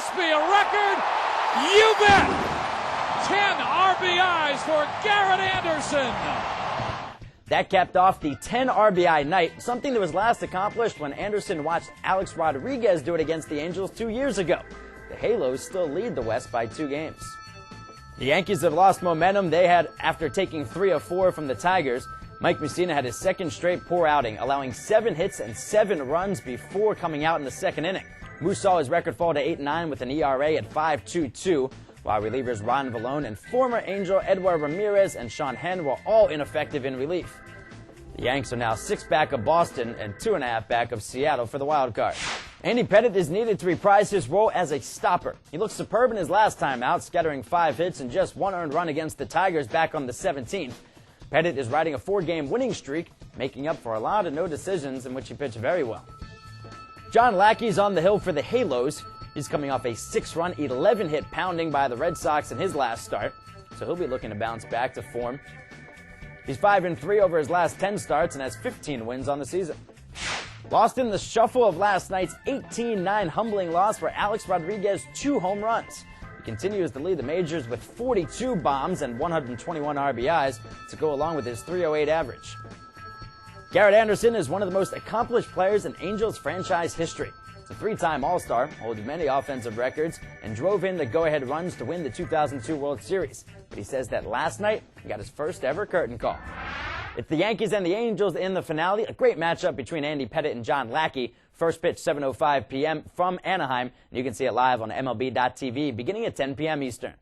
this be a record? You bet! 10 RBIs for Garrett Anderson. That capped off the 10 RBI night, something that was last accomplished when Anderson watched Alex Rodriguez do it against the Angels 2 years ago. The Halos still lead the West by 2 games. The Yankees have lost momentum they had after taking 3 of 4 from the Tigers. Mike Mussina had his second straight poor outing, allowing 7 hits and 7 runs before coming out in the second inning. Moose saw his record fall to 8-9 with an ERA at 5.22, while relievers Ron Vallone and former Angel Edward Ramirez and Sean Henn were all ineffective in relief. The Yanks are now 6 back of Boston and 2.5 back of Seattle for the wild card. Andy Pettitte is needed to reprise his role as a stopper. He looked superb in his last time out, scattering 5 hits and just 1 earned run against the Tigers back on the 17th. Pettitte is riding a 4-game winning streak, making up for a lot of no decisions in which he pitched very well. John Lackey's on the hill for the Halos. He's coming off a 6-run, 11-hit pounding by the Red Sox in his last start, so he'll be looking to bounce back to form. He's 5-3 over his last 10 starts and has 15 wins on the season. Lost in the shuffle of last night's 18-9 humbling loss for Alex Rodriguez 2 home runs. He continues to lead the majors with 42 bombs and 121 RBIs to go along with his .308 average. Garrett Anderson is one of the most accomplished players in Angels franchise history. He's a 3-time All-Star, holds many offensive records, and drove in the go-ahead runs to win the 2002 World Series. But he says that last night, he got his first ever curtain call. It's the Yankees and the Angels in the finale, a great matchup between Andy Pettitte and John Lackey. First pitch, 7:05 p.m. from Anaheim, and you can see it live on MLB.tv beginning at 10 p.m. Eastern.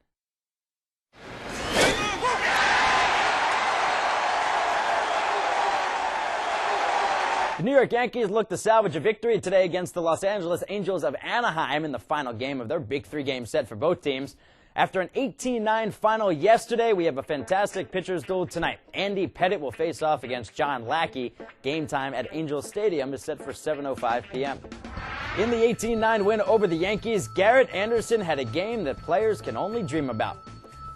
The New York Yankees look to salvage a victory today against the Los Angeles Angels of Anaheim in the final game of their big 3-game set for both teams. After an 18-9 final yesterday, we have a fantastic pitcher's duel tonight. Andy Pettitte will face off against John Lackey. Game time at Angels Stadium is set for 7:05 p.m. In the 18-9 win over the Yankees, Garrett Anderson had a game that players can only dream about.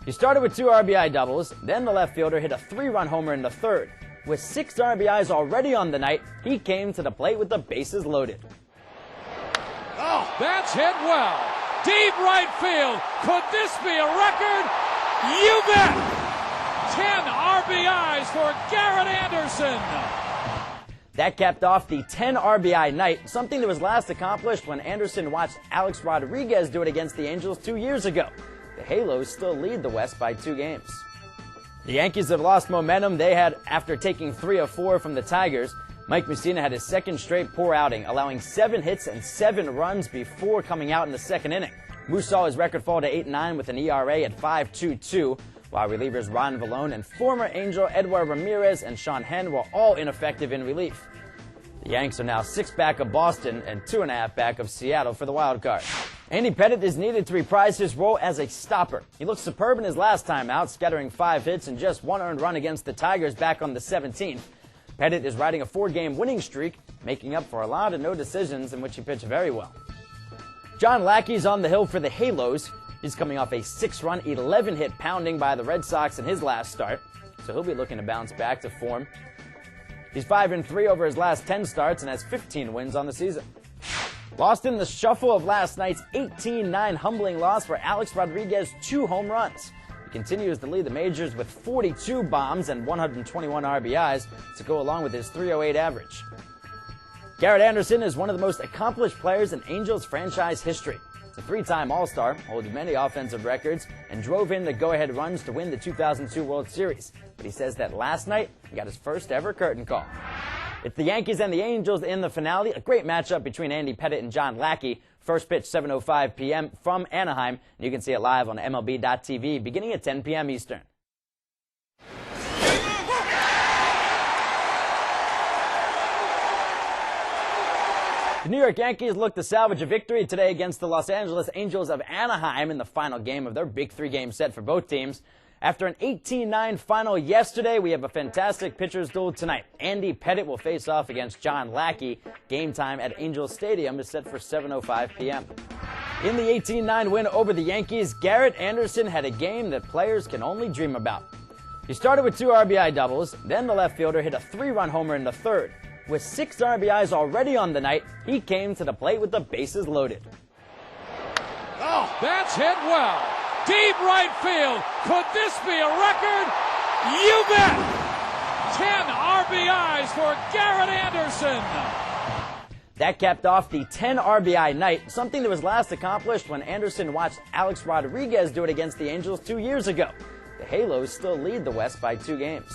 He started with 2 RBI doubles, then the left fielder hit a 3-run homer in the third. With 6 RBIs already on the night, he came to the plate with the bases loaded. Oh, that's hit well. Deep right field. Could this be a record? You bet! 10 RBIs for Garrett Anderson. That capped off the 10 RBI night, something that was last accomplished when Anderson watched Alex Rodriguez do it against the Angels 2 years ago. The Halos still lead the West by 2 games. The Yankees have lost momentum they had after taking 3 of 4 from the Tigers. Mike Mussina had his second straight poor outing, allowing 7 hits and 7 runs before coming out in the second inning. Moose saw his record fall to 8-9 with an ERA at 5.22, while relievers Ron Vallone and former Angel Edward Ramirez and Sean Henn were all ineffective in relief. The Yanks are now 6 back of Boston and 2.5 back of Seattle for the wild card. Andy Pettitte is needed to reprise his role as a stopper. He looked superb in his last time out, scattering 5 hits and just 1 earned run against the Tigers back on the 17th. Pettitte is riding a 4-game winning streak, making up for a lot of no decisions in which he pitched very well. John Lackey's on the hill for the Halos. He's coming off a 6-run, 11-hit pounding by the Red Sox in his last start, so he'll be looking to bounce back to form. He's 5-3 over his last 10 starts and has 15 wins on the season. Lost in the shuffle of last night's 18-9 humbling loss for Alex Rodriguez 2 home runs. He continues to lead the majors with 42 bombs and 121 RBIs to go along with his .308 average. Garrett Anderson is one of the most accomplished players in Angels franchise history. He's a 3-time All-Star, holds many offensive records, and drove in the go-ahead runs to win the 2002 World Series. But he says that last night, he got his first ever curtain call. It's the Yankees and the Angels in the finale, a great matchup between Andy Pettitte and John Lackey. First pitch, 7:05 p.m. from Anaheim, and you can see it live on MLB.tv beginning at 10 p.m. Eastern. The New York Yankees look to salvage a victory today against the Los Angeles Angels of Anaheim in the final game of their big 3-game set for both teams. After an 18-9 final yesterday, we have a fantastic pitcher's duel tonight. Andy Pettitte will face off against John Lackey. Game time at Angels Stadium is set for 7:05 p.m. In the 18-9 win over the Yankees, Garrett Anderson had a game that players can only dream about. He started with 2 RBI doubles, then the left fielder hit a 3-run homer in the third. With 6 RBIs already on the night, he came to the plate with the bases loaded. That's hit well. Deep right field. Could this be a record? You bet. 10 RBIs for Garrett Anderson. That capped off the 10 RBI night, something that was last accomplished when Anderson watched Alex Rodriguez do it against the Angels 2 years ago. The Halos still lead the West by 2 games.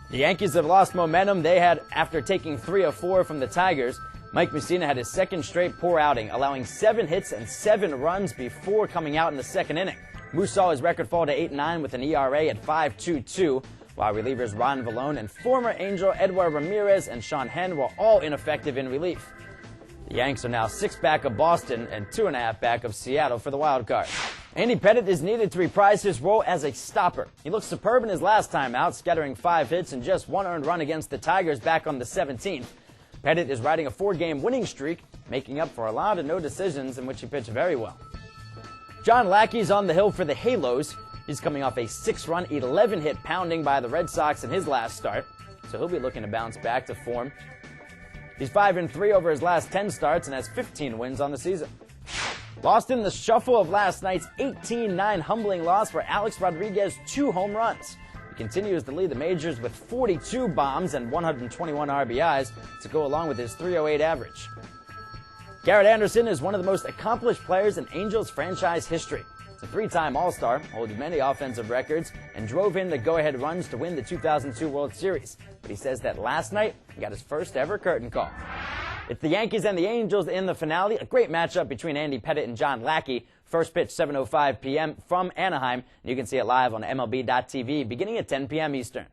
The Yankees have lost momentum they had after taking 3 of 4 from the Tigers. Mike Mussina had his second straight poor outing, allowing 7 hits and 7 runs before coming out in the second inning. Moose saw his record fall to 8-9 with an ERA at 5.22, while relievers Ron Vallone and former Angel Edward Ramirez and Sean Henn were all ineffective in relief. The Yanks are now 6 back of Boston and 2.5 back of Seattle for the wild card. Andy Pettitte is needed to reprise his role as a stopper. He looked superb in his last time out, scattering 5 hits and just 1 earned run against the Tigers back on the 17th. Pettitte is riding a 4-game winning streak, making up for a lot of no decisions in which he pitched very well. John Lackey's on the hill for the Halos. He's coming off a 6-run, 11-hit pounding by the Red Sox in his last start, so he'll be looking to bounce back to form. He's 5-3 over his last 10 starts and has 15 wins on the season. Lost in the shuffle of last night's 18-9 humbling loss for Alex Rodriguez 2 home runs. He continues to lead the majors with 42 bombs and 121 RBIs to go along with his .308 average. Garrett Anderson is one of the most accomplished players in Angels franchise history. He's a 3-time All-Star, holds many offensive records, and drove in the go-ahead runs to win the 2002 World Series. But he says that last night, he got his first ever curtain call. It's the Yankees and the Angels in the finale, a great matchup between Andy Pettitte and John Lackey. First pitch, 7:05 p.m. from Anaheim. And you can see it live on MLB.tv beginning at 10 p.m. Eastern.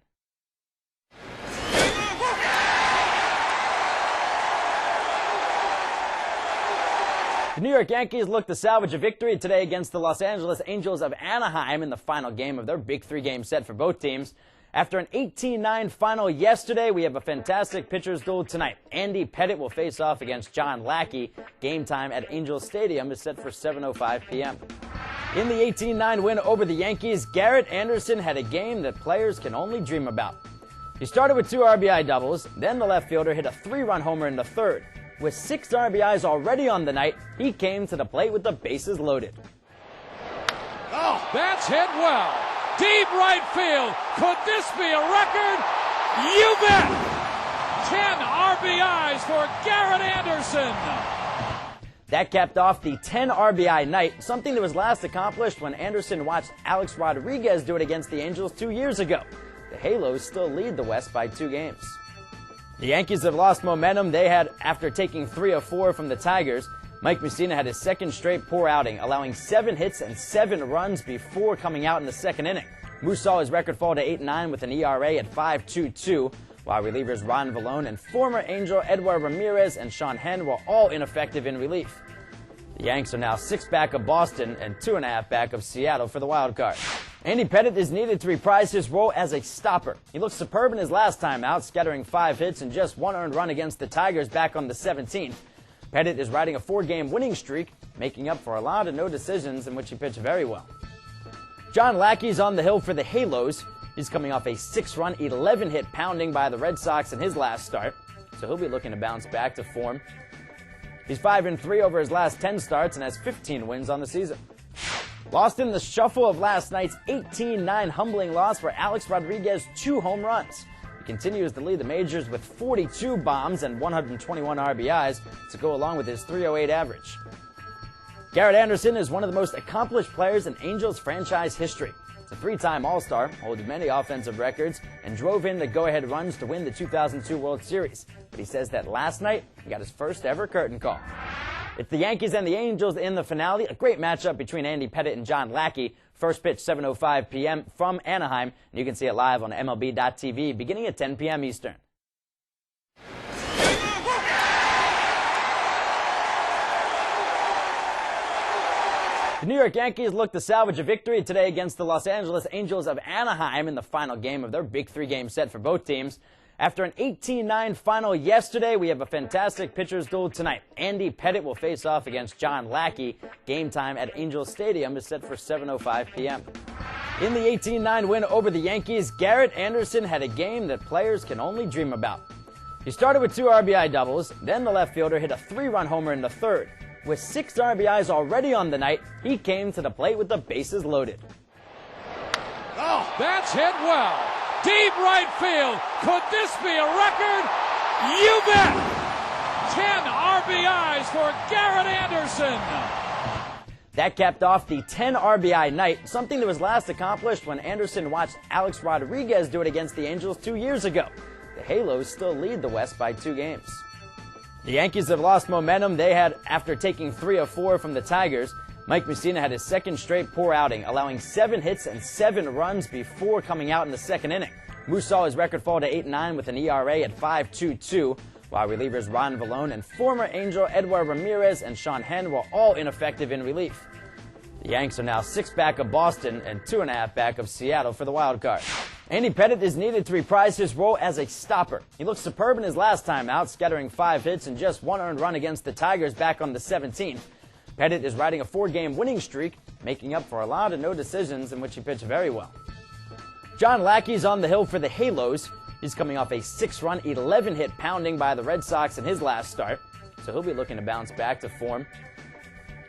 The New York Yankees look to salvage a victory today against the Los Angeles Angels of Anaheim in the final game of their big 3-game set for both teams. After an 18-9 final yesterday, we have a fantastic pitcher's duel tonight. Andy Pettitte will face off against John Lackey. Game time at Angels Stadium is set for 7:05 p.m. In the 18-9 win over the Yankees, Garrett Anderson had a game that players can only dream about. He started with 2 RBI doubles, then the left fielder hit a 3-run homer in the third. With 6 RBIs already on the night, he came to the plate with the bases loaded. Oh, that's hit well. Deep right field. Could this be a record? You bet. 10 RBIs for Garrett Anderson. That capped off the 10 RBI night, something that was last accomplished when Anderson watched Alex Rodriguez do it against the Angels 2 years ago. The Halos still lead the West by 2 games. The Yankees have lost momentum they had after taking 3 of 4 from the Tigers. Mike Mussina had his second straight poor outing, allowing 7 hits and 7 runs before coming out in the second inning. Moose saw his record fall to 8-9 with an ERA at 5.22, while relievers Ron Vallone and former Angel Edward Ramirez and Sean Henn were all ineffective in relief. The Yanks are now 6 back of Boston and 2.5 back of Seattle for the wild card. Andy Pettitte is needed to reprise his role as a stopper. He looked superb in his last time out, scattering 5 hits and just 1 earned run against the Tigers back on the 17th. Pettitte is riding a 4-game winning streak, making up for a lot of no decisions in which he pitched very well. John Lackey's on the hill for the Halos. He's coming off a 6-run, 11-hit pounding by the Red Sox in his last start, so he'll be looking to bounce back to form. He's 5-3 over his last 10 starts and has 15 wins on the season. Lost in the shuffle of last night's 18-9 humbling loss for Alex Rodriguez 2 home runs. He continues to lead the majors with 42 bombs and 121 RBIs to go along with his .308 average. Garrett Anderson is one of the most accomplished players in Angels franchise history. He's a 3-time All-Star, holds many offensive records, and drove in the go-ahead runs to win the 2002 World Series. But he says that last night, he got his first ever curtain call. It's the Yankees and the Angels in the finale, a great matchup between Andy Pettitte and John Lackey. First pitch, 7:05 p.m. from Anaheim. And you can see it live on MLB.tv beginning at 10 p.m. Eastern. The New York Yankees look to salvage a victory today against the Los Angeles Angels of Anaheim in the final game of their big 3-game set for both teams. After an 18-9 final yesterday, we have a fantastic pitcher's duel tonight. Andy Pettitte will face off against John Lackey. Game time at Angels Stadium is set for 7:05 p.m. In the 18-9 win over the Yankees, Garrett Anderson had a game that players can only dream about. He started with 2 RBI doubles, then the left fielder hit a 3-run homer in the third. With 6 RBIs already on the night, he came to the plate with the bases loaded. Oh, that's hit well. Deep right field. Could this be a record? You bet. 10 RBIs for Garrett Anderson. That capped off the 10 RBI night, something that was last accomplished when Anderson watched Alex Rodriguez do it against the Angels 2 years ago. The Halos still lead the West by 2 games. The Yankees have lost momentum they had after taking 3 of 4 from the Tigers. Mike Mussina had his second straight poor outing, allowing 7 hits and 7 runs before coming out in the second inning. Moose saw his record fall to 8-9 with an ERA at 5.22, while relievers Ron Vallone and former Angel Edward Ramirez and Sean Henn were all ineffective in relief. The Yanks are now 6 back of Boston and 2.5 back of Seattle for the wild card. Andy Pettitte is needed to reprise his role as a stopper. He looked superb in his last time out, scattering 5 hits and just 1 earned run against the Tigers back on the 17th. Pettitte is riding a 4-game winning streak, making up for a lot of no decisions in which he pitched very well. John Lackey's on the hill for the Halos. He's coming off a 6-run, 11-hit pounding by the Red Sox in his last start, so he'll be looking to bounce back to form.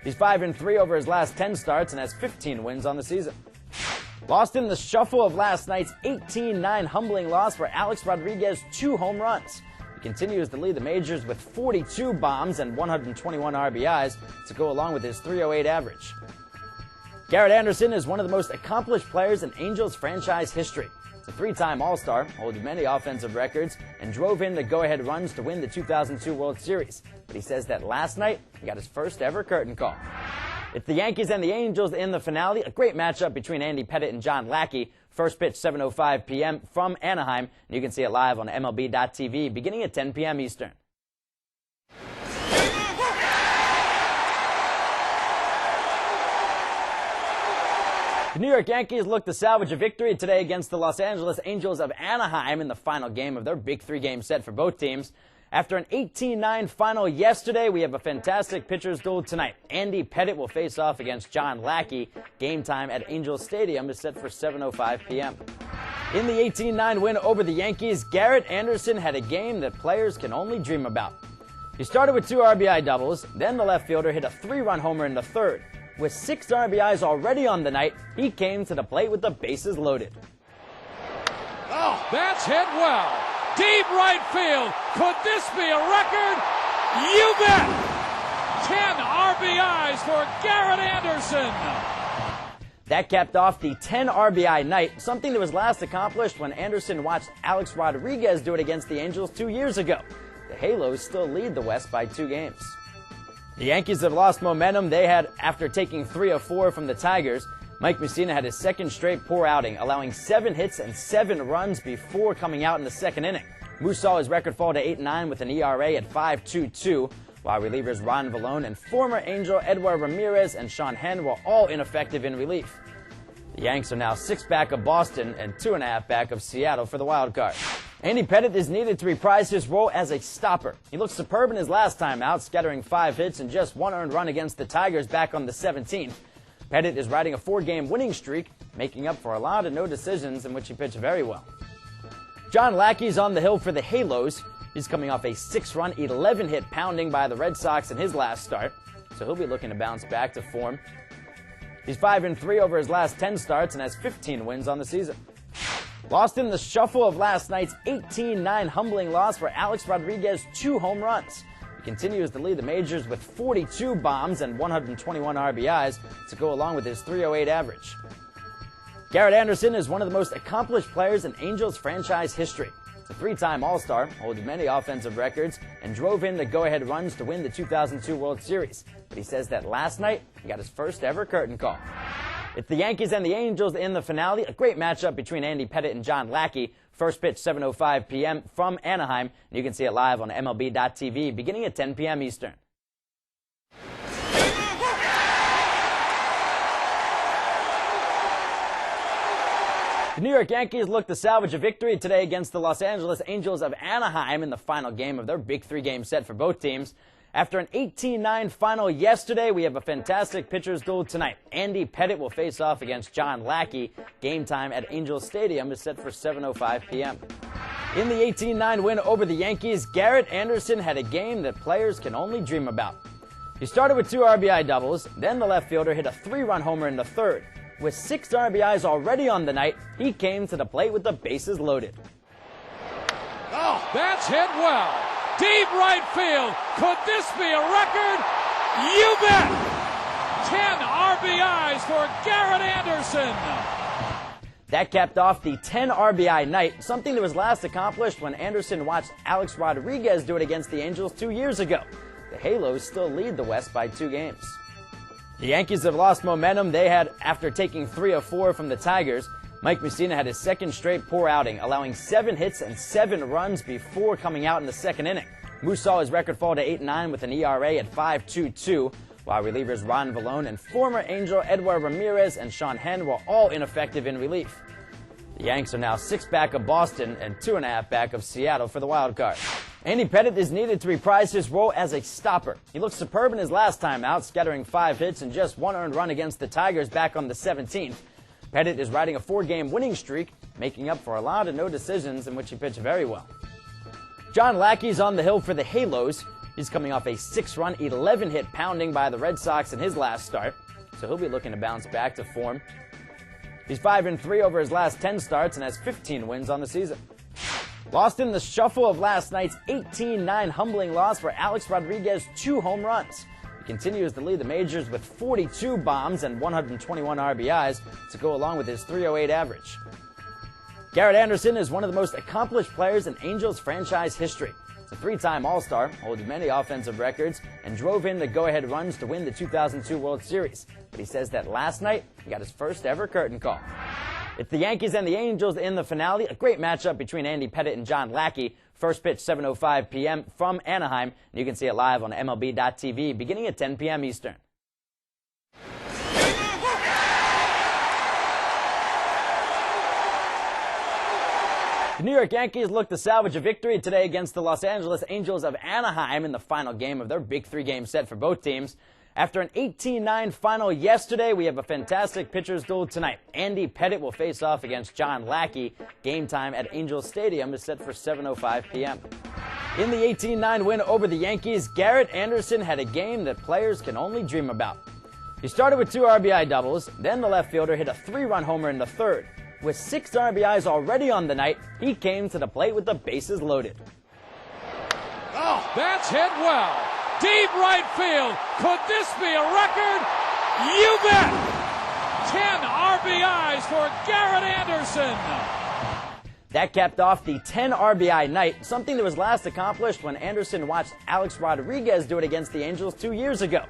He's 5-3 over his last 10 starts and has 15 wins on the season. Lost in the shuffle of last night's 18-9 humbling loss for Alex Rodriguez 2 home runs. He continues to lead the majors with 42 bombs and 121 RBIs to go along with his .308 average. Garrett Anderson is one of the most accomplished players in Angels franchise history. He's a 3-time All-Star, holds many offensive records, and drove in the go-ahead runs to win the 2002 World Series. But he says that last night, he got his first ever curtain call. It's the Yankees and the Angels in the finale, a great matchup between Andy Pettitte and John Lackey. First pitch, 7:05 p.m. from Anaheim. And you can see it live on MLB.tv beginning at 10 p.m. Eastern. The New York Yankees look to salvage a victory today against the Los Angeles Angels of Anaheim in the final game of their big 3-game set for both teams. After an 18-9 final yesterday, we have a fantastic pitcher's duel tonight. Andy Pettitte will face off against John Lackey. Game time at Angels Stadium is set for 7:05 p.m. In the 18-9 win over the Yankees, Garrett Anderson had a game that players can only dream about. He started with 2 RBI doubles, then the left fielder hit a 3-run homer in the third. With 6 RBIs already on the night, he came to the plate with the bases loaded. Oh, that's hit well. Deep right field. Could this be a record? You bet. 10 RBIs for Garrett Anderson. That capped off the 10 RBI night, something that was last accomplished when Anderson watched Alex Rodriguez do it against the Angels 2 years ago. The Halos still lead the West by 2 games. The Yankees have lost momentum they had after taking 3 of 4 from the Tigers. Mike Mussina had his second straight poor outing, allowing 7 hits and 7 runs before coming out in the second inning. Moose saw his record fall to 8-9 with an ERA at 5.22, while relievers Ron Vallone and former Angel Edward Ramirez and Sean Henn were all ineffective in relief. The Yanks are now 6 back of Boston and 2.5 back of Seattle for the wild card. Andy Pettitte is needed to reprise his role as a stopper. He looked superb in his last time out, scattering 5 hits and just 1 earned run against the Tigers back on the 17th. Pettitte is riding a 4-game winning streak, making up for a lot of no decisions in which he pitched very well. John Lackey's on the hill for the Halos. He's coming off a 6-run, 11-hit pounding by the Red Sox in his last start, so he'll be looking to bounce back to form. He's 5-3 over his last 10 starts and has 15 wins on the season. Lost in the shuffle of last night's 18-9 humbling loss for Alex Rodriguez 2 home runs. He continues to lead the majors with 42 bombs and 121 RBIs to go along with his .308 average. Garrett Anderson is one of the most accomplished players in Angels franchise history. He's a 3-time All-Star, holds many offensive records, and drove in the go-ahead runs to win the 2002 World Series. But he says that last night, he got his first ever curtain call. It's the Yankees and the Angels in the finale, a great matchup between Andy Pettitte and John Lackey. First pitch, 7:05 p.m. from Anaheim. And you can see it live on MLB.tv beginning at 10 p.m. Eastern. The New York Yankees look to salvage a victory today against the Los Angeles Angels of Anaheim in the final game of their big 3-game set for both teams. After an 18-9 final yesterday, we have a fantastic pitcher's duel tonight. Andy Pettitte will face off against John Lackey. Game time at Angels Stadium is set for 7:05 p.m. In the 18-9 win over the Yankees, Garrett Anderson had a game that players can only dream about. He started with 2 RBI doubles, then the left fielder hit a 3-run homer in the third. With 6 RBIs already on the night, he came to the plate with the bases loaded. Oh, that's hit well. Deep right field. Could this be a record? You bet. 10 RBIs for Garrett Anderson. That capped off the 10 RBI night, something that was last accomplished when Anderson watched Alex Rodriguez do it against the Angels 2 years ago. The Halos still lead the West by 2 games. The Yankees have lost momentum they had after taking 3 of 4 from the Tigers. Mike Mussina had his second straight poor outing, allowing 7 hits and 7 runs before coming out in the second inning. Moose saw his record fall to 8-9 with an ERA at 5.22, while relievers Ron Vallone and former Angel Edward Ramirez and Sean Henn were all ineffective in relief. The Yanks are now 6 back of Boston and 2.5 back of Seattle for the wild card. Andy Pettitte is needed to reprise his role as a stopper. He looked superb in his last time out, scattering 5 hits and just 1 earned run against the Tigers back on the 17th. Pettitte is riding a 4-game winning streak, making up for a lot of no decisions in which he pitched very well. John Lackey's on the hill for the Halos. He's coming off a 6-run, 11-hit pounding by the Red Sox in his last start, so he'll be looking to bounce back to form. He's 5-3 over his last 10 starts and has 15 wins on the season. Lost in the shuffle of last night's 18-9 humbling loss for Alex Rodriguez's 2 home runs. He continues to lead the majors with 42 bombs and 121 RBIs to go along with his .308 average. Garrett Anderson is one of the most accomplished players in Angels franchise history. He's a 3-time All-Star, holds many offensive records, and drove in the go-ahead runs to win the 2002 World Series. But he says that last night, he got his first ever curtain call. It's the Yankees and the Angels in the finale, a great matchup between Andy Pettitte and John Lackey. First pitch, 7:05 p.m. from Anaheim. And you can see it live on MLB.tv beginning at 10 p.m. Eastern. The New York Yankees look to salvage a victory today against the Los Angeles Angels of Anaheim in the final game of their big 3-game set for both teams. After an 18-9 final yesterday, we have a fantastic pitcher's duel tonight. Andy Pettitte will face off against John Lackey. Game time at Angels Stadium is set for 7:05 p.m. In the 18-9 win over the Yankees, Garrett Anderson had a game that players can only dream about. He started with 2 RBI doubles, then the left fielder hit a 3-run homer in the third. With 6 RBIs already on the night, he came to the plate with the bases loaded. Oh, that's hit well. Deep right field. Could this be a record? You bet. 10 RBIs for Garrett Anderson. That capped off the 10 RBI night, something that was last accomplished when Anderson watched Alex Rodriguez do it against the Angels 2 years ago.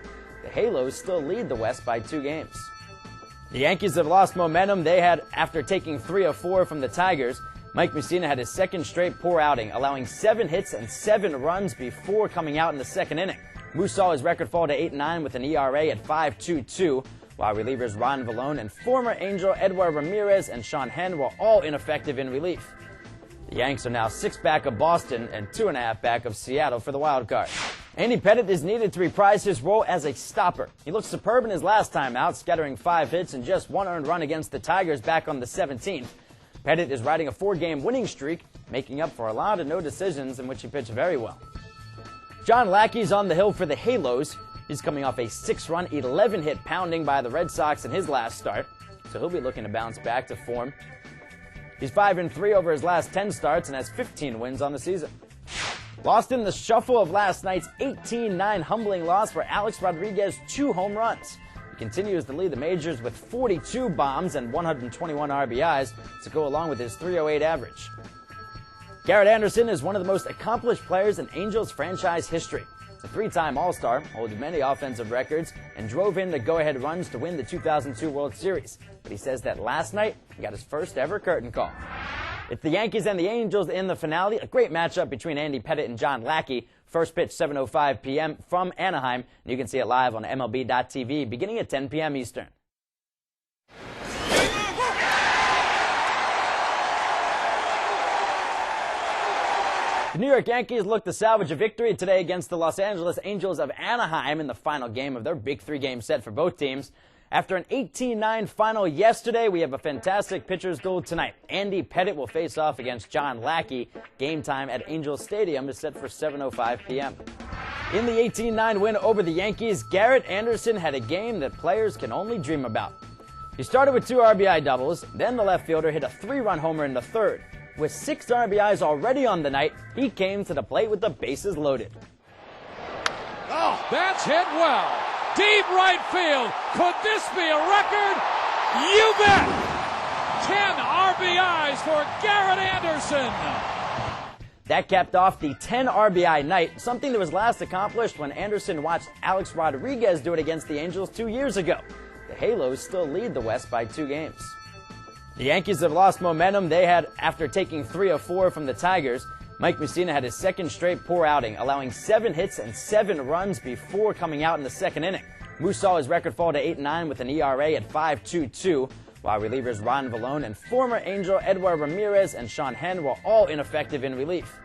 The Halos still lead the West by 2 games. The Yankees have lost momentum they had after taking 3 of 4 from the Tigers. Mike Mussina had his second straight poor outing, allowing 7 hits and 7 runs before coming out in the second inning. Moose saw his record fall to 8-9 with an ERA at 5.22, while relievers Ron Vallone and former Angel Edward Ramirez and Sean Henn were all ineffective in relief. The Yanks are now 6 back of Boston and 2.5 back of Seattle for the wild card. Andy Pettitte is needed to reprise his role as a stopper. He looked superb in his last time out, scattering 5 hits and just 1 earned run against the Tigers back on the 17th. Pettitte is riding a 4-game winning streak, making up for a lot of no decisions in which he pitched very well. John Lackey's on the hill for the Halos. He's coming off a 6-run, 11-hit pounding by the Red Sox in his last start, so he'll be looking to bounce back to form. He's 5-3 over his last 10 starts and has 15 wins on the season. Lost in the shuffle of last night's 18-9 humbling loss for Alex Rodriguez's 2 home runs. He continues to lead the majors with 42 bombs and 121 RBIs to go along with his .308 average. Garrett Anderson is one of the most accomplished players in Angels franchise history. He's a 3-time All-Star, holds many offensive records, and drove in the go-ahead runs to win the 2002 World Series. But he says that last night, he got his first ever curtain call. It's the Yankees and the Angels in the finale, a great matchup between Andy Pettitte and John Lackey. First pitch, 7:05 p.m. from Anaheim. And you can see it live on MLB.tv beginning at 10 p.m. Eastern. The New York Yankees look to salvage a victory today against the Los Angeles Angels of Anaheim in the final game of their big 3-game set for both teams. After an 18-9 final yesterday, we have a fantastic pitcher's duel tonight. Andy Pettitte will face off against John Lackey. Game time at Angels Stadium is set for 7:05 p.m. In the 18-9 win over the Yankees, Garrett Anderson had a game that players can only dream about. He started with 2 RBI doubles, then the left fielder hit a 3-run homer in the third. With 6 RBIs already on the night, he came to the plate with the bases loaded. Oh, that's hit well. Deep right field. Could this be a record? You bet. 10 RBIs for Garrett Anderson. That capped off the 10 RBI night, something that was last accomplished when Anderson watched Alex Rodriguez do it against the Angels 2 years ago. The Halos still lead the West by 2 games. The Yankees have lost momentum they had after taking 3 of 4 from the Tigers. Mike Mussina had his second straight poor outing, allowing 7 hits and 7 runs before coming out in the second inning. Moose saw his record fall to 8-9 with an ERA at 5.22, while relievers Ron Vallone and former Angel Edward Ramirez and Sean Henn were all ineffective in relief.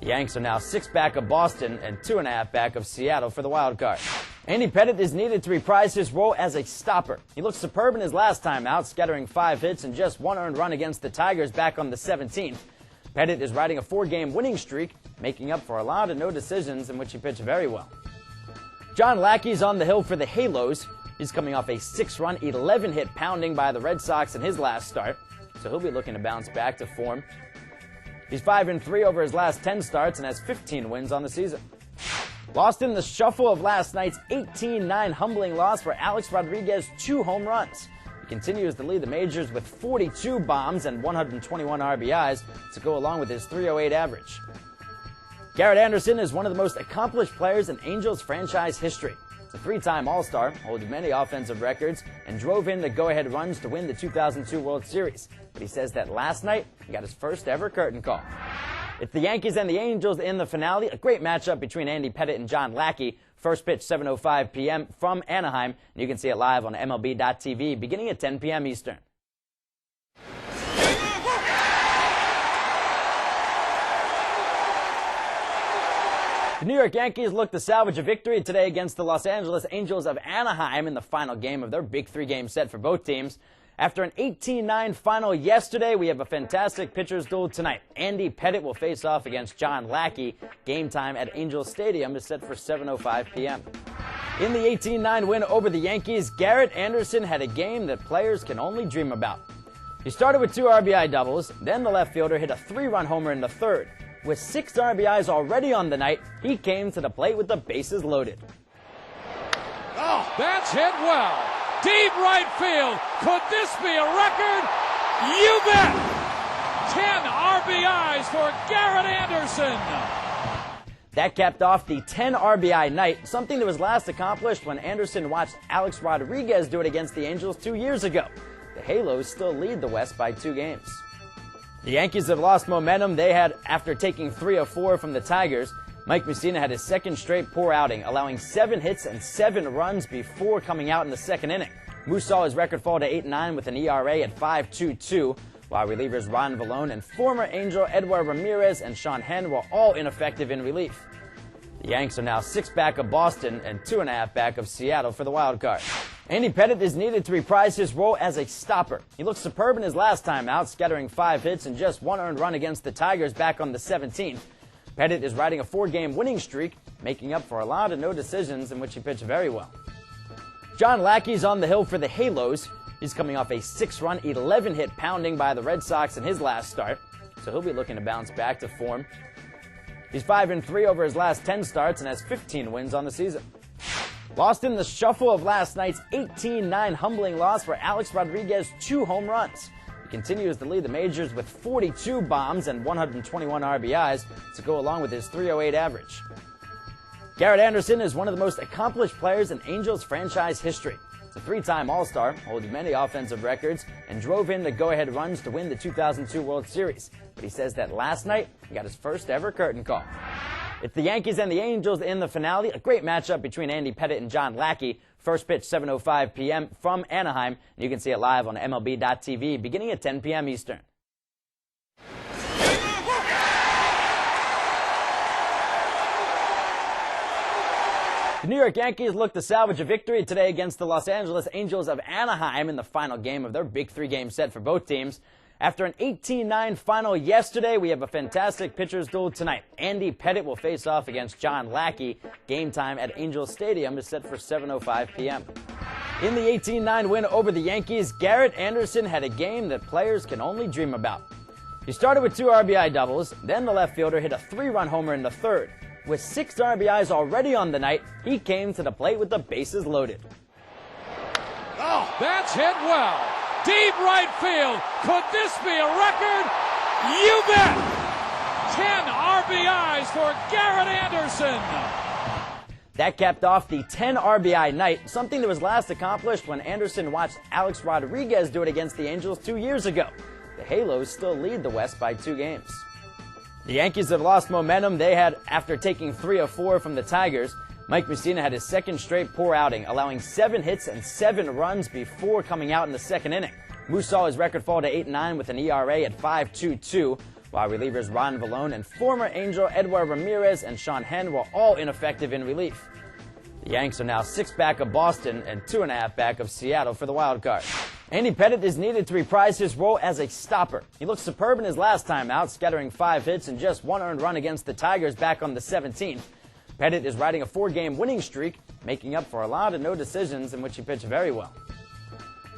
The Yanks are now 6 back of Boston and 2.5 back of Seattle for the wild card. Andy Pettitte is needed to reprise his role as a stopper. He looked superb in his last time out, scattering 5 hits and just 1 earned run against the Tigers back on the 17th. Pettitte is riding a 4-game winning streak, making up for a lot of no decisions in which he pitched very well. John Lackey's on the hill for the Halos. He's coming off a 6-run, 11-hit pounding by the Red Sox in his last start, so he'll be looking to bounce back to form. He's 5-3 over his last 10 starts and has 15 wins on the season. Lost in the shuffle of last night's 18-9 humbling loss for Alex Rodriguez 2 home runs. He continues to lead the majors with 42 bombs and 121 RBIs to go along with his .308 average. Garrett Anderson is one of the most accomplished players in Angels franchise history. He's a 3-time All-Star, holds many offensive records, and drove in the go-ahead runs to win the 2002 World Series. But he says that last night, he got his first ever curtain call. It's the Yankees and the Angels in the finale, a great matchup between Andy Pettitte and John Lackey. First pitch, 7:05 p.m. from Anaheim. And you can see it live on MLB.tv beginning at 10 p.m. Eastern. The New York Yankees look to salvage a victory today against the Los Angeles Angels of Anaheim in the final game of their big 3-game set for both teams. After an 18-9 final yesterday, we have a fantastic pitcher's duel tonight. Andy Pettitte will face off against John Lackey. Game time at Angels Stadium is set for 7:05 p.m. In the 18-9 win over the Yankees, Garrett Anderson had a game that players can only dream about. He started with 2 RBI doubles, then the left fielder hit a 3-run homer in the third. With 6 RBIs already on the night, he came to the plate with the bases loaded. Oh, that's hit well. Deep right field. Could this be a record? You bet. 10 RBIs for Garrett Anderson. That capped off the 10 RBI night, something that was last accomplished when Anderson watched Alex Rodriguez do it against the Angels 2 years ago. The Halos still lead the West by 2 games. The Yankees have lost momentum they had after taking 3 of 4 from the Tigers. Mike Mussina had his second straight poor outing, allowing 7 hits and 7 runs before coming out in the second inning. Moose saw his record fall to 8-9 with an ERA at 5.22, while relievers Ron Vallone and former Angel Edward Ramirez and Sean Henn were all ineffective in relief. The Yanks are now 6 back of Boston and 2.5 back of Seattle for the wild card. Andy Pettitte is needed to reprise his role as a stopper. He looked superb in his last time out, scattering 5 hits and just 1 earned run against the Tigers back on the 17th. Pettitte is riding a 4-game winning streak, making up for a lot of no decisions in which he pitched very well. John Lackey's on the hill for the Halos. He's coming off a 6-run, 11-hit pounding by the Red Sox in his last start, so he'll be looking to bounce back to form. He's 5-3 over his last 10 starts and has 15 wins on the season. Lost in the shuffle of last night's 18-9 humbling loss for Alex Rodriguez 2 home runs. He continues to lead the majors with 42 bombs and 121 RBIs to go along with his .308 average. Garrett Anderson is one of the most accomplished players in Angels franchise history. He's a 3-time All-Star, holds many offensive records, and drove in the go-ahead runs to win the 2002 World Series. But he says that last night, he got his first ever curtain call. It's the Yankees and the Angels in the finale, a great matchup between Andy Pettitte and John Lackey. First pitch, 7:05 p.m. from Anaheim. And you can see it live on MLB.tv beginning at 10 p.m. Eastern. The New York Yankees look to salvage a victory today against the Los Angeles Angels of Anaheim in the final game of their big three-game set for both teams. After an 18-9 final yesterday, we have a fantastic pitcher's duel tonight. Andy Pettitte will face off against John Lackey. Game time at Angels Stadium is set for 7:05 p.m. In the 18-9 win over the Yankees, Garrett Anderson had a game that players can only dream about. He started with 2 RBI doubles, then the left fielder hit a 3-run homer in the third. With 6 RBIs already on the night, he came to the plate with the bases loaded. Oh, that's hit well. Deep right field. Could this be a record? You bet. 10 RBIs for Garrett Anderson. That capped off the 10 RBI night, something that was last accomplished when Anderson watched Alex Rodriguez do it against the Angels 2 years ago. The Halos still lead the West by 2 games. The Yankees have lost momentum they had after taking 3 of 4 from the Tigers. Mike Mussina had his second straight poor outing, allowing 7 hits and 7 runs before coming out in the second inning. Moose saw his record fall to 8-9 with an ERA at 5.22, while relievers Ron Vallone and former Angel Edward Ramirez and Sean Henn were all ineffective in relief. The Yanks are now 6 back of Boston and 2.5 back of Seattle for the wild card. Andy Pettitte is needed to reprise his role as a stopper. He looked superb in his last time out, scattering 5 hits and just 1 earned run against the Tigers back on the 17th. Pettitte is riding a 4-game winning streak, making up for a lot of no decisions in which he pitched very well.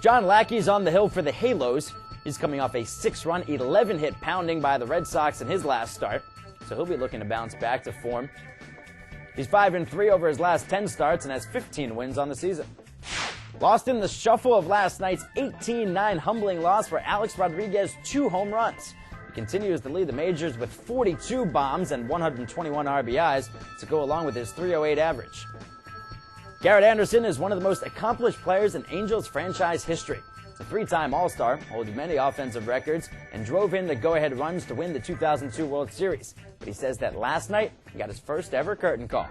John Lackey's on the hill for the Halos. He's coming off a 6-run, 11-hit pounding by the Red Sox in his last start, so he'll be looking to bounce back to form. He's 5-3 over his last 10 starts and has 15 wins on the season. Lost in the shuffle of last night's 18-9 humbling loss for Alex Rodriguez 2 home runs. He continues to lead the majors with 42 bombs and 121 RBIs to go along with his .308 average. Garrett Anderson is one of the most accomplished players in Angels franchise history. He's a 3-time All-Star, holding many offensive records, and drove in the go-ahead runs to win the 2002 World Series. But he says that last night, he got his first ever curtain call.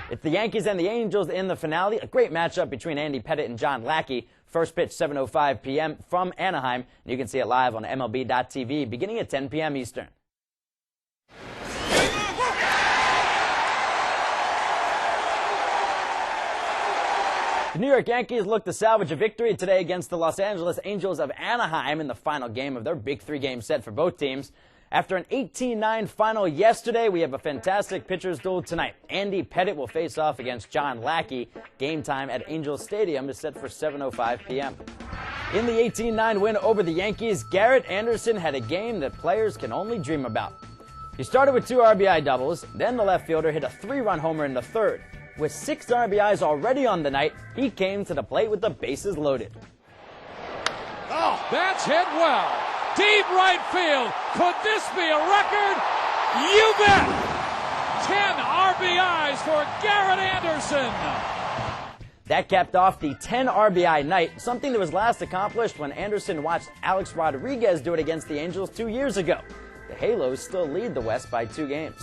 It's the Yankees and the Angels in the finale, a great matchup between Andy Pettitte and John Lackey. First pitch 7:05 p.m. from Anaheim. And you can see it live on MLB.tv beginning at 10 p.m. Eastern. The New York Yankees look to salvage a victory today against the Los Angeles Angels of Anaheim in the final game of their big three-game set for both teams. After an 18-9 final yesterday, we have a fantastic pitcher's duel tonight. Andy Pettitte will face off against John Lackey. Game time at Angels Stadium is set for 7:05 p.m. In the 18-9 win over the Yankees, Garrett Anderson had a game that players can only dream about. He started with 2 RBI doubles, then the left fielder hit a 3-run homer in the third. With 6 RBIs already on the night, he came to the plate with the bases loaded. Oh, that's hit well. Deep right field. Could this be a record? You bet. 10 RBIs for Garrett Anderson. That capped off the 10 RBI night, something that was last accomplished when Anderson watched Alex Rodriguez do it against the Angels 2 years ago. The Halos still lead the West by 2 games.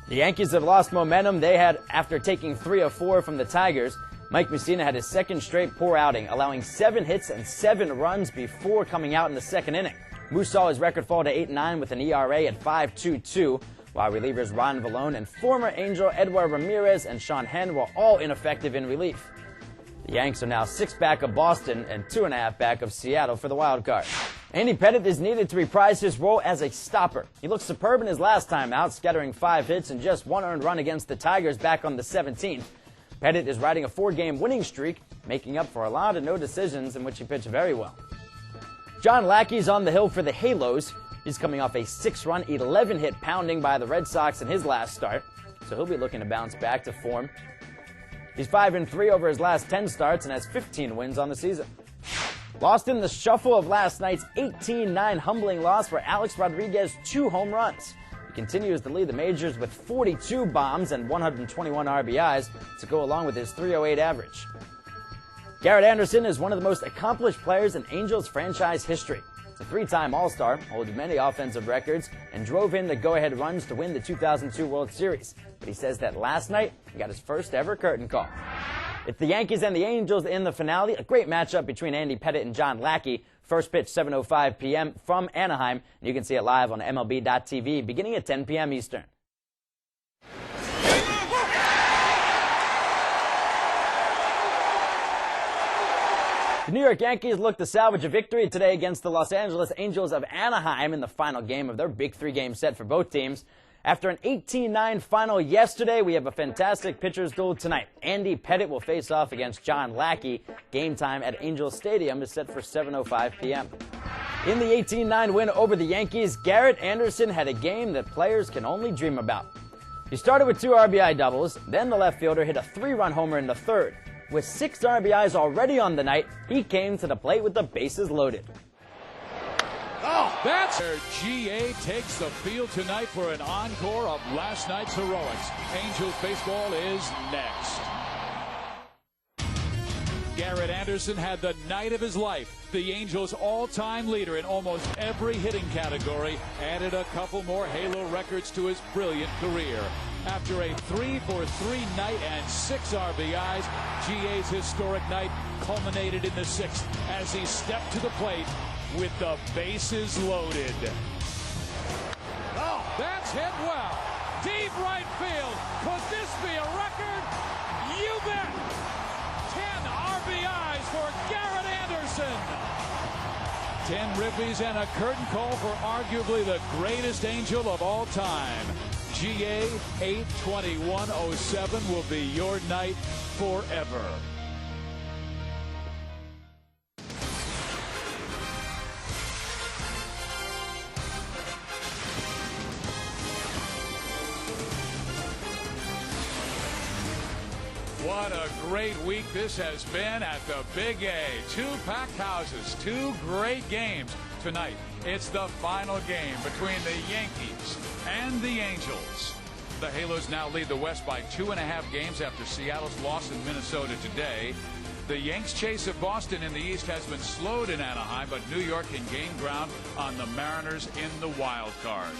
The Yankees have lost momentum they had after taking 3 of 4 from the Tigers. Mike Mussina had his second straight poor outing, allowing 7 hits and 7 runs before coming out in the second inning. Moose saw his record fall to 8-9 with an ERA at 5.22, while relievers Ron Vallone and former Angel Edward Ramirez and Sean Henn were all ineffective in relief. The Yanks are now 6 back of Boston and 2.5 back of Seattle for the wild card. Andy Pettitte is needed to reprise his role as a stopper. He looked superb in his last time out, scattering 5 hits and just 1 earned run against the Tigers back on the 17th. Pettitte is riding a 4-game winning streak, making up for a lot of no decisions in which he pitched very well. John Lackey's on the hill for the Halos. He's coming off a 6-run, 11-hit pounding by the Red Sox in his last start, so he'll be looking to bounce back to form. He's 5-3 over his last 10 starts and has 15 wins on the season. Lost in the shuffle of last night's 18-9 humbling loss for Alex Rodriguez 2 home runs. He continues to lead the majors with 42 bombs and 121 RBIs to go along with his .308 average. Garrett Anderson is one of the most accomplished players in Angels franchise history. He's a 3-time All-Star, holding many offensive records, and drove in the go-ahead runs to win the 2002 World Series. But he says that last night, he got his first ever curtain call. It's the Yankees and the Angels in the finale, a great matchup between Andy Pettitte and John Lackey. First pitch 7:05 p.m. from Anaheim. And you can see it live on MLB.tv beginning at 10 p.m. Eastern. The New York Yankees look to salvage a victory today against the Los Angeles Angels of Anaheim in the final game of their big three-game set for both teams. After an 18-9 final yesterday, we have a fantastic pitcher's duel tonight. Andy Pettitte will face off against John Lackey. Game time at Angels Stadium is set for 7:05 p.m. In the 18-9 win over the Yankees, Garrett Anderson had a game that players can only dream about. He started with 2 RBI doubles, then the left fielder hit a 3-run homer in the third. With 6 RBIs already on the night, he came to the plate with the bases loaded. Oh, that's where GA takes the field tonight for an encore of last night's heroics. Angels baseball is next. Garrett Anderson had the night of his life. The Angels' all-time leader in almost every hitting category, added a couple more Halo records to his brilliant career. After a 3-for-3 night and 6 RBIs, GA's historic night culminated in the 6th as he stepped to the plate with the bases loaded. Oh, that's hit well. Deep right field. Could this be a record? You bet. 10 RBIs for Garrett Anderson. 10 ribbies and a curtain call for arguably the greatest Angel of all time. GA 8/21/07 will be your night forever. What a great week this has been at the Big A. 2 packed houses, 2 great games. Tonight, it's the final game between the Yankees and the Angels. The Halos now lead the West by 2.5 games after Seattle's loss in Minnesota today. The Yanks' chase of Boston in the East has been slowed in Anaheim, but New York can gain ground on the Mariners in the wild card.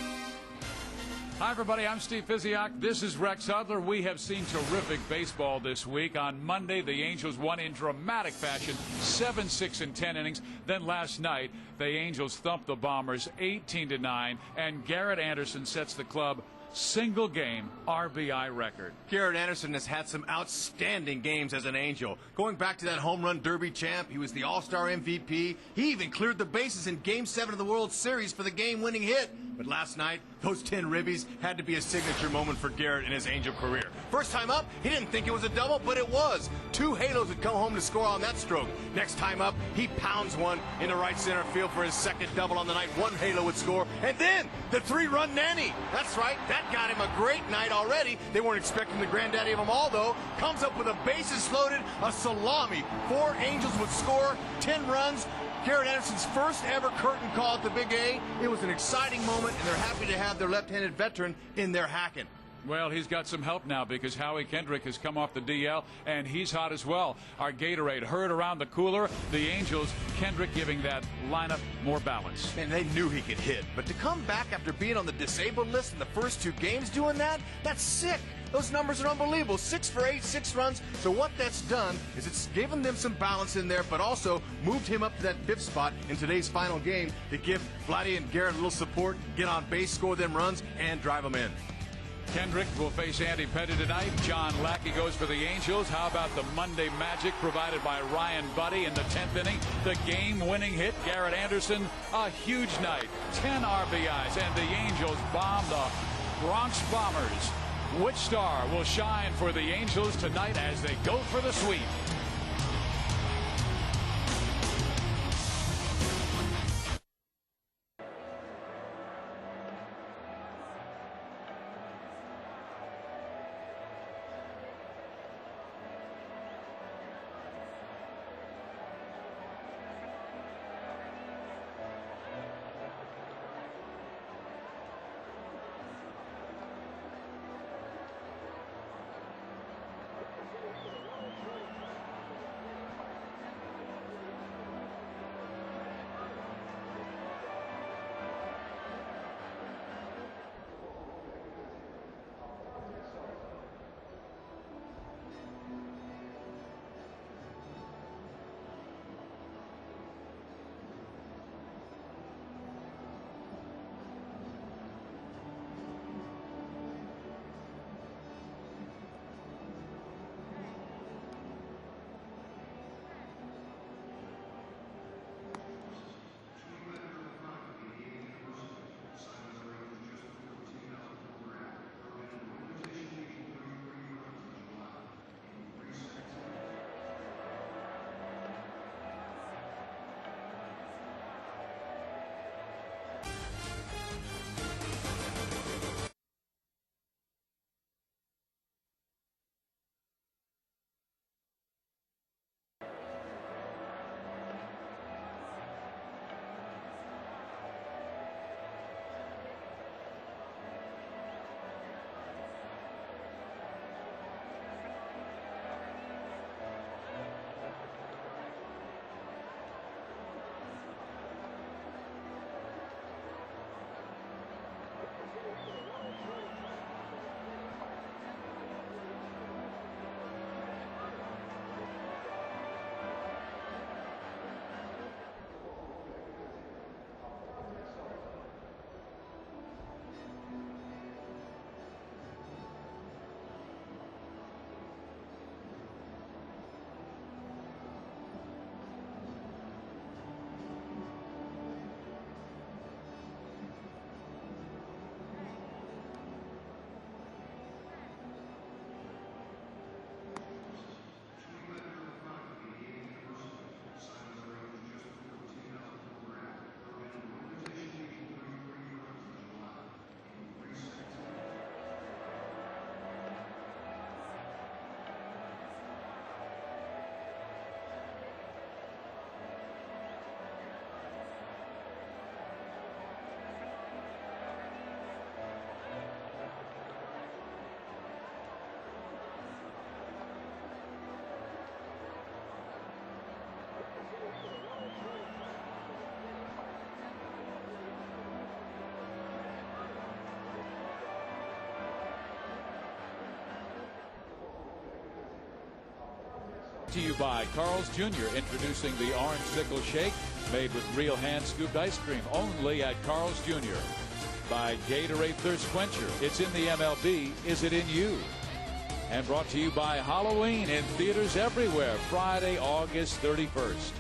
Hi, everybody. I'm Steve Physiak. This is Rex Hudler. We have seen terrific baseball this week. On Monday, the Angels won in dramatic fashion, 7-6 in 10 innings. Then last night, the Angels thumped the Bombers 18-9, and Garrett Anderson sets the club single-game RBI record. Garrett Anderson has had some outstanding games as an Angel. Going back to that home run derby champ, he was the All-Star MVP. He even cleared the bases in Game 7 of the World Series for the game-winning hit. But last night, those 10 ribbies had to be a signature moment for Garrett in his Angel career. First time up, he didn't think it was a double, but it was. 2 Halos would come home to score on that stroke. Next time up, he pounds one into right center field for his second double on the night. 1 Halo would score, and then the 3-run nanny. That's right, that got him a great night already. They weren't expecting the granddaddy of them all, though. Comes up with a bases loaded, a salami. 4 Angels would score, 10 runs. Garrett Anderson's first ever curtain call at the Big A. It was an exciting moment, and they're happy to have their left-handed veteran in there hacking. Well, he's got some help now because Howie Kendrick has come off the DL, and he's hot as well. Our Gatorade heard around the cooler. The Angels, Kendrick giving that lineup more balance. And they knew he could hit, but to come back after being on the disabled list in the first 2 games doing that, that's sick. Those numbers are unbelievable. 6 for 8, 6 runs. So what that's done is it's given them some balance in there, but also moved him up to that 5th spot in today's final game to give Vladdy and Garrett a little support, get on base, score them runs, and drive them in. Kendrick will face Andy Pettitte tonight. John Lackey goes for the Angels. How about the Monday magic provided by Ryan Buddy in the 10th inning? The game-winning hit, Garrett Anderson. A huge night. 10 RBIs, and the Angels bomb the Bronx Bombers. Which star will shine for the Angels tonight as they go for the sweep? to you by Carl's Jr. Introducing the Orange Sickle Shake, made with real hand-scooped ice cream, only at Carl's Jr. By Gatorade Thirst Quencher. It's in the MLB. Is it in you? And brought to you by Halloween in theaters everywhere, Friday, August 31st.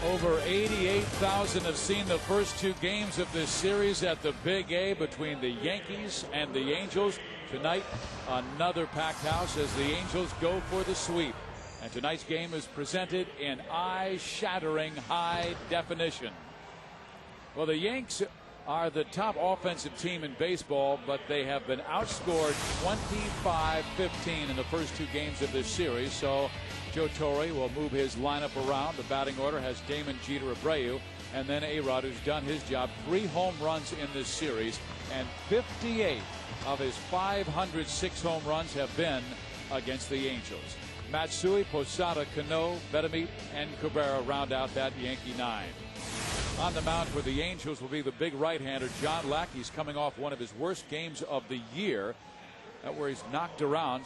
Over 88,000 have seen the first two games of this series at the Big A between the Yankees and the Angels. Tonight, another packed house as the Angels go for the sweep. And tonight's game is presented in eye-shattering high definition. Well, the Yanks are the top offensive team in baseball, but they have been outscored 25-15 in the first two games of this series. So Joe Torre will move his lineup around. The batting order has Damon, Jeter, Abreu, and then A-Rod, who's done his job. 3 home runs in this series, and 58 of his 506 home runs have been against the Angels. Matsui, Posada, Cano, Betemit, and Cabrera round out that Yankee 9. On the mound for the Angels will be the big right-hander John Lackey. He's coming off one of his worst games of the year, where he's knocked around.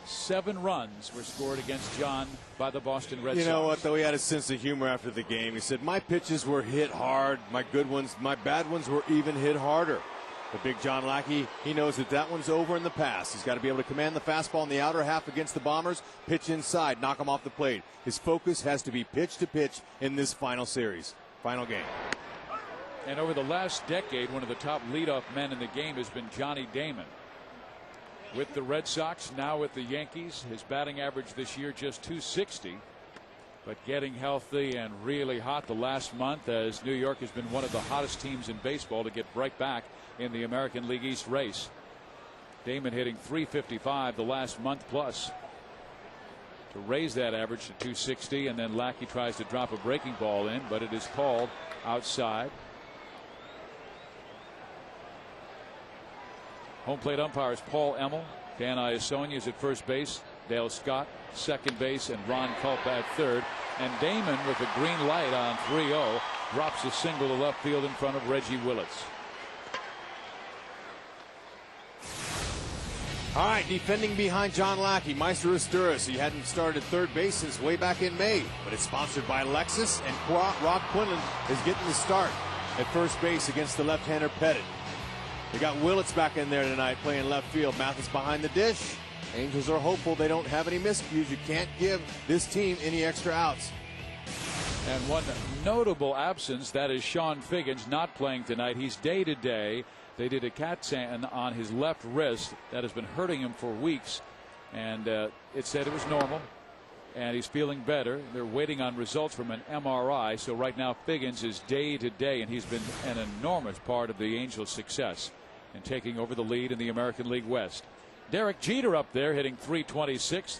7 runs were scored against John by the Boston Red Sox. You know what, though? He had a sense of humor after the game. He said, my pitches were hit hard. My good ones, my bad ones were even hit harder. The big John Lackey, he knows that that one's over in the past. He's got to be able to command the fastball in the outer half against the Bombers, pitch inside, knock him off the plate. His focus has to be pitch to pitch in this final series. Final game. And over the last decade, one of the top leadoff men in the game has been Johnny Damon. With the Red Sox, now with the Yankees, his batting average this year just .260. But getting healthy and really hot the last month, as New York has been one of the hottest teams in baseball to get right back in the American League East race. Damon hitting .355 the last month plus to raise that average to .260, and then Lackey tries to drop a breaking ball in, but it is called outside. Home plate umpires Paul Emmel, Dan Iasonia is at first base, Dale Scott second base, and Ron Culp at third. And Damon, with a green light on 3-0, drops a single to left field in front of Reggie Willits. All right, defending behind John Lackey, Meister Asturis. He hadn't started third base since way back in May, but it's sponsored by Lexus, and Rob Quinlan is getting the start at first base against the left-hander Pettit. They got Willits back in there tonight playing left field. Mathis behind the dish. Angels are hopeful they don't have any miscues. You can't give this team any extra outs. And one notable absence, that is Sean Figgins, not playing tonight. He's day-to-day. They did a CAT scan on his left wrist that has been hurting him for weeks, and it said it was normal, and he's feeling better. They're waiting on results from an MRI, so right now Figgins is day-to-day, and he's been an enormous part of the Angels' success in taking over the lead in the American League West. Derek Jeter up there hitting .326.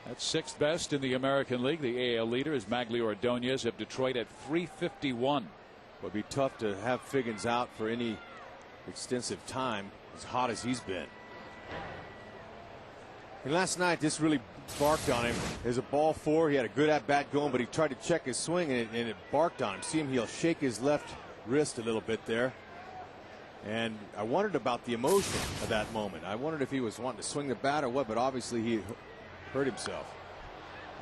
That's 6th best in the American League. The AL leader is Magglio Ordonez of Detroit at .351. Would be tough to have Figgins out for any extensive time, as hot as he's been. And last night, this really barked on him. There's a ball 4. He had a good at-bat going, but he tried to check his swing, and it barked on him. See him, he'll shake his left wrist a little bit there. And I wondered about the emotion of that moment. I wondered if he was wanting to swing the bat or what, but obviously he hurt himself.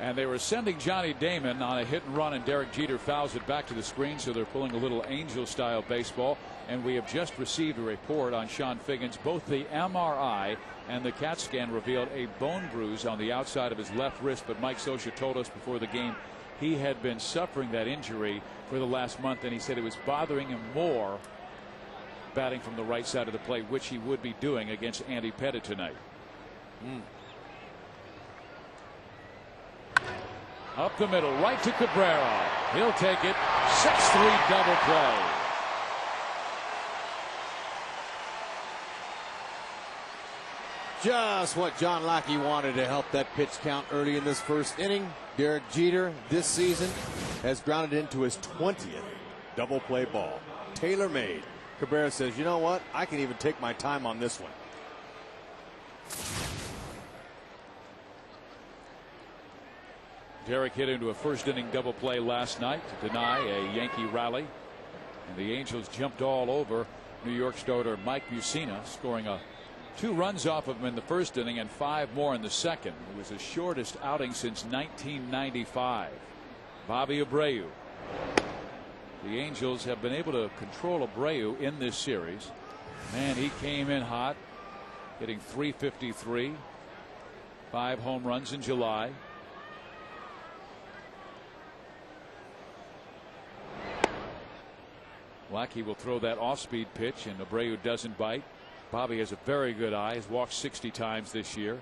And they were sending Johnny Damon on a hit and run, and Derek Jeter fouls it back to the screen, so they're pulling a little Angel-style baseball. And we have just received a report on Sean Figgins. Both the MRI and the CAT scan revealed a bone bruise on the outside of his left wrist, but Mike Scioscia told us before the game he had been suffering that injury for the last month, and he said it was bothering him more batting from the right side of the plate, which he would be doing against Andy Pettit tonight. Up the middle, right to Cabrera. He'll take it. 6-3 double play. Just what John Lackey wanted to help that pitch count early in this first inning. Derek Jeter this season has grounded into his 20th double play ball. Tailor-made. Cabrera says, you know what? I can even take my time on this one. Derek hit into a first inning double play last night to deny a Yankee rally, and the Angels jumped all over New York starter Mike Mussina, scoring a 2 runs off of him in the first inning and 5 more in the second. It was the shortest outing since 1995. Bobby Abreu. The Angels have been able to control Abreu in this series. Man, he came in hot, hitting .353, 5 home runs in July. Lackey will throw that off-speed pitch, and Abreu doesn't bite. Bobby has a very good eye. He's walked 60 times this year.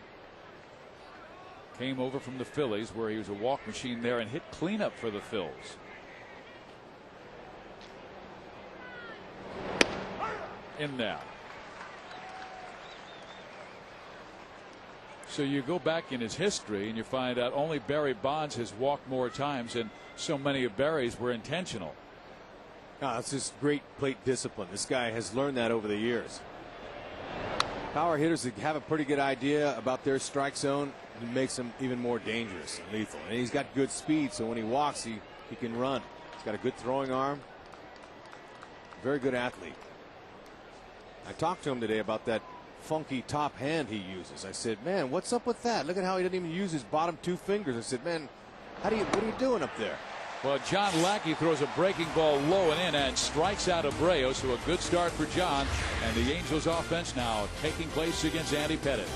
Came over from the Phillies, where he was a walk machine there, and hit cleanup for the Phils. In there. So you go back in his history and you find out only Barry Bonds has walked more times, and so many of Barry's were intentional. It's just great plate discipline. This guy has learned that over the years. Power hitters that have a pretty good idea about their strike zone, it makes them even more dangerous and lethal. And he's got good speed, so when he walks, he can run. He's got a good throwing arm. Very good athlete. I talked to him today about that funky top hand he uses. I said, man, what's up with that? Look at how he doesn't even use his bottom 2 fingers. I said, man, what are you doing up there? Well, John Lackey throws a breaking ball low and in and strikes out Abreu. So a good start for John, and the Angels offense now taking place against Andy Pettitte.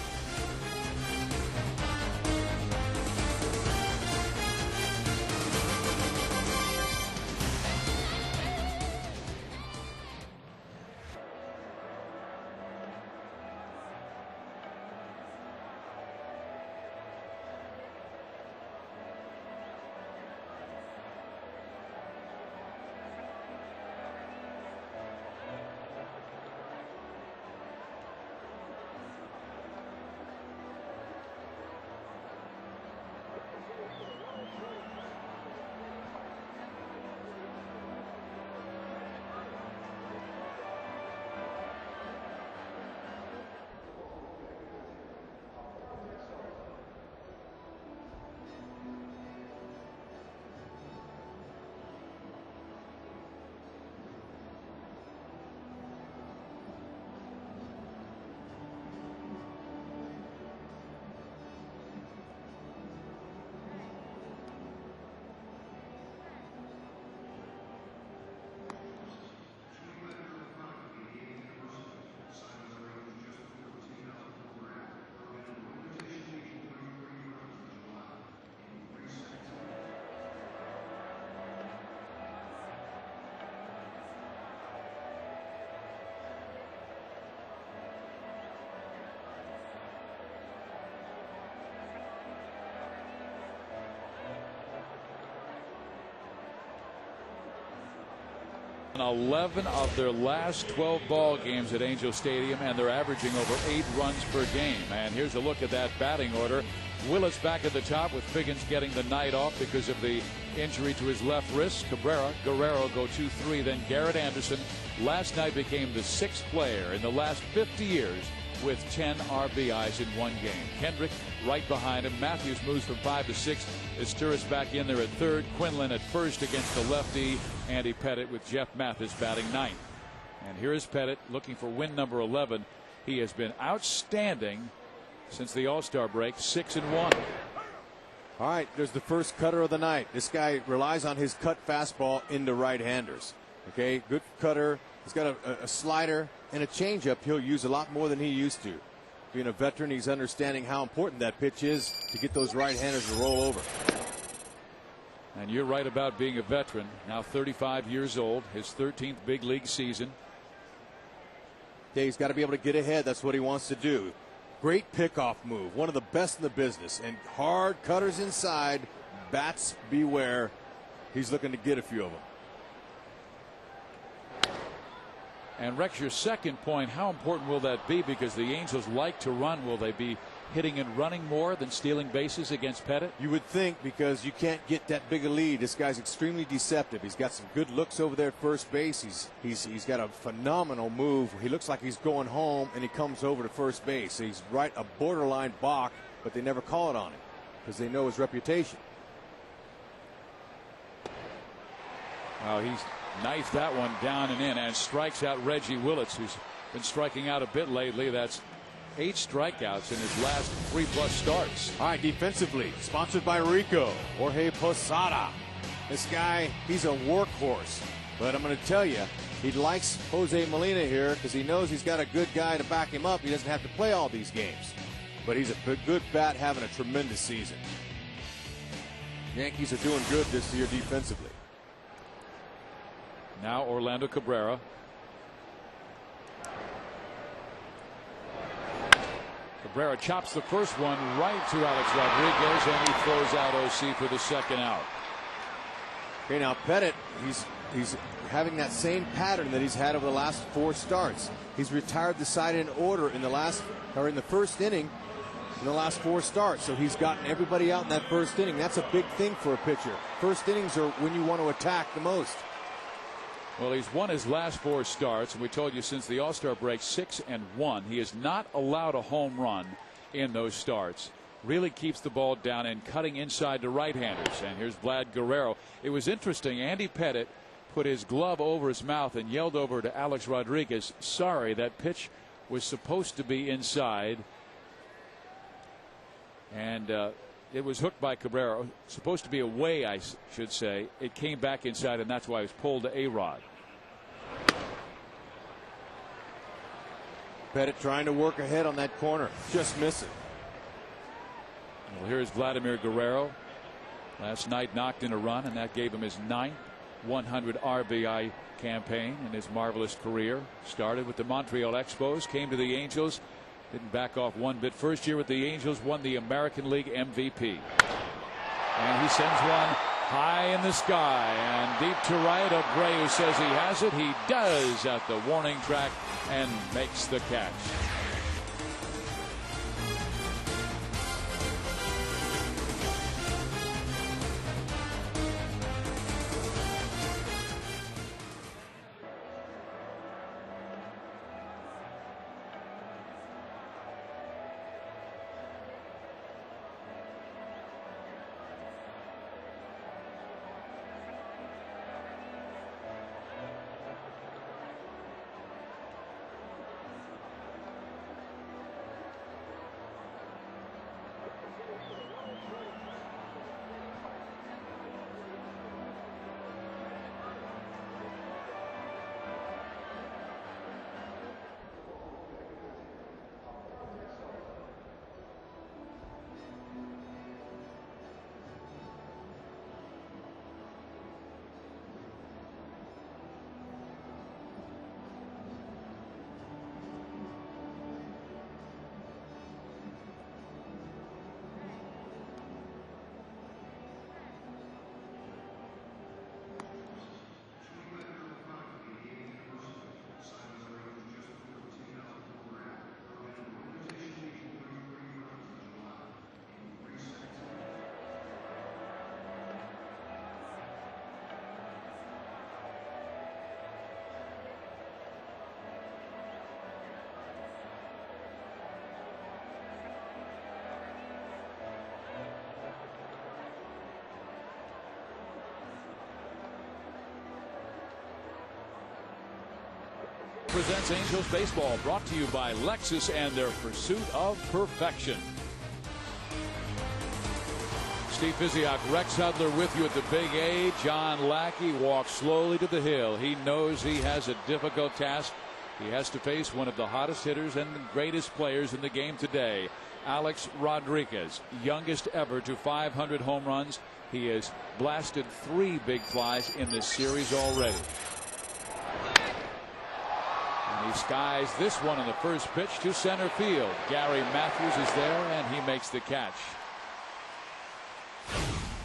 In 11 of their last 12 ball games at Angel Stadium, and they're averaging over 8 runs per game. And here's a look at that batting order. Willis back at the top, with Figgins getting the night off because of the injury to his left wrist. Cabrera, Guerrero go 2-3. Then Garrett Anderson last night became the 6th player in the last 50 years with 10 RBIs in one game. Kendrick right behind him. Matthews moves from 5 to 6. Esteuris back in there at third. Quinlan at first against the lefty Andy Pettitte, with Jeff Mathis batting ninth. And here is Pettitte looking for win number 11. He has been outstanding since the All-Star break, 6-1. All right, there's the first cutter of the night. This guy relies on his cut fastball into right-handers. Okay, good cutter. He's got a slider and a changeup he'll use a lot more than he used to. Being a veteran, he's understanding how important that pitch is to get those right-handers to roll over. And you're right about being a veteran. Now 35 years old, his 13th big league season. Yeah, he's got to be able to get ahead. That's what he wants to do. Great pickoff move, one of the best in the business, and hard cutters inside. Bats beware. He's looking to get a few of them. And Rex, your second point, how important will that be? Because the Angels like to run. Will they be hitting and running more than stealing bases against Pettitte? You would think, because you can't get that big a lead. This guy's extremely deceptive. He's got some good looks over there at first base. He's got a phenomenal move. He looks like he's going home, and he comes over to first base. He's right, a borderline balk, but they never call it on him because they know his reputation. Well, he's knifed that one down and in, and strikes out Reggie Willits, who's been striking out a bit lately. That's 8 strikeouts in his last 3+ starts. All right, defensively, sponsored by Rico, Jorge Posada. This guy, he's a workhorse. But I'm going to tell you, he likes Jose Molina here because he knows he's got a good guy to back him up. He doesn't have to play all these games. But he's a good bat, having a tremendous season. Yankees are doing good this year defensively. Now Orlando Cabrera. Cabrera chops the first one right to Alex Rodriguez, and he throws out OC for the second out. Okay, now Pettit, he's having that same pattern that he's had over the last 4 starts. He's retired the side in order in the first inning in the last 4 starts. So he's gotten everybody out in that first inning. That's a big thing for a pitcher. First innings are when you want to attack the most. Well, he's won his last 4 starts, and we told you since the All-Star break 6-1. He has not allowed a home run in those starts. Really keeps the ball down and cutting inside to right-handers. And here's Vlad Guerrero. It was interesting. Andy Pettit put his glove over his mouth and yelled over to Alex Rodriguez, sorry, that pitch was supposed to be inside. And it was hooked by Cabrera. Supposed to be away, I should say. It came back inside, and that's why it was pulled to A-Rod. Pettit trying to work ahead on that corner. Just missing. Well, here's Vladimir Guerrero. Last night knocked in a run, and that gave him his 9th 100 RBI campaign in his marvelous career. Started with the Montreal Expos, came to the Angels. Didn't back off one bit. First year with the Angels, won the American League MVP. And he sends one high in the sky and deep to right. Abreu says he has it. He does at the warning track and makes the catch. Presents Angels Baseball, brought to you by Lexus and their pursuit of perfection. Steve Physiak, Rex Hudler with you at the Big A. John Lackey walks slowly to the hill. He knows he has a difficult task. He has to face one of the hottest hitters and the greatest players in the game today, Alex Rodriguez, youngest ever to 500 home runs. He has blasted 3 big flies in this series already. He skies this one on the first pitch to center field. Gary Matthews is there, and he makes the catch.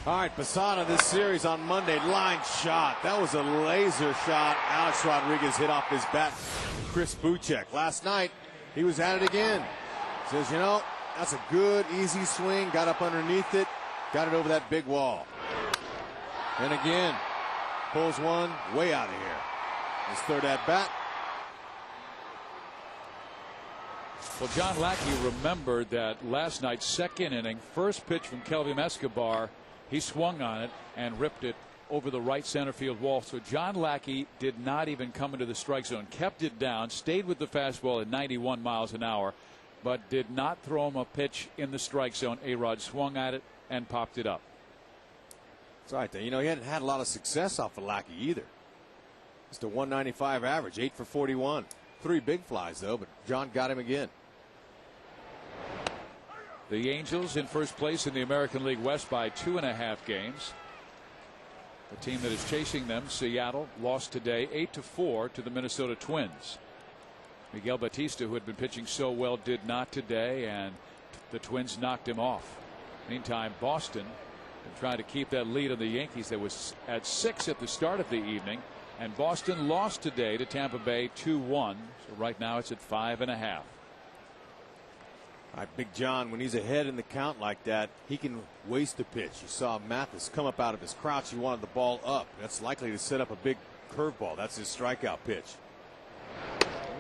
All right, Posada this series on Monday, line shot. That was a laser shot. Alex Rodriguez hit off his bat. Chris Buchek. Last night, he was at it again. Says, you know, that's a good, easy swing. Got up underneath it. Got it over that big wall. And again, pulls one way out of here. His third at bat. Well, John Lackey remembered that last night's second inning, first pitch from Kelvin Escobar, he swung on it and ripped it over the right center field wall. So John Lackey did not even come into the strike zone, kept it down, stayed with the fastball at 91 miles an hour. but did not throw him a pitch in the strike zone. A-Rod swung at it and popped it up. That's right. You know, he hadn't had a lot of success off of Lackey either. Just a 195 average, 8 for 41. 3 big flies, though, but John got him again. The Angels in first place in the American League West by 2.5 games. The team that is chasing them, Seattle, lost today 8-4 to the Minnesota Twins. Miguel Batista, who had been pitching so well, did not today, and the Twins knocked him off. Meantime, Boston been trying to keep that lead on the Yankees that was at 6 at the start of the evening, and Boston lost today to Tampa Bay 2-1. So right now it's at 5.5. All right, Big John, when he's ahead in the count like that, he can waste a pitch. You saw Mathis come up out of his crouch. He wanted the ball up. That's likely to set up a big curveball. That's his strikeout pitch.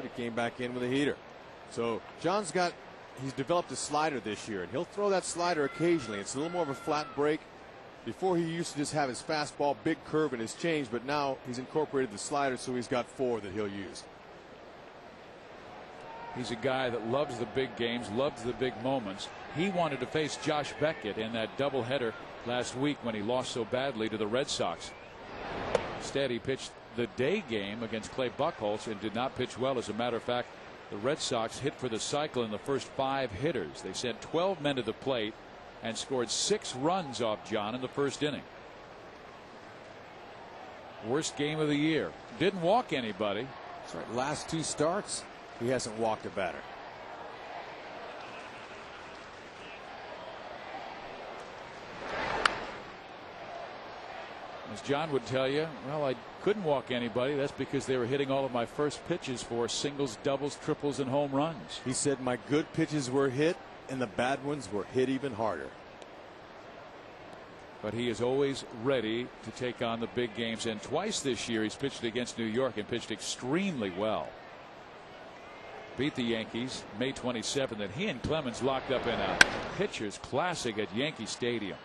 He came back in with a heater. So he's developed a slider this year, and he'll throw that slider occasionally. It's a little more of a flat break. Before, he used to just have his fastball, big curve, and his change, but now he's incorporated the slider, so he's got 4 that he'll use. He's a guy that loves the big games, loves the big moments. He wanted to face Josh Beckett in that doubleheader last week when he lost so badly to the Red Sox. Instead, he pitched the day game against Clay Buchholz and did not pitch well. As a matter of fact, the Red Sox hit for the cycle in the first 5 hitters. They sent 12 men to the plate and scored 6 runs off John in the first inning. Worst game of the year. Didn't walk anybody. That's right. Last 2 starts, he hasn't walked a batter. As John would tell you, well, I couldn't walk anybody. That's because they were hitting all of my first pitches for singles, doubles, triples, and home runs. He said my good pitches were hit and the bad ones were hit even harder. But he is always ready to take on the big games, and twice this year he's pitched against New York and pitched extremely well. Beat the Yankees May 27th, and he and Clemens locked up in a pitcher's classic at Yankee Stadium.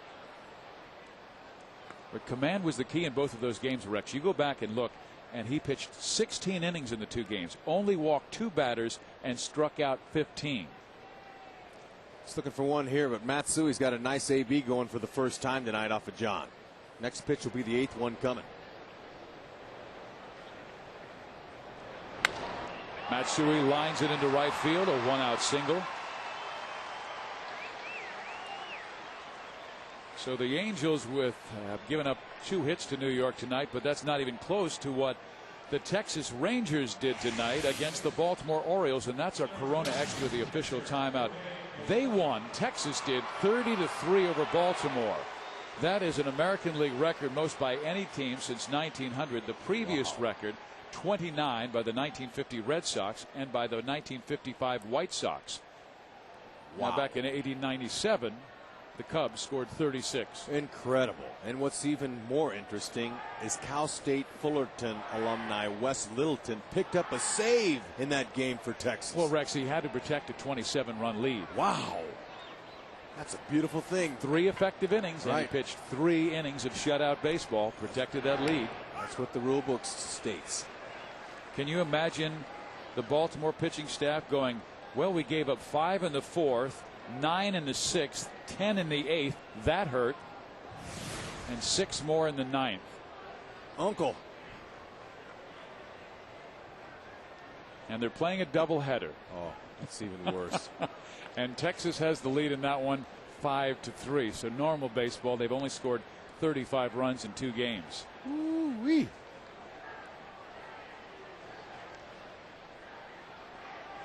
But command was the key in both of those games, Rex. You go back and look, and he pitched 16 innings in the 2 games, only walked 2 batters, and struck out 15. He's looking for one here, but Matsui's got a nice AB going for the first time tonight off of John. Next pitch will be the 8th one coming. Matsui lines it into right field, a 1-out single. So the Angels have given up 2 hits to New York tonight, but that's not even close to what the Texas Rangers did tonight against the Baltimore Orioles, and that's our Corona Extra, the official timeout. They won, Texas did, 30-3 over Baltimore. That is an American League record, most by any team since 1900. The previous record, 29 by the 1950 Red Sox and by the 1955 White Sox. Now back in 1897, the Cubs scored 36. Incredible. And what's even more interesting is Cal State Fullerton alumni Wes Littleton picked up a save in that game for Texas. Well, Rex, he had to protect a 27-run lead. Wow. That's a beautiful thing. 3 effective innings, right. And he pitched 3 innings of shutout baseball, protected that lead. That's what the rule book states. Can you imagine the Baltimore pitching staff going, well, we gave up 5 in the 4th, 9 in the 6th, 10 in the 8th. That hurt. And 6 more in the 9th. Uncle. And they're playing a doubleheader. Oh, that's even worse. And Texas has the lead in that one, 5-3. So normal baseball, they've only scored 35 runs in 2 games. Ooh-wee.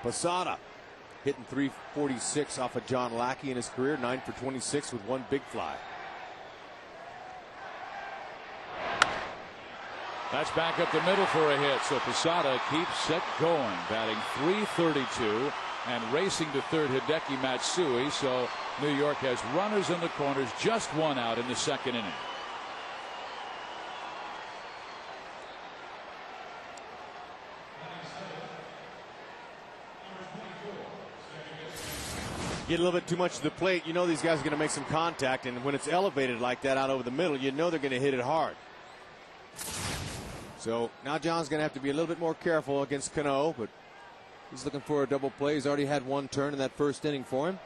Posada hitting .346 off of John Lackey in his career, 9 for 26 with 1 big fly. That's back up the middle for a hit. So Posada keeps it going, batting .332 and racing to third, Hideki Matsui. So New York has runners in the corners, just 1 out in the 2nd inning. Get a little bit too much to the plate, you know these guys are going to make some contact, and when it's elevated like that out over the middle, you know they're going to hit it hard. So now John's going to have to be a little bit more careful against Cano, but He's looking for a double play. He's already had one turn in that first inning for him.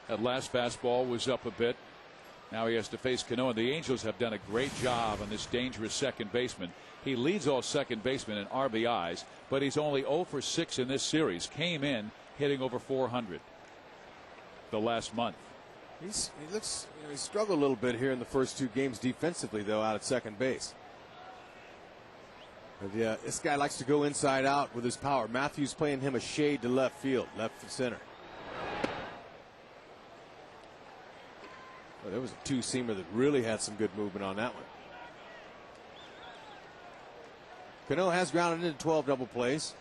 That last fastball was up a bit. Now he has to face Cano, and the Angels have done a great job on this dangerous second baseman. He leads all second basemen in RBIs, but he's only 0 for 6 in this series. Came in hitting over 400 the last month. He looks, he struggled a little bit here in the first 2 games defensively, though, out at second base. But yeah, this guy likes to go inside out with his power. Matthews playing him a shade to left field, left center. Well, there was a 2-seamer that really had some good movement on that one. Cano has grounded into 12 double plays.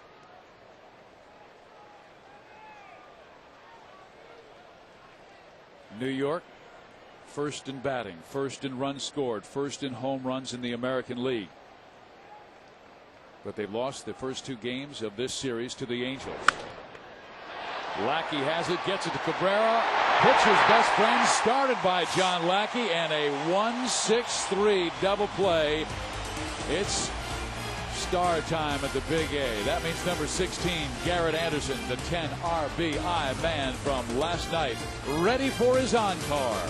New York, first in batting, first in runs scored, first in home runs in the American League. But they've lost the first 2 games of this series to the Angels. Lackey has it, gets it to Cabrera. Pitcher's best friend, started by John Lackey, and a 1-6-3 double play. It's star time at the Big A. That means number 16, Garrett Anderson, the 10 RBI man from last night, ready for his encore.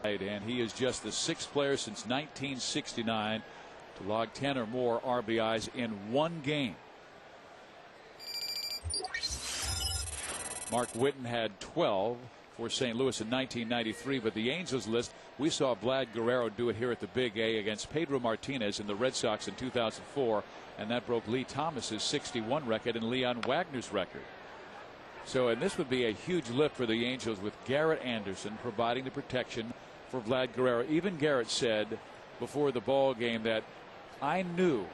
And he is just the 6th player since 1969 to log 10 or more RBIs in one game. Mark Whitten had 12 for St. Louis in 1993, but the Angels list, we saw Vlad Guerrero do it here at the Big A against Pedro Martinez in the Red Sox in 2004, and that broke Lee Thomas's 61 record and Leon Wagner's record. So, and this would be a huge lift for the Angels with Garrett Anderson providing the protection for Vlad Guerrero. Even Garrett said before the ball game that I knew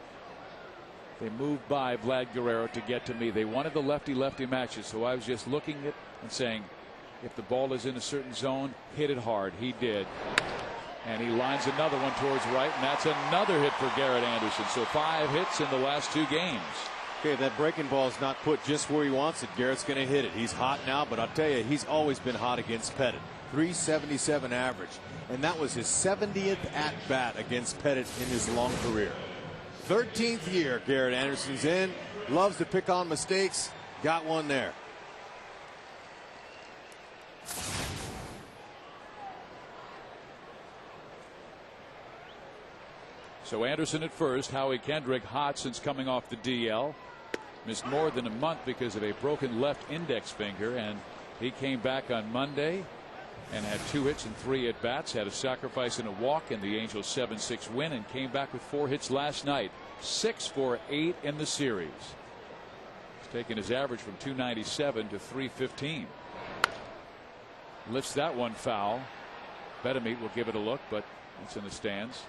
they moved by Vlad Guerrero to get to me. They wanted the lefty-lefty matches, so I was just looking at it and saying, if the ball is in a certain zone, hit it hard. He did. And he lines another one towards right, and that's another hit for Garrett Anderson. So 5 hits in the last 2 games. Okay, if that breaking ball is not put just where he wants it, Garrett's going to hit it. He's hot now, but I'll tell you, he's always been hot against Pettit. 377 average, and that was his 70th at-bat against Pettit in his long career. 13th year Garrett Anderson's in. Loves to pick on mistakes. Got one there. So Anderson at first. Howie Kendrick hot since coming off the DL. Missed more than a month because of a broken left index finger, and he came back on Monday and had 2 hits and 3 at bats. Had a sacrifice and a walk in the Angels 7-6 win, and came back with 4 hits last night. 6 for 8 in the series. He's taken his average from 297 to 315. Lifts that one foul. Bedemeat will give it a look, but it's in the stands.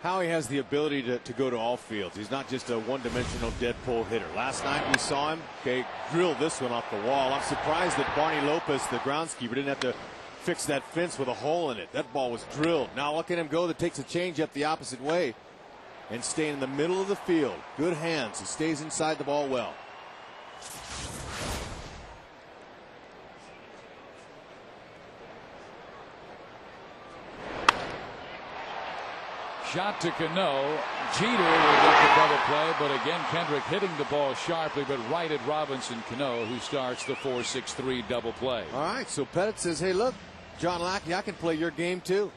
Howie has the ability to go to all fields. He's not just a one-dimensional dead pull hitter. Last night we saw him drill this one off the wall. I'm surprised that Barney Lopez, the groundskeeper, didn't have to fix that fence with a hole in it. That ball was drilled. Now look at him go. That takes a change up the opposite way and staying in the middle of the field. Good hands. He stays inside the ball well. Shot to Cano. Jeter will get the double play, but again Kendrick hitting the ball sharply, but right at Robinson Cano, who starts the 4-6-3 double play. All right, so Pettit says, hey, look, John Lackey, I can play your game too.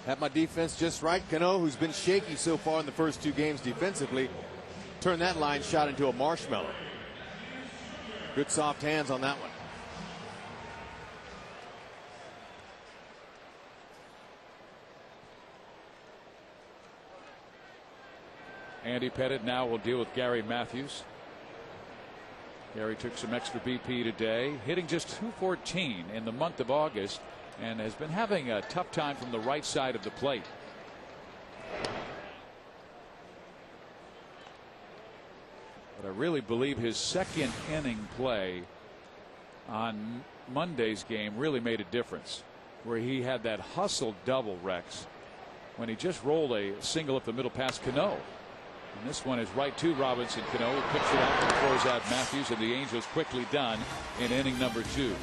Have my defense just right. Cano, who's been shaky so far in the first 2 games defensively, turned that line shot into a marshmallow. Good soft hands on that one. Andy Pettit now will deal with Gary Matthews. Gary took some extra BP today, hitting just .214 in the month of August, and has been having a tough time from the right side of the plate. But I really believe his second inning play on Monday's game really made a difference, where he had that hustle double, Rex, when he just rolled a single up the middle past Cano. And this one is right to Robinson Cano, who picks it out and throws out Matthews, and the Angels quickly done in inning number 2.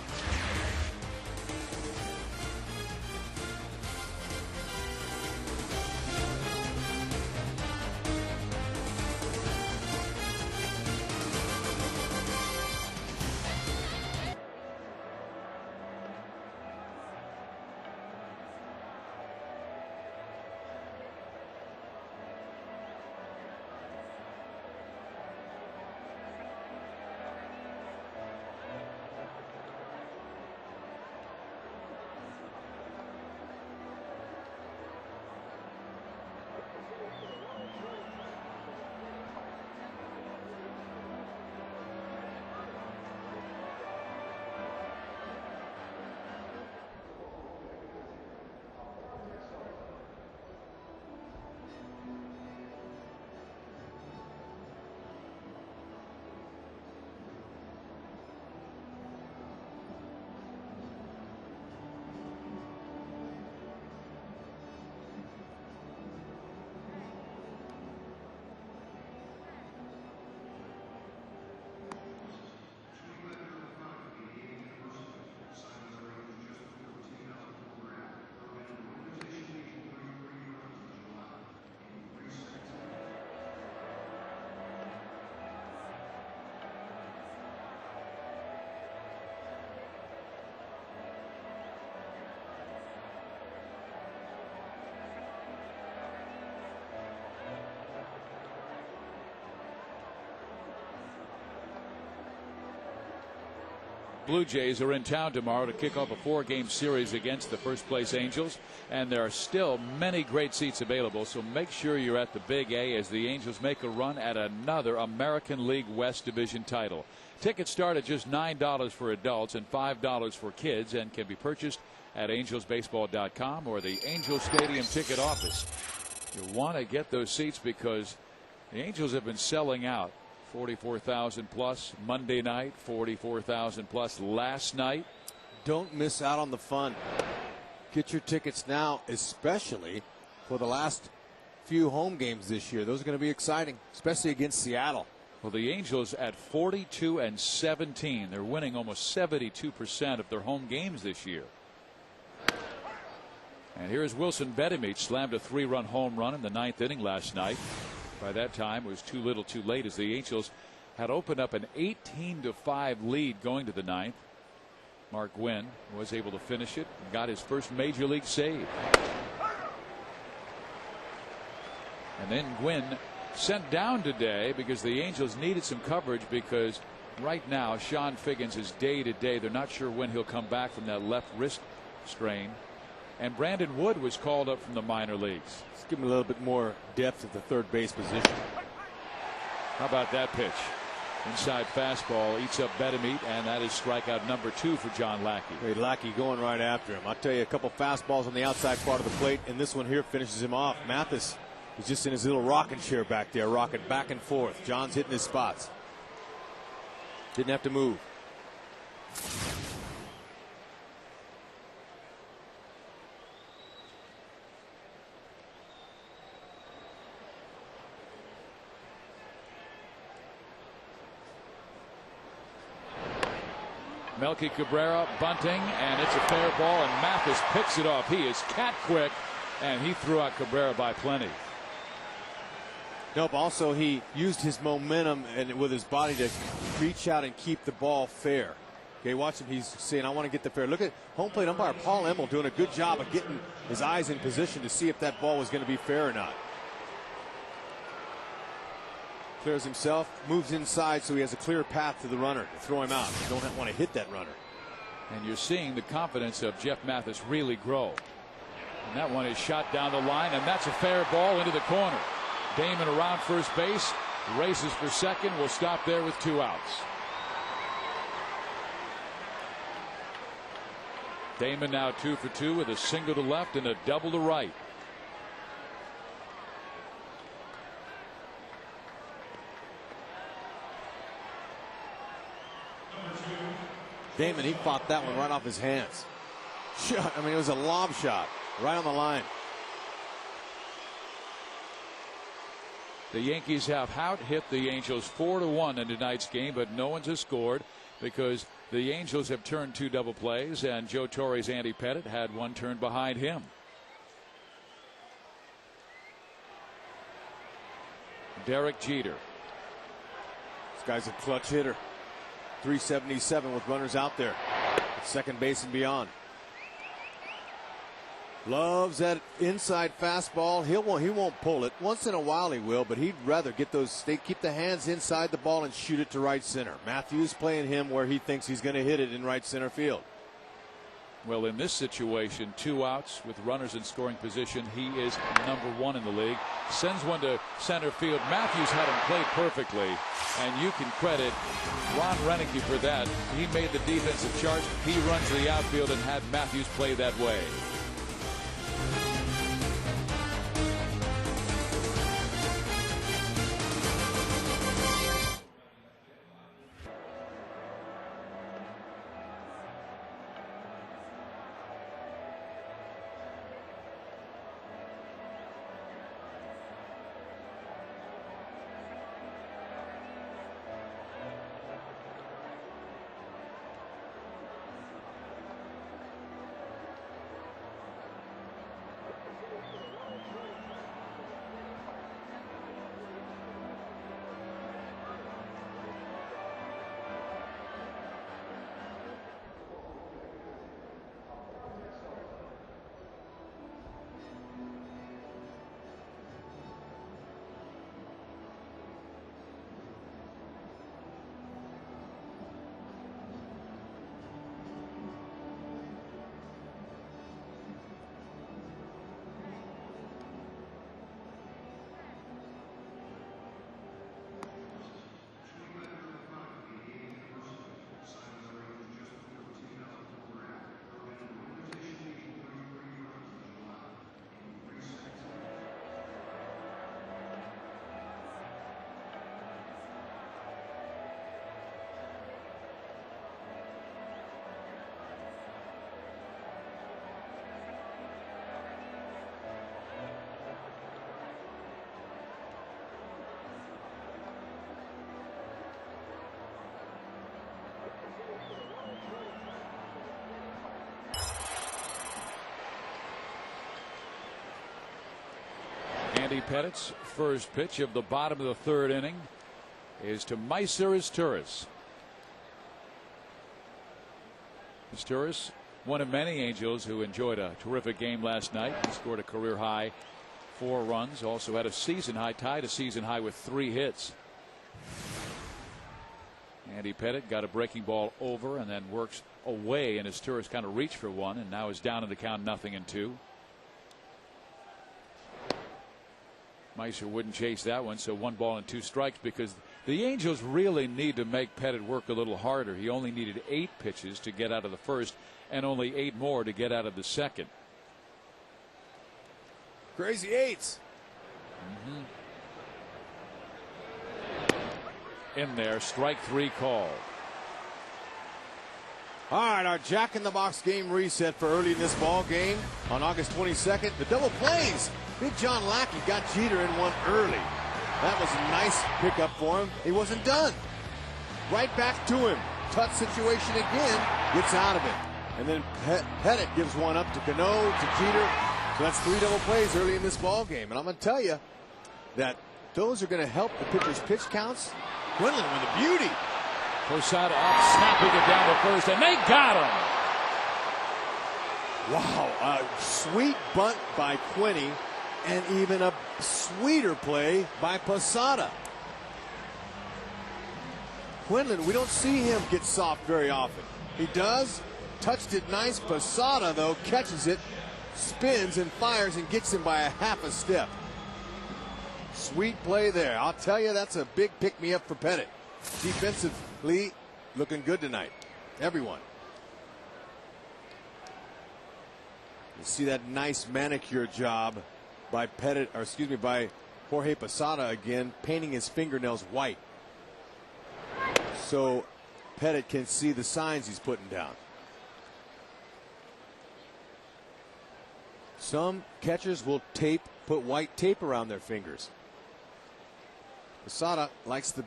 Blue Jays are in town tomorrow to kick off a 4-game series against the first place Angels, and there are still many great seats available, so make sure you're at the Big A as the Angels make a run at another American League West Division title. Tickets start at just $9 for adults and $5 for kids, and can be purchased at angelsbaseball.com or the Angels Stadium ticket office. You want to get those seats because the Angels have been selling out. 44,000 plus Monday night, 44,000 plus last night. Don't miss out on the fun. Get your tickets now, especially for the last few home games this year. Those are going to be exciting, especially against Seattle. Well, the Angels at 42-17. They're winning almost 72% of their home games this year. And here's Wilson Bedemeat, slammed a 3-run home run in the 9th inning last night. By that time, it was too little too late, as the Angels had opened up an 18-5 lead going to the 9th. Mark Gwynn was able to finish it and got his first major league save. And then Gwynn sent down today because the Angels needed some coverage, because right now Sean Figgins is day to day. They're not sure when he'll come back from that left wrist strain. And Brandon Wood was called up from the minor leagues. Let's give him a little bit more depth at the third base position. How about that pitch? Inside fastball eats up better meat, and that is strikeout number 2 for John Lackey. Hey, Lackey going right after him. I'll tell you, a couple fastballs on the outside part of the plate, and this one here finishes him off. Mathis is just in his little rocking chair back there, rocking back and forth. John's hitting his spots. Didn't have to move. Melky Cabrera bunting, and it's a fair ball, and Mathis picks it off. He is cat quick, and he threw out Cabrera by plenty. Nope. Also, he used his momentum and with his body to reach out and keep the ball fair. Okay, watch him. He's saying, I want to get the fair. Look at home plate umpire Paul Emmel doing a good job of getting his eyes in position to see if that ball was going to be fair or not. Clears himself, moves inside so he has a clear path to the runner to throw him out. You don't want to hit that runner. And you're seeing the confidence of Jeff Mathis really grow. And that one is shot down the line, and that's a fair ball into the corner. Damon around first base, races for second, will stop there with 2 outs. Damon now 2 for 2 with a single to left and a double to right. Damon, he fought that one right off his hands. Shot. I mean, it was a lob shot right on the line. The Yankees have out-hit the Angels 4-1 in tonight's game, but no one's has scored because the Angels have turned 2 double plays, and Joe Torre's Andy Pettitte had one turned behind him. Derek Jeter. This guy's a clutch hitter. 377 with runners out there at second base and beyond. Loves that inside fastball. He won't pull it. Once in a while he will, but he'd rather get those. Keep the hands inside the ball and shoot it to right center. Matthews playing him where he thinks he's going to hit it in right center field. Well, in this situation, 2 outs with runners in scoring position. He is number 1 in the league. Sends one to center field. Matthews had him play perfectly, and you can credit Ron Renneke for that. He made the defensive charge. He runs the outfield and had Matthews play that way. Andy Pettitte's first pitch of the bottom of the 3rd inning is to Maysir Izturis. Izturis, one of many Angels who enjoyed a terrific game last night. He scored a career high 4 runs, also had a season high, tied a season high with 3 hits. Andy Pettitte got a breaking ball over and then works away, and Izturis kind of reached for one and now is down in the count 0-2. Meiser wouldn't chase that one, so 1 ball and 2 strikes because the Angels really need to make Pettit work a little harder. He only needed 8 pitches to get out of the first and only 8 more to get out of the second. Crazy eights. In there, strike 3 call. All right, our Jack in the Box game reset for early in this ball game on August 22nd. The double plays. Big John Lackey got Jeter in one early. That was a nice pickup for him. He wasn't done. Right back to him. Tough situation again. Gets out of it. And then Pettit gives one up to Cano, to Jeter. So that's 3 double plays early in this ball game. And I'm going to tell you that those are going to help the pitcher's pitch counts. Quinlan with a beauty. Posada up, snapping it down to first, and they got him. Wow, a sweet bunt by Quinney, and even a sweeter play by Posada. Quinlan, we don't see him get soft very often. He does. Touched it nice. Posada, though, catches it, spins and fires and gets him by a half a step. Sweet play there. I'll tell you, that's a big pick-me-up for Pettit. Defensively, looking good tonight. Everyone. You see that nice manicure job by Pettit, or excuse me, by Jorge Posada again, painting his fingernails white, so Pettit can see the signs he's putting down. Some catchers will put white tape around their fingers. Posada likes to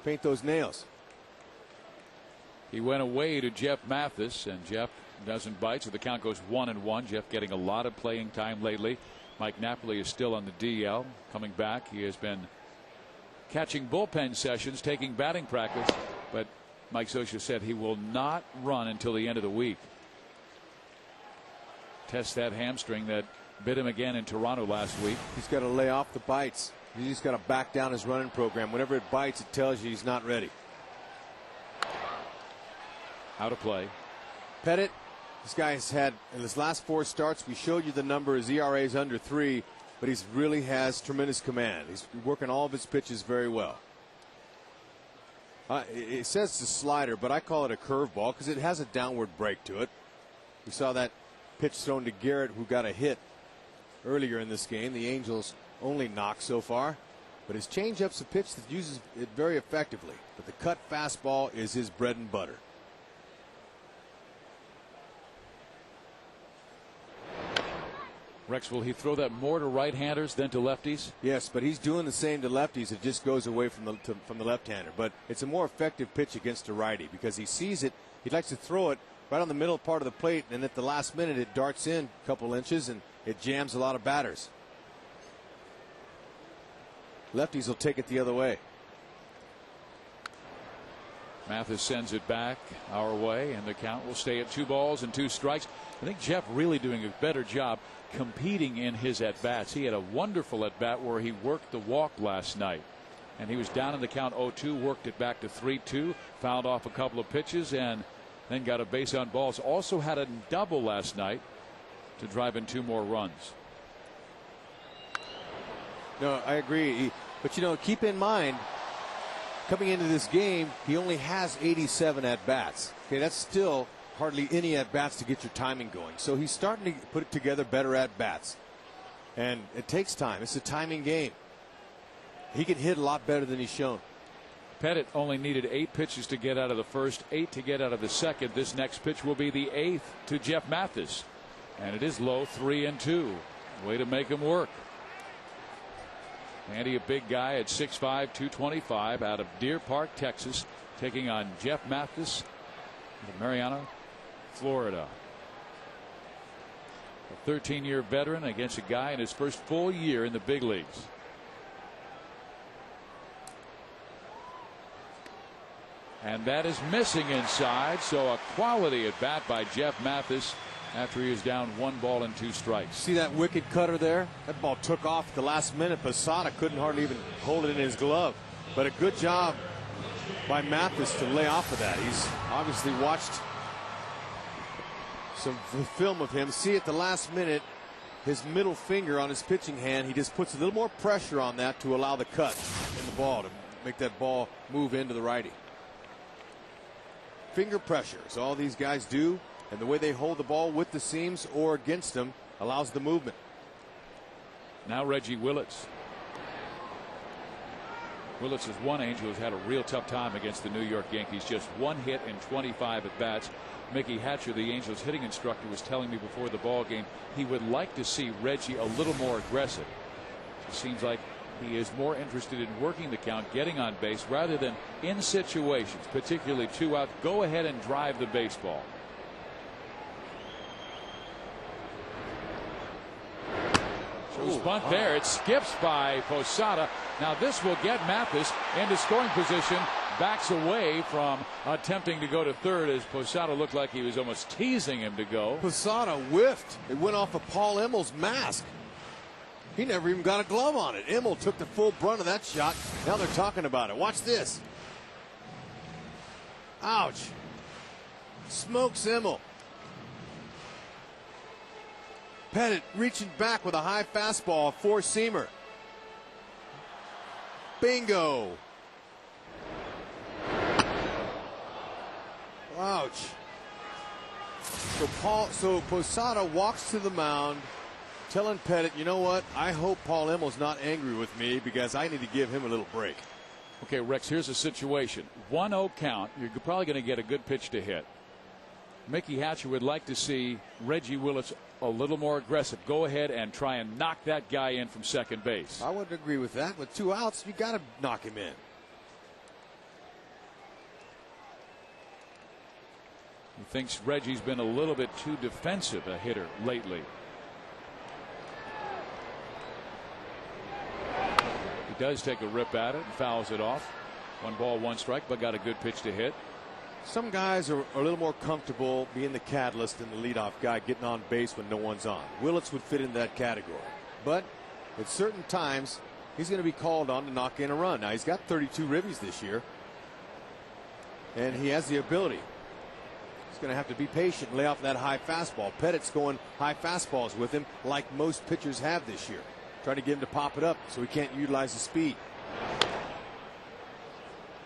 paint those nails. He went away to Jeff Mathis, and Jeff doesn't bite, so the count goes 1-1. Jeff getting a lot of playing time lately. Mike Napoli is still on the DL. Coming back, he has been catching bullpen sessions, taking batting practice, but Mike Scioscia said he will not run until the end of the week. Test that hamstring that bit him again in Toronto last week. He's got to lay off the bites. He's just got to back down his running program. Whenever it bites, it tells you he's not ready. Out of play. Pettit, this guy's had, in his last 4 starts, we showed you the number. His ERA is under 3, but he really has tremendous command. He's working all of his pitches very well. It says it's a slider, but I call it a curveball because it has a downward break to it. We saw that pitch thrown to Garrett, who got a hit earlier in this game. The Angels only knock so far, but his changeup's a pitch that uses it very effectively. But the cut fastball is his bread and butter. Rex, will he throw that more to right-handers than to lefties? Yes, but he's doing the same to lefties. It just goes away from the left-hander. But it's a more effective pitch against a righty because he sees it. He likes to throw it right on the middle part of the plate, and at the last minute it darts in a couple inches and it jams a lot of batters. Lefties will take it the other way. Mathis sends it back our way, and the count will stay at 2 balls and 2 strikes. I think Jeff really doing a better job competing in his at-bats. He had a wonderful at-bat where he worked the walk last night, and he was down in the count 0-2, worked it back to 3-2, fouled off a couple of pitches, and then got a base on balls. Also had a double last night to drive in 2 more runs. No, I agree. But, you know, keep in mind, coming into this game, he only has 87 at-bats. Okay, that's still hardly any at-bats to get your timing going. So he's starting to put together better at-bats. And it takes time. It's a timing game. He can hit a lot better than he's shown. Pettit only needed 8 pitches to get out of the first, 8 to get out of the second. This next pitch will be the 8th to Jeff Mathis. And it is low, 3-2. Way to make him work. Andy, a big guy at 6'5", 225 out of Deer Park, Texas, taking on Jeff Mathis of Marianna, Florida. A 13-year veteran against a guy in his first full year in the big leagues. And that is missing inside, so a quality at bat by Jeff Mathis after he was down 1 ball and 2 strikes. See that wicked cutter there? That ball took off at the last minute. Posada couldn't hardly even hold it in his glove. But a good job by Mathis to lay off of that. He's obviously watched some film of him. See at the last minute his middle finger on his pitching hand. He just puts a little more pressure on that to allow the cut in the ball, to make that ball move into the righty. Finger pressure is all these guys do, and the way they hold the ball with the seams or against them allows the movement. Now Reggie Willits. Willits is one Angel who's had a real tough time against the New York Yankees. Just one hit in 25 at bats. Mickey Hatcher, the Angels hitting instructor, was telling me before the ball game he would like to see Reggie a little more aggressive. It seems like he is more interested in working the count, getting on base, rather than in situations, particularly 2 out, go ahead and drive the baseball. Shows bunt there. It skips by Posada. Now this will get Mathis into scoring position. Backs away from attempting to go to third, as Posada looked like he was almost teasing him to go. Posada whiffed. It went off of Paul Immel's mask. He never even got a glove on it. Immel took the full brunt of that shot. Now they're talking about it. Watch this. Ouch. Smokes Immel. Pettit reaching back with a high fastball, a four-seamer. Bingo. Ouch. So Posada walks to the mound, telling Pettit, you know what, I hope Paul Immel's not angry with me because I need to give him a little break. Okay, Rex, here's a situation. 1-0 count. You're probably going to get a good pitch to hit. Mickey Hatcher would like to see Reggie Willits a little more aggressive. Go ahead and try and knock that guy in from second base. I would agree with that. With 2 outs, you got to knock him in. He thinks Reggie's been a little bit too defensive a hitter lately. He does take a rip at it and fouls it off. 1 ball, 1 strike, but got a good pitch to hit. Some guys are a little more comfortable being the catalyst than the leadoff guy, getting on base when no one's on. Willits would fit into that category. But at certain times, he's going to be called on to knock in a run. Now, he's got 32 ribbies this year, and he has the ability. He's going to have to be patient and lay off that high fastball. Pettit's going high fastballs with him like most pitchers have this year. Trying to get him to pop it up so he can't utilize the speed.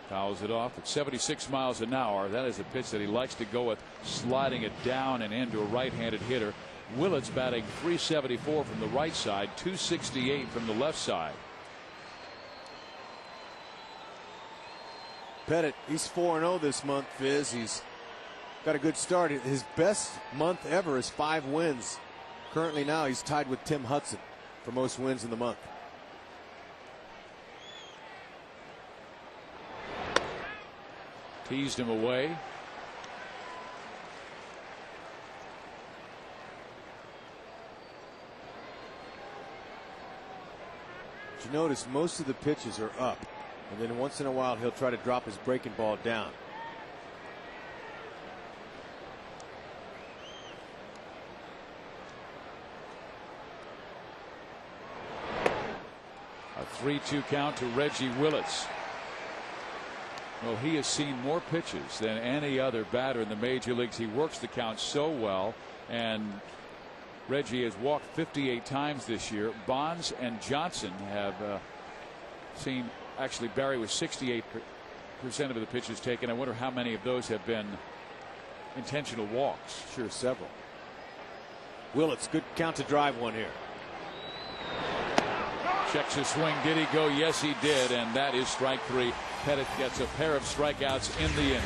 Fouls it off at 76 miles an hour. That is a pitch that he likes to go with, sliding it down and into a right-handed hitter. Willits batting .374 from the right side, .268 from the left side. Pettit, he's 4-0 this month, Fizz. He's got a good start. His best month ever is 5 wins. Currently now he's tied with Tim Hudson for most wins in the month. Teased him away. Did you notice most of the pitches are up, and then once in a while he'll try to drop his breaking ball down. A 3-2 count to Reggie Willits. Well, he has seen more pitches than any other batter in the major leagues. He works the count so well, and Reggie has walked 58 times this year. Bonds and Johnson have seen, actually Barry was 68% of the pitches taken. I wonder how many of those have been intentional walks. Sure, several. Willits, good count to drive one here. Checks his swing. Did he go? Yes, he did. And that is strike 3. Pettit gets a pair of strikeouts in the inning.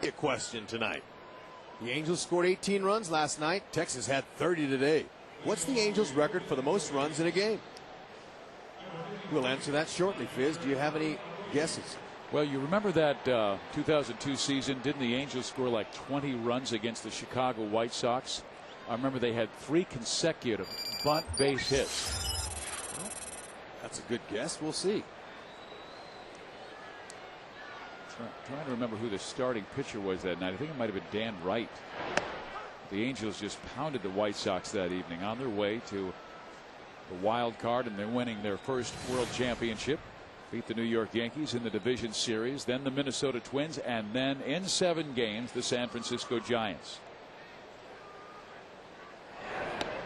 A question tonight. The Angels scored 18 runs last night. Texas had 30 today. What's the Angels' record for the most runs in a game? We'll answer that shortly. Fizz, do you have any guesses? Well, you remember that 2002 season, didn't the Angels score like 20 runs against the Chicago White Sox? I remember they had 3 consecutive bunt base hits. Well, that's a good guess. We'll see. Trying to remember who the starting pitcher was that night. I think it might have been Dan Wright. The Angels just pounded the White Sox that evening on their way to the wild card, and they're winning their first World Championship. Beat the New York Yankees in the division series, then the Minnesota Twins, and then in 7 games the San Francisco Giants.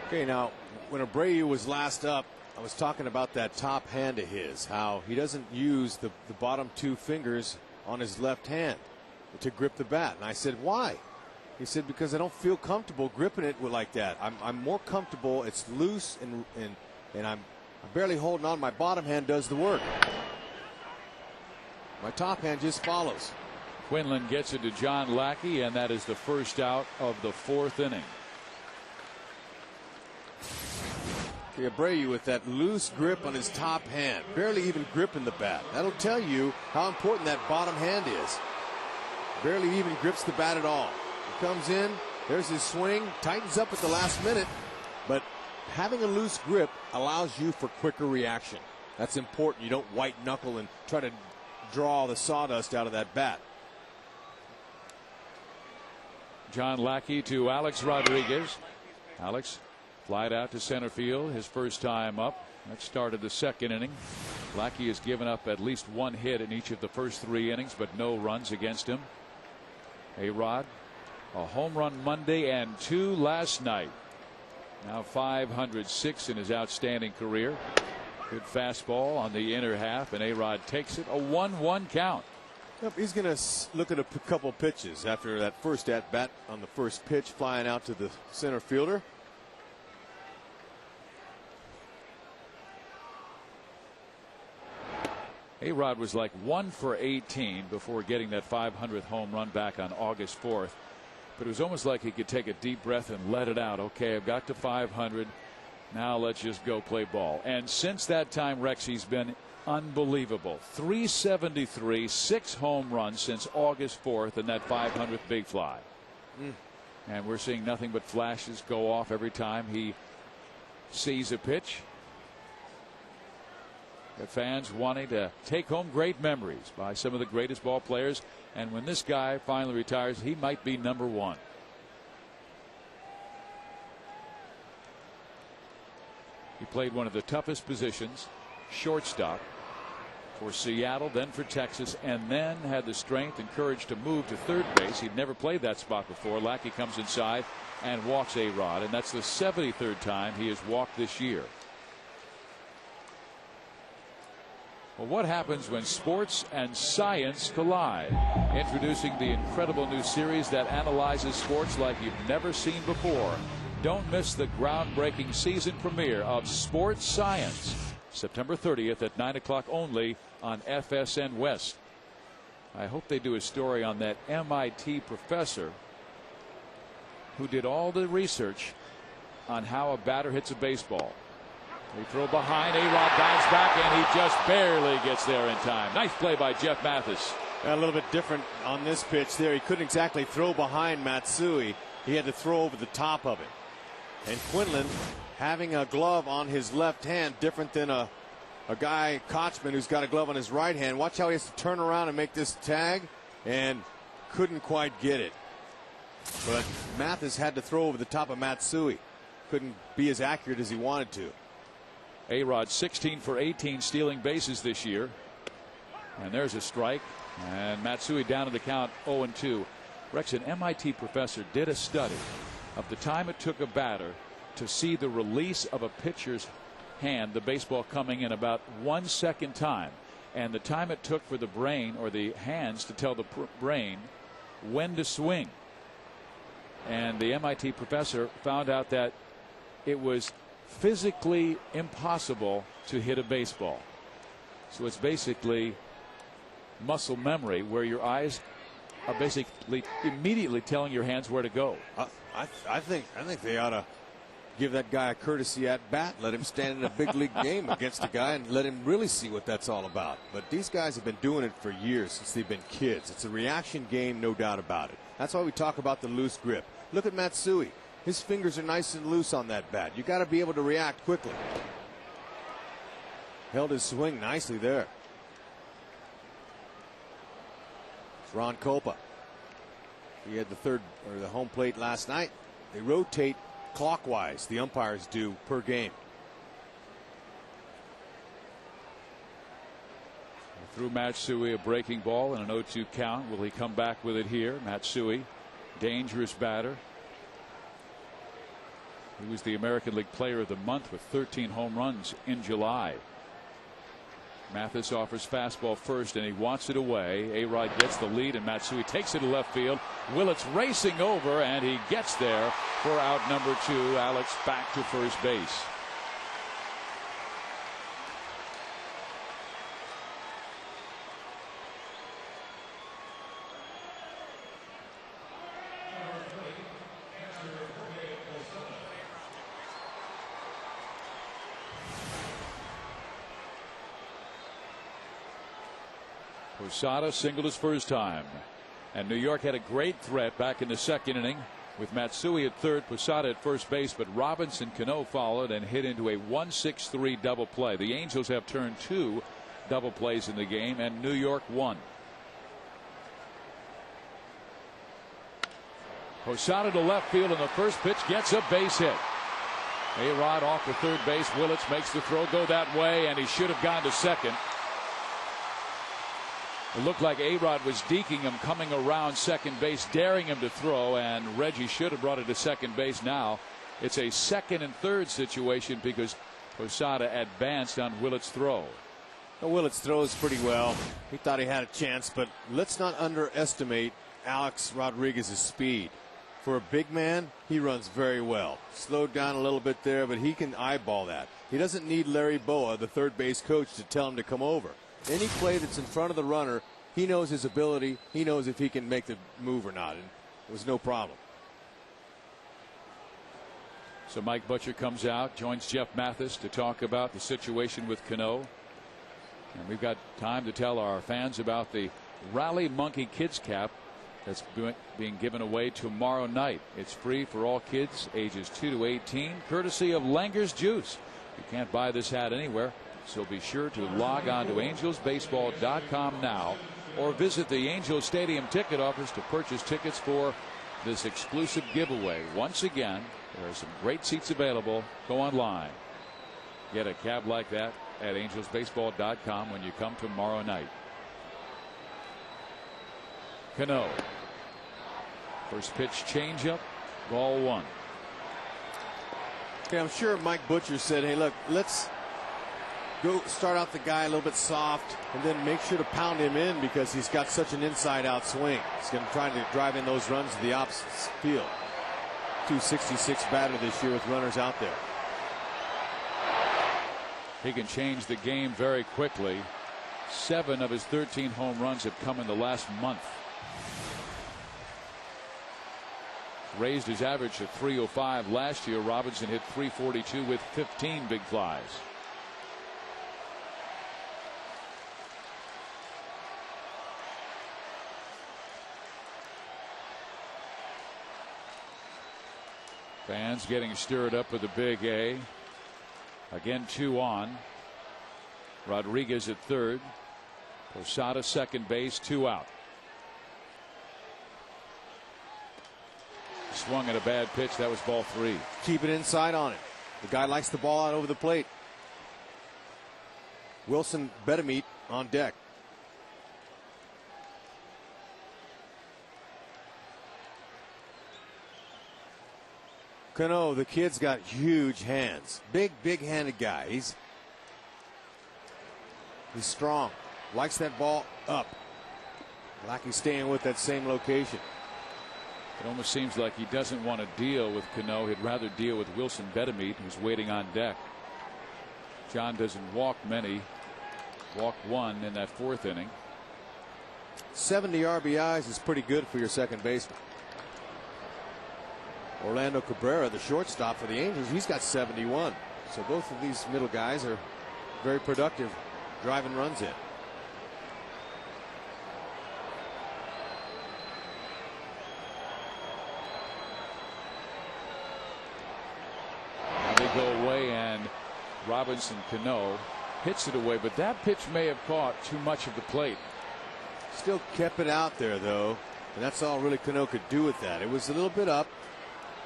Okay, now when Abreu was last up, I was talking about that top hand of his, how he doesn't use the bottom 2 fingers on his left hand to grip the bat. And I said, why? He said, because I don't feel comfortable gripping it like that. I'm more comfortable. It's loose and I'm barely holding on. My bottom hand does the work. My top hand just follows. Quinlan gets it to John Lackey, and that is the first out of the 4th inning. Okay, Abreu with that loose grip on his top hand, barely even gripping the bat. That'll tell you how important that bottom hand is. Barely even grips the bat at all. He comes in, there's his swing, tightens up at the last minute, but having a loose grip allows you for quicker reaction. That's important. You don't white knuckle and try to draw the sawdust out of that bat. John Lackey to Alex Rodriguez. Alex flied out to center field his first time up. That started the 2nd inning. Lackey has given up at least 1 hit in each of the first 3 innings, but no runs against him. A-Rod, a home run Monday and 2 last night. Now 506 in his outstanding career. Good fastball on the inner half, and A-Rod takes it. A 1-1 count. Yep, he's going to look at a couple pitches after that first at bat on the first pitch, flying out to the center fielder. A-Rod was like 1 for 18 before getting that 500th home run back on August 4th. But it was almost like he could take a deep breath and let it out. Okay, I've got to 500. Now let's just go play ball. And since that time, Rex, he's been unbelievable. 373, 6 home runs since August 4th, and that 500th big fly. And we're seeing nothing but flashes go off every time he sees a pitch. The fans wanting to take home great memories by some of the greatest ball players. And when this guy finally retires, he might be number 1. He played one of the toughest positions, shortstop, for Seattle, then for Texas, and then had the strength and courage to move to third base. He'd never played that spot before. Lackey comes inside and walks A-Rod, and that's the 73rd time he has walked this year. Well, what happens when sports and science collide? Introducing the incredible new series that analyzes sports like you've never seen before. Don't miss the groundbreaking season premiere of Sports Science, September 30th at 9 o'clock only on FSN West. I hope they do a story on that MIT professor who did all the research on how a batter hits a baseball. They throw behind, A-Rod dives back, and he just barely gets there in time. Nice play by Jeff Mathis. A little bit different on this pitch there. He couldn't exactly throw behind Matsui. He had to throw over the top of it. And Quinlan having a glove on his left hand, different than a guy, Kochman, who's got a glove on his right hand. Watch how he has to turn around and make this tag, and couldn't quite get it. But Mathis had to throw over the top of Matsui. Couldn't be as accurate as he wanted to. A-Rod 16 for 18 stealing bases this year. And there's a strike. And Matsui down to the count 0-2. Rex, an MIT professor did a study of the time it took a batter to see the release of a pitcher's hand, the baseball coming in about 1 second time, and the time it took for the brain or the hands to tell the brain when to swing. And the MIT professor found out that it was physically impossible to hit a baseball. So it's basically muscle memory, where your eyes are basically immediately telling your hands where to go. I think they ought to give that guy a courtesy at bat, let him stand in a big league game against a guy and let him really see what that's all about. But these guys have been doing it for years, since they've been kids. It's a reaction game, no doubt about it. That's why we talk about the loose grip. Look at Matsui. His fingers are nice and loose on that bat. You got to be able to react quickly. Held his swing nicely there. It's Ron Kolpa. He had the home plate last night. They rotate clockwise, the umpires do, per game. Threw Matsui a breaking ball and an 0-2 count. Will he come back with it here? Matsui, dangerous batter. He was the American League Player of the Month with 13 home runs in July. Mathis offers fastball first, and he wants it away. A-Rod gets the lead, and Matsui takes it to left field. Willett's racing over, and he gets there for out number 2. Alex back to first base. Posada singled his first time, and New York had a great threat back in the second inning with Matsui at third, Posada at first base, but Robinson Cano followed and hit into a 1-6-3 double play. The Angels have turned 2 double plays in the game, and New York 1. Posada to left field, and the first pitch gets a base hit. A-Rod off to third base. Willits makes the throw go that way, and he should have gone to second. It looked like A-Rod was deking him coming around second base, daring him to throw, and Reggie should have brought it to second base. Now it's a second and third situation because Posada advanced on Willett's throw. Well, Willits throws pretty well. He thought he had a chance, but let's not underestimate Alex Rodriguez's speed. For a big man, he runs very well. Slowed down a little bit there, but he can eyeball that. He doesn't need Larry Boa, the third base coach, to tell him to come over. Any play that's in front of the runner, he knows his ability. He knows if he can make the move or not, and it was no problem. So Mike Butcher comes out, joins Jeff Mathis to talk about the situation with Cano. And we've got time to tell our fans about the Rally Monkey Kids Cap that's being given away tomorrow night. It's free for all kids ages 2 to 18, courtesy of Langer's Juice. You can't buy this hat anywhere, so be sure to log on to angelsbaseball.com now or visit the Angels Stadium ticket office to purchase tickets for this exclusive giveaway. Once again, there are some great seats available. Go online. Get a cap like that at angelsbaseball.com when you come tomorrow night. Cano. First pitch changeup, ball 1. Okay, I'm sure Mike Butcher said, hey, look, let's go start out the guy a little bit soft and then make sure to pound him in because he's got such an inside-out swing. He's going to try to drive in those runs to the opposite field. 266 batter this year with runners out there. He can change the game very quickly. 7 of his 13 home runs have come in the last month. Raised his average to 305 last year. Robinson hit 342 with 15 big flies. Fans getting stirred up with the big A. Again, 2 on. Rodriguez at third. Posada second base, 2 out. Swung at a bad pitch. That was ball 3. Keep it inside on it. The guy likes the ball out over the plate. Wilson Betemeet on deck. Cano, the kid's got huge hands. Big handed guy. He's strong. Likes that ball up. Lackey staying with that same location. It almost seems like he doesn't want to deal with Cano. He'd rather deal with Wilson Betemeet, who's waiting on deck. John doesn't walk many. Walked 1 in that 4th inning. 70 RBIs is pretty good for your second baseman. Orlando Cabrera, the shortstop for the Angels, he's got 71. So both of these middle guys are very productive driving runs in. They go away, and Robinson Cano hits it away, but that pitch may have caught too much of the plate. Still kept it out there, though, and that's all really Cano could do with that. It was a little bit up,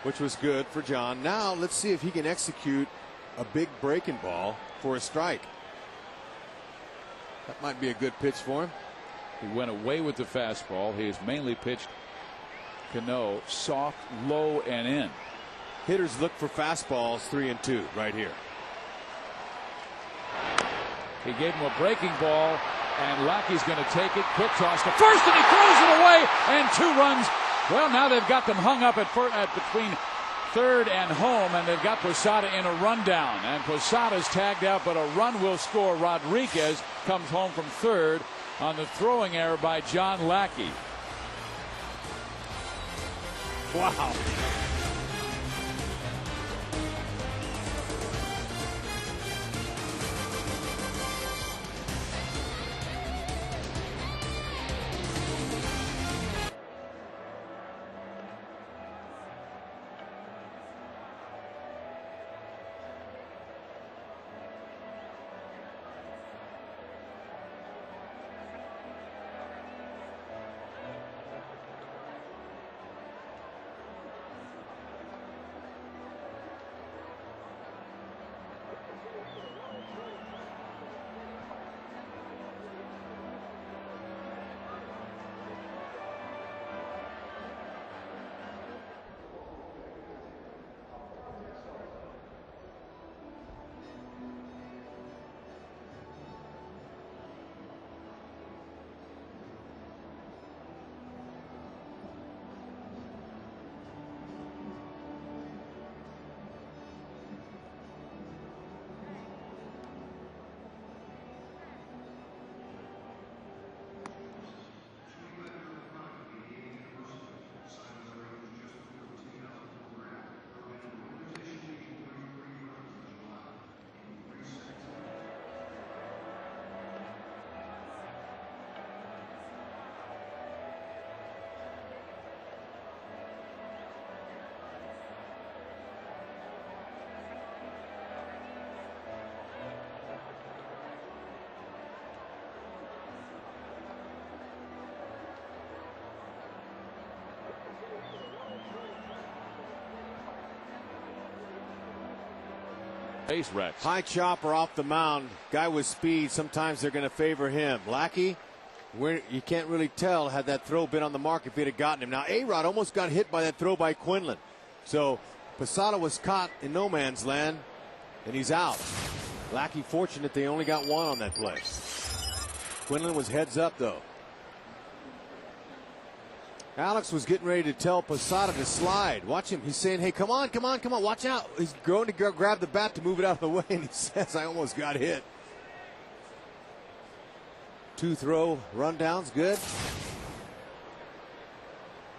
which was good for John. Now let's see if he can execute a big breaking ball for a strike. That might be a good pitch for him. He went away with the fastball. He has mainly pitched Cano soft, low, and in. Hitters look for fastballs 3-2 right here. He gave him a breaking ball, and Lackey's going to take it. Quick toss to first, and he throws it away, and 2 runs. Well, now they've got them hung up at between third and home, and they've got Posada in a rundown. And Posada's tagged out, but a run will score. Rodriguez comes home from third on the throwing error by John Lackey. Wow. Base wrecks. High chopper off the mound. Guy with speed. Sometimes they're going to favor him. Lackey, you can't really tell had that throw been on the mark if he'd have gotten him. Now A-Rod almost got hit by that throw by Quinlan. So Posada was caught in no man's land, and he's out. Lackey fortunate they only got one on that play. Quinlan was heads up though. Alex was getting ready to tell Posada to slide. Watch him. He's saying, hey, come on, come on, come on, watch out. He's going to grab the bat to move it out of the way, and he says, I almost got hit. 2 throw rundowns, good.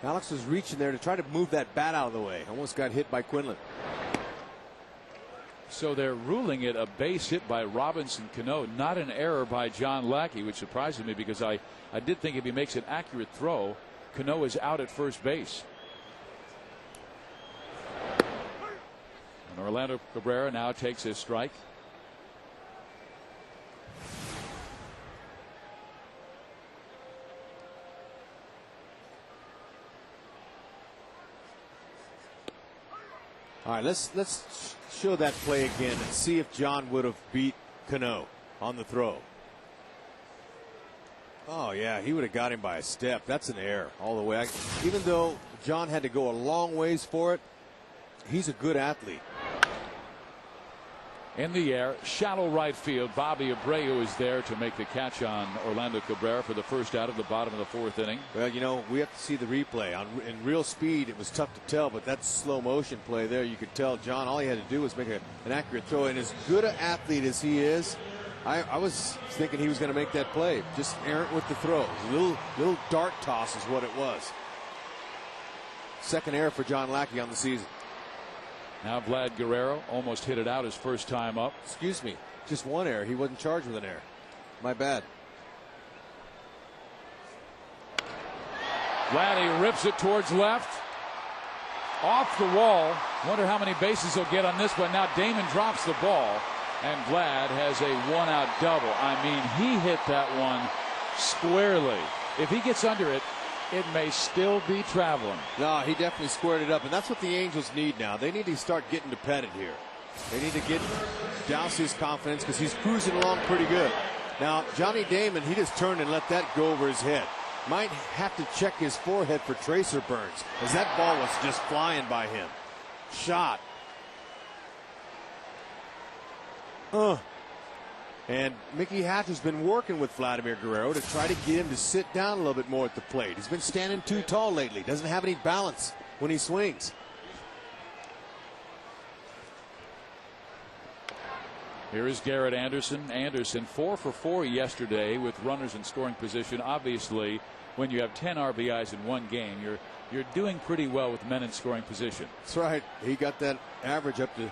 Alex was reaching there to try to move that bat out of the way. Almost got hit by Quinlan. So they're ruling it a base hit by Robinson Cano, not an error by John Lackey, which surprises me because I did think if he makes an accurate throw, Cano is out at first base. And Orlando Cabrera now takes his strike. All right, let's show that play again and see if John would have beat Cano on the throw. Oh, yeah, he would have got him by a step. That's an error all the way. Even though John had to go a long ways for it, he's a good athlete. In the air, shallow right field. Bobby Abreu is there to make the catch on Orlando Cabrera for the first out of the bottom of the 4th inning. Well, you know, we have to see the replay. In real speed, it was tough to tell, but that slow motion play there, you could tell John, all he had to do was make an accurate throw. And as good an athlete as he is, I was thinking he was going to make that play. Just errant with the throw. Little dart toss is what it was. Second error for John Lackey on the season. Now Vlad Guerrero almost hit it out his first time up. Excuse me. Just one error. He wasn't charged with an error. My bad. Vladdy rips it towards left. Off the wall. Wonder how many bases he'll get on this one. Now Damon drops the ball. And Vlad has a one-out double. I mean, he hit that one squarely. If he gets under it, it may still be traveling. No, he definitely squared it up, and that's what the Angels need now. They need to start getting to Pettit here. They need to douse his confidence because he's cruising along pretty good. Now, Johnny Damon, he just turned and let that go over his head. Might have to check his forehead for tracer burns, as that ball was just flying by him. Shot. And Mickey Hatcher's been working with Vladimir Guerrero to try to get him to sit down a little bit more at the plate. He's been standing too tall lately. Doesn't have any balance when he swings. Here is Garrett Anderson. Anderson 4 for 4 yesterday with runners in scoring position. Obviously, when you have 10 RBIs in one game, you're doing pretty well with men in scoring position. That's right. He got that average up to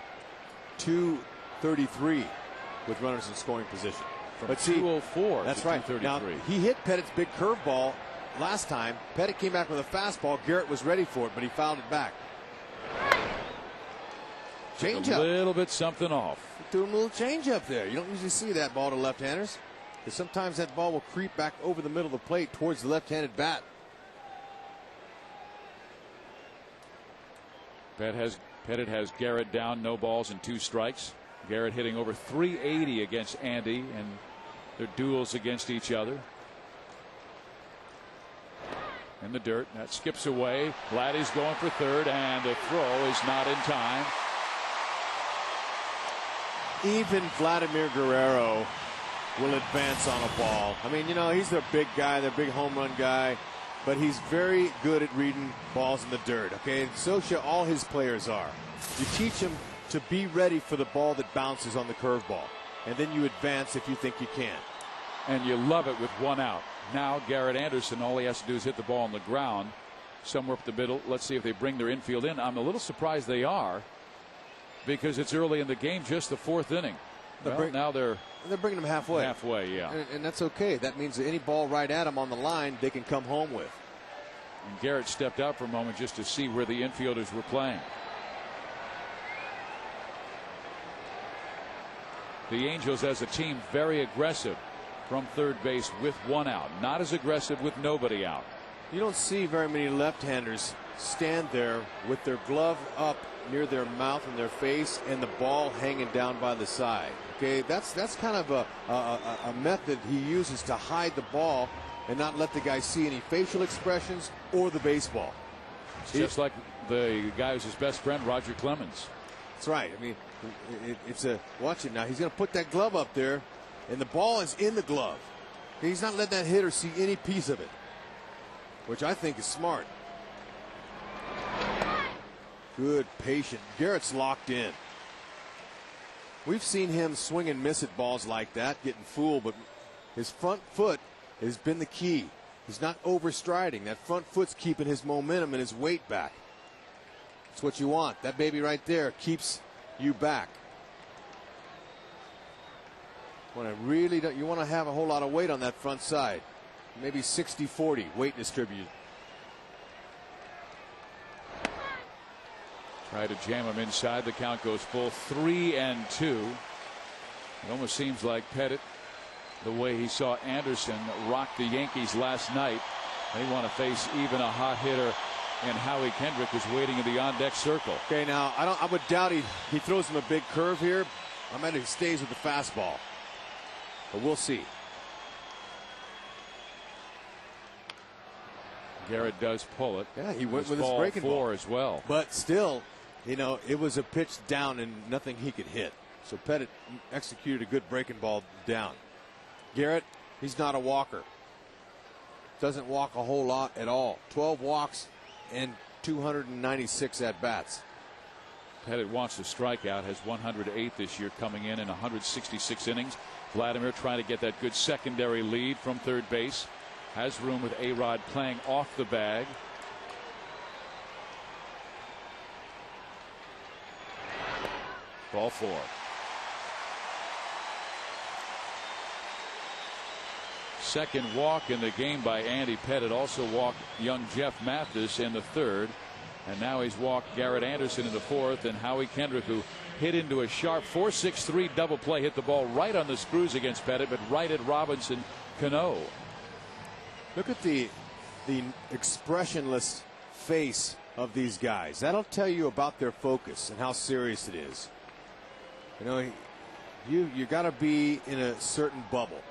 233 with runners in scoring position. From 204 that's to right. 233. Now, he hit Pettit's big curveball last time. Pettit came back with a fastball. Garrett was ready for it, but he fouled it back. Change up. A little bit something off. Doing a little change up there. You don't usually see that ball to left-handers, because sometimes that ball will creep back over the middle of the plate towards the left-handed bat. Pettit has Garrett down, no balls and 2 strikes. Garrett hitting over 380 against Andy, and their duels against each other. In the dirt, that skips away. Vladdy's going for third, and the throw is not in time. Even Vladimir Guerrero will advance on a ball. I mean, you know, he's their big guy, their big home run guy, but he's very good at reading balls in the dirt. Okay, and so should all his players are. You teach him to be ready for the ball that bounces on the curveball, and then you advance if you think you can. And you love it with 1 out. Now Garrett Anderson, all he has to do is hit the ball on the ground somewhere up the middle. Let's see if they bring their infield in. I'm a little surprised they are, because it's early in the game, just the 4th inning. Well, now they're bringing him halfway. Halfway, yeah. And that's okay. That means that any ball right at him on the line, they can come home with. And Garrett stepped out for a moment just to see where the infielders were playing. The Angels as a team very aggressive from third base with 1 out. Not as aggressive with nobody out. You don't see very many left-handers stand there with their glove up near their mouth and their face and the ball hanging down by the side. Okay, that's kind of a method he uses to hide the ball and not let the guy see any facial expressions or the baseball. It's just like the guy who's his best friend, Roger Clemens. That's right. I mean, watch it now. He's going to put that glove up there, and the ball is in the glove. He's not letting that hitter see any piece of it, which I think is smart. Good, patient. Garrett's locked in. We've seen him swing and miss at balls like that, getting fooled, but his front foot has been the key. He's not overstriding. That front foot's keeping his momentum and his weight back. That's what you want. That baby right there keeps you back. You want to have a whole lot of weight on that front side. Maybe 60-40 weight distributed. Try to jam him inside. The count goes full. 3-2. It almost seems like Pettit, the way he saw Anderson rock the Yankees last night, they want to face even a hot hitter, and Howie Kendrick is waiting in the on-deck circle. Okay, now I would doubt he throws him a big curve here. I bet he stays with the fastball, but we'll see. Garrett does pull it. Yeah, he went with his breaking ball as well. But still, you know, it was a pitch down and nothing he could hit. So Pettit executed a good breaking ball down. Garrett, he's not a walker. Doesn't walk a whole lot at all. 12 walks and 296 at bats. Pettit wants to strike out, has 108 this year, coming in 166 innings. Vladimir trying to get that good secondary lead from third base. Has room with A-Rod playing off the bag. Ball 4. Second walk in the game by Andy Pettit. Also walked young Jeff Mathis in the third. And now he's walked Garrett Anderson in the fourth. And Howie Kendrick, who hit into a sharp 4-6-3 double play, hit the ball right on the screws against Pettit, but right at Robinson Cano. Look at the expressionless face of these guys. That'll tell you about their focus and how serious it is. You know, you got to be in a certain bubble.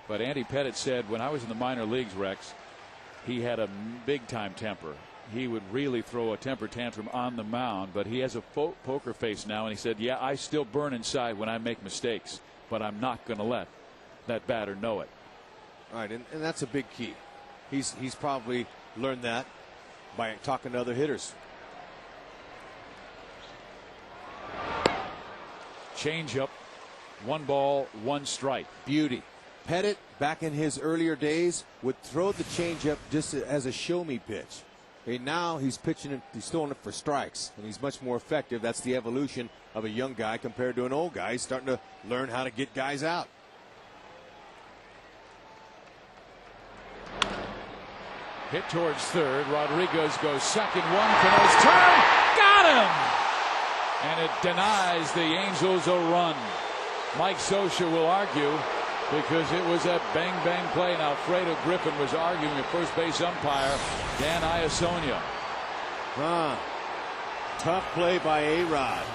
But Andy Pettit said, when I was in the minor leagues, Rex, he had a big time temper. He would really throw a temper tantrum on the mound, but he has a poker face now, and he said, yeah, I still burn inside when I make mistakes, but I'm not going to let that batter know it. All right, and that's a big key. He's probably learned that by talking to other hitters. Changeup, 1 ball, 1 strike. Beauty. Pettit, back in his earlier days, would throw the changeup just as a show-me pitch. And now he's pitching it, he's throwing it for strikes, and he's much more effective. That's the evolution of a young guy compared to an old guy. He's starting to learn how to get guys out. Hit towards third. Rodriguez goes second. One for his turn. Got him! And it denies the Angels a run. Mike Scioscia will argue because it was a bang-bang play. And Alfredo Griffin was arguing with first base umpire Dan Iasonia. Tough play by A-Rod.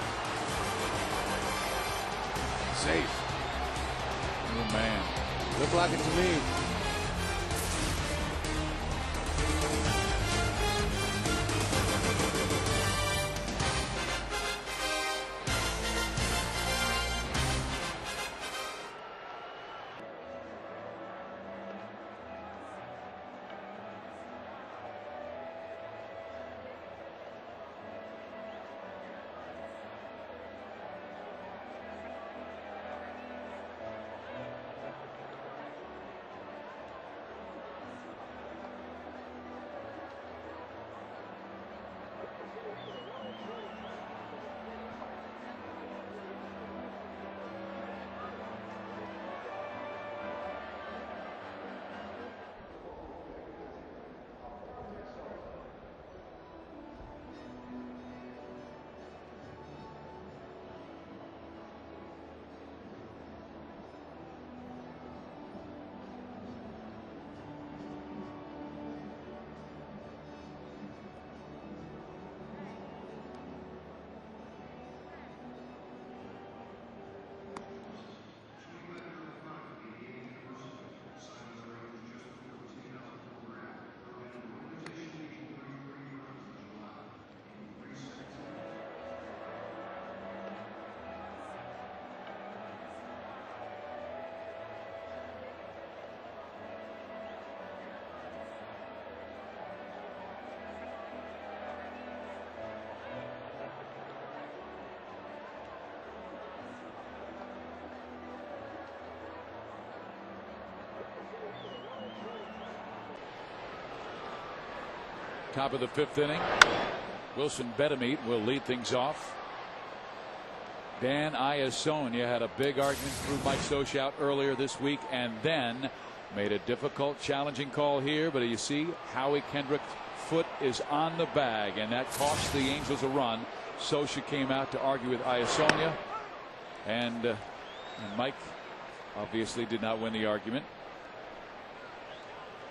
Safe. Oh, man. Looked like it to me. Top of the 5th inning. Wilson Betemit will lead things off. Dan Iasonia had a big argument, threw Mike Scioscia out earlier this week, and then made a difficult, challenging call here. But you see, Howie Kendrick's foot is on the bag, and that cost the Angels a run. Scioscia came out to argue with Iasonia, and Mike obviously did not win the argument.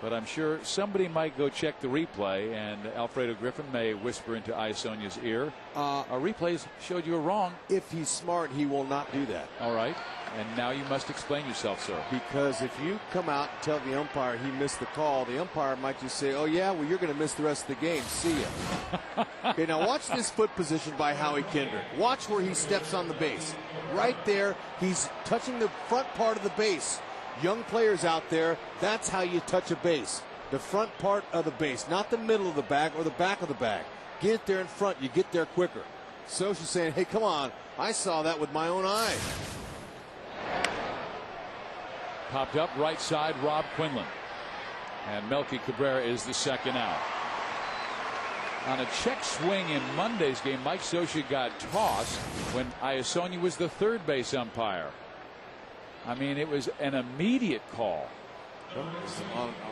But I'm sure somebody might go check the replay, and Alfredo Griffin may whisper into Iasonia's ear, our replays showed you were wrong. If he's smart, he will not do that. All right. And now you must explain yourself, sir. Because if you come out and tell the umpire he missed the call, the umpire might just say, oh, yeah, well, you're going to miss the rest of the game. See ya. Okay, now watch this foot position by Howie Kendrick. Watch where he steps on the base. Right there, he's touching the front part of the base. Young players out there, that's how you touch a base. The front part of the base, not the middle of the bag or the back of the bag. get there in front, you get there quicker. So she's saying, hey, come on, I saw that with my own eyes. Popped up right side, Rob Quinlan. And Melky Cabrera is the second out. On a check swing in Monday's game, Mike Scioscia got tossed when Iasonia was the third base umpire. I mean, it was an immediate call.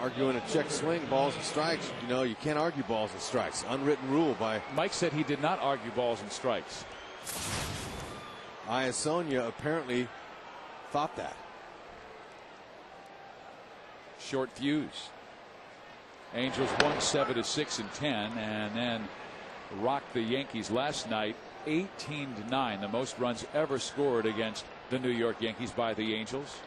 Arguing a check swing, balls and strikes. You know, you can't argue balls and strikes. Unwritten rule by. Mike said he did not argue balls and strikes. Iasonia apparently thought that. Short fuse. Angels won 7-6 and 10, and then rocked the Yankees last night 18-9, the most runs ever scored against the New York Yankees by the Angels.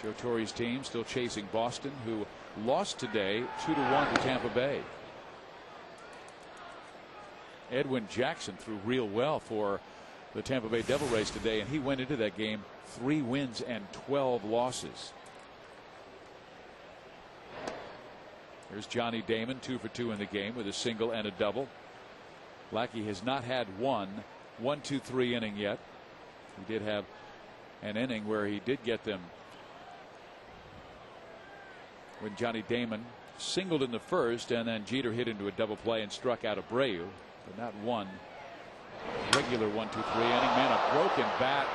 Joe Torre's team still chasing Boston, who lost today 2-1 to Tampa Bay. Edwin Jackson threw real well for the Tampa Bay Devil Rays today, and he went into that game 3 wins and 12 losses. Here's Johnny Damon, 2 for 2 in the game with a single and a double. Lackey has not had one 1-2-3 inning yet. He did have an inning where he did get them when Johnny Damon singled in the first, and then Jeter hit into a double play and struck out Abreu, but not one regular 1-2-3 inning. Man, a broken bat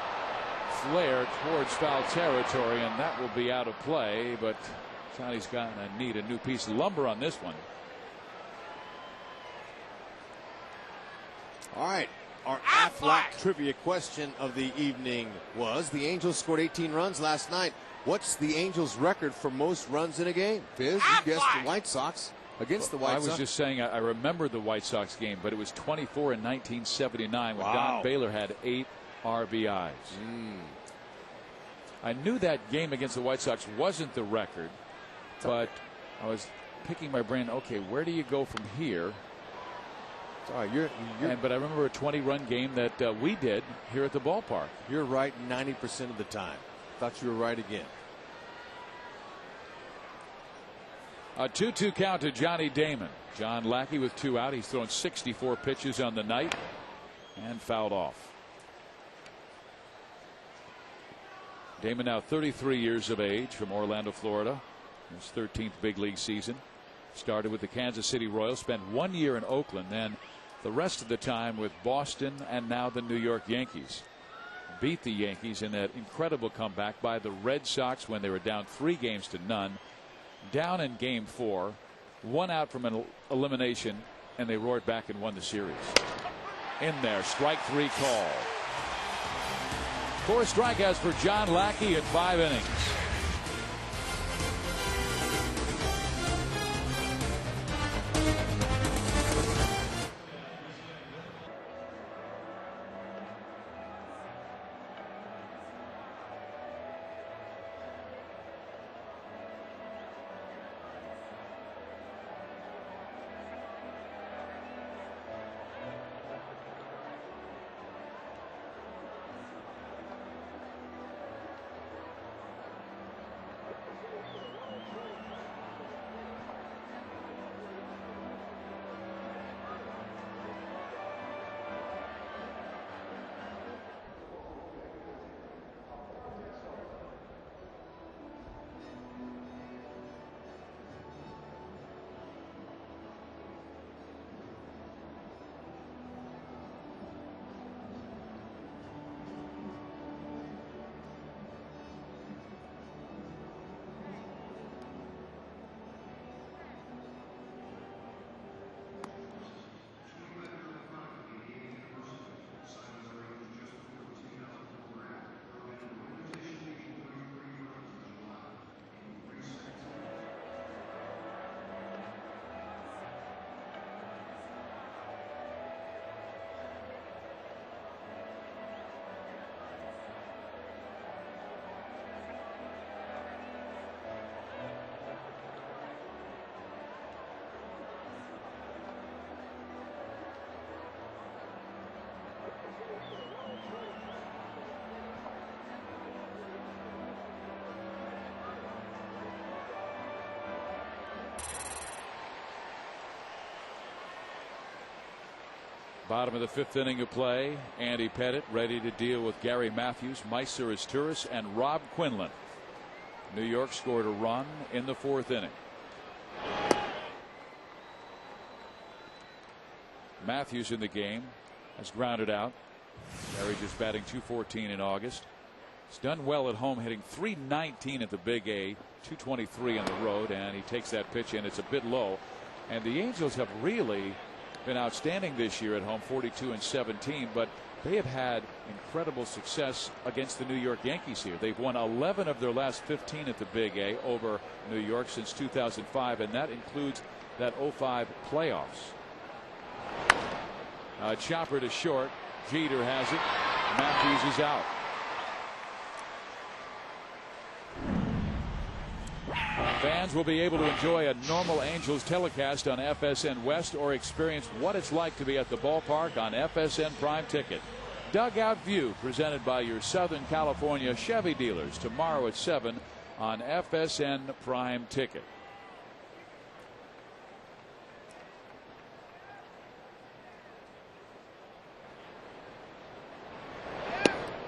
flare towards foul territory, and that will be out of play, but Johnny's got to need a new piece of lumber on this one. All right. Our Aflac trivia question of the evening was: the Angels scored 18 runs last night. What's the Angels' record for most runs in a game? Fizz, you guessed the White Sox against the White Sox. I was just saying I remember the White Sox game, but it was 24 in 1979 when Don Baylor had 8 RBIs. I knew that game against the White Sox wasn't the record, but I was picking my brain. Okay, where do you go from here? Sorry, but I remember a 20-run game that we did here at the ballpark. You're right 90% of the time. Thought you were right again. A 2-2 count to Johnny Damon. John Lackey with 2 out. He's thrown 64 pitches on the night and fouled off. Damon now 33 years of age, from Orlando, Florida. His 13th big league season. Started with the Kansas City Royals, spent 1 year in Oakland, then the rest of the time with Boston and now the New York Yankees. Beat the Yankees in that incredible comeback by the Red Sox when they were down 3-0. Down in game 4, 1 out from an elimination, and they roared back and won the series. In there, strike 3 call. 4 strikeouts for John Lackey in 5 innings. Bottom of the 5th inning of play. Andy Pettitte ready to deal with Gary Matthews, Meister Turris, and Rob Quinlan. New York scored a run in the 4th inning. Matthews in the game has grounded out. Gary just batting .214 in August. He's done well at home, hitting .319 at the Big A, .223 on the road, and he takes that pitch in. It's a bit low. And the Angels have really been outstanding this year at home, 42-17, but they have had incredible success against the New York Yankees here. They've won 11 of their last 15 at the Big A over New York since 2005, and that includes that 05 playoffs. Chopper to short. Jeter has it. Matthews is out. Fans will be able to enjoy a normal Angels telecast on FSN West or experience what it's like to be at the ballpark on FSN Prime Ticket. Dugout View presented by your Southern California Chevy dealers tomorrow at 7 on FSN Prime Ticket.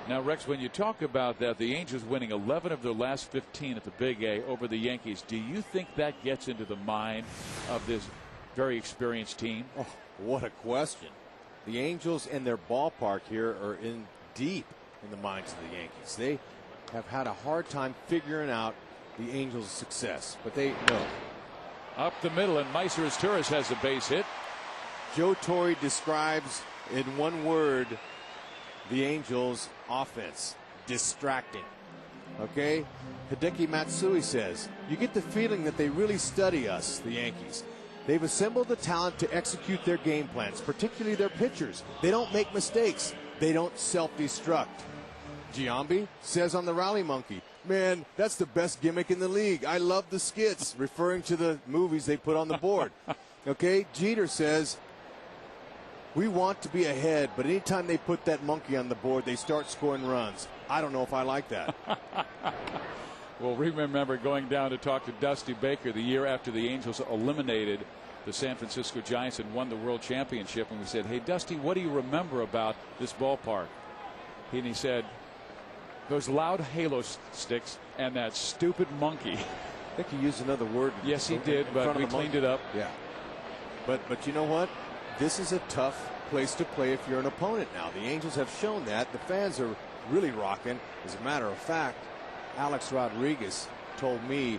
Now, Rex, when you talk about that, the Angels winning 11 of their last 15 at the Big A over the Yankees, do you think that gets into the mind of this very experienced team? Oh, what a question. The Angels and their ballpark here are in deep in the minds of the Yankees. They have had a hard time figuring out the Angels' success, but they know. Up the middle, and Meister Turris has a base hit. Joe Torre describes in one word the Angels' offense: distracting. Okay? Hideki Matsui says, you get the feeling that they really study us, the Yankees. They've assembled the talent to execute their game plans, particularly their pitchers. They don't make mistakes. They don't self-destruct. Giambi says on the Rally Monkey, man, that's the best gimmick in the league. I love the skits, referring to the movies they put on the board. Okay? Jeter says, we want to be ahead, but anytime they put that monkey on the board, they start scoring runs. I don't know if I like that. Well, we remember going down to talk to Dusty Baker the year after the Angels eliminated the San Francisco Giants and won the World Championship, and we said, hey, Dusty, what do you remember about this ballpark? And he said, those loud halo sticks and that stupid monkey. I think he used another word. Yes, he did, but we cleaned it up. Yeah. But you know what? This is a tough place to play if you're an opponent now. The Angels have shown that. The fans are really rocking. As a matter of fact, Alex Rodriguez told me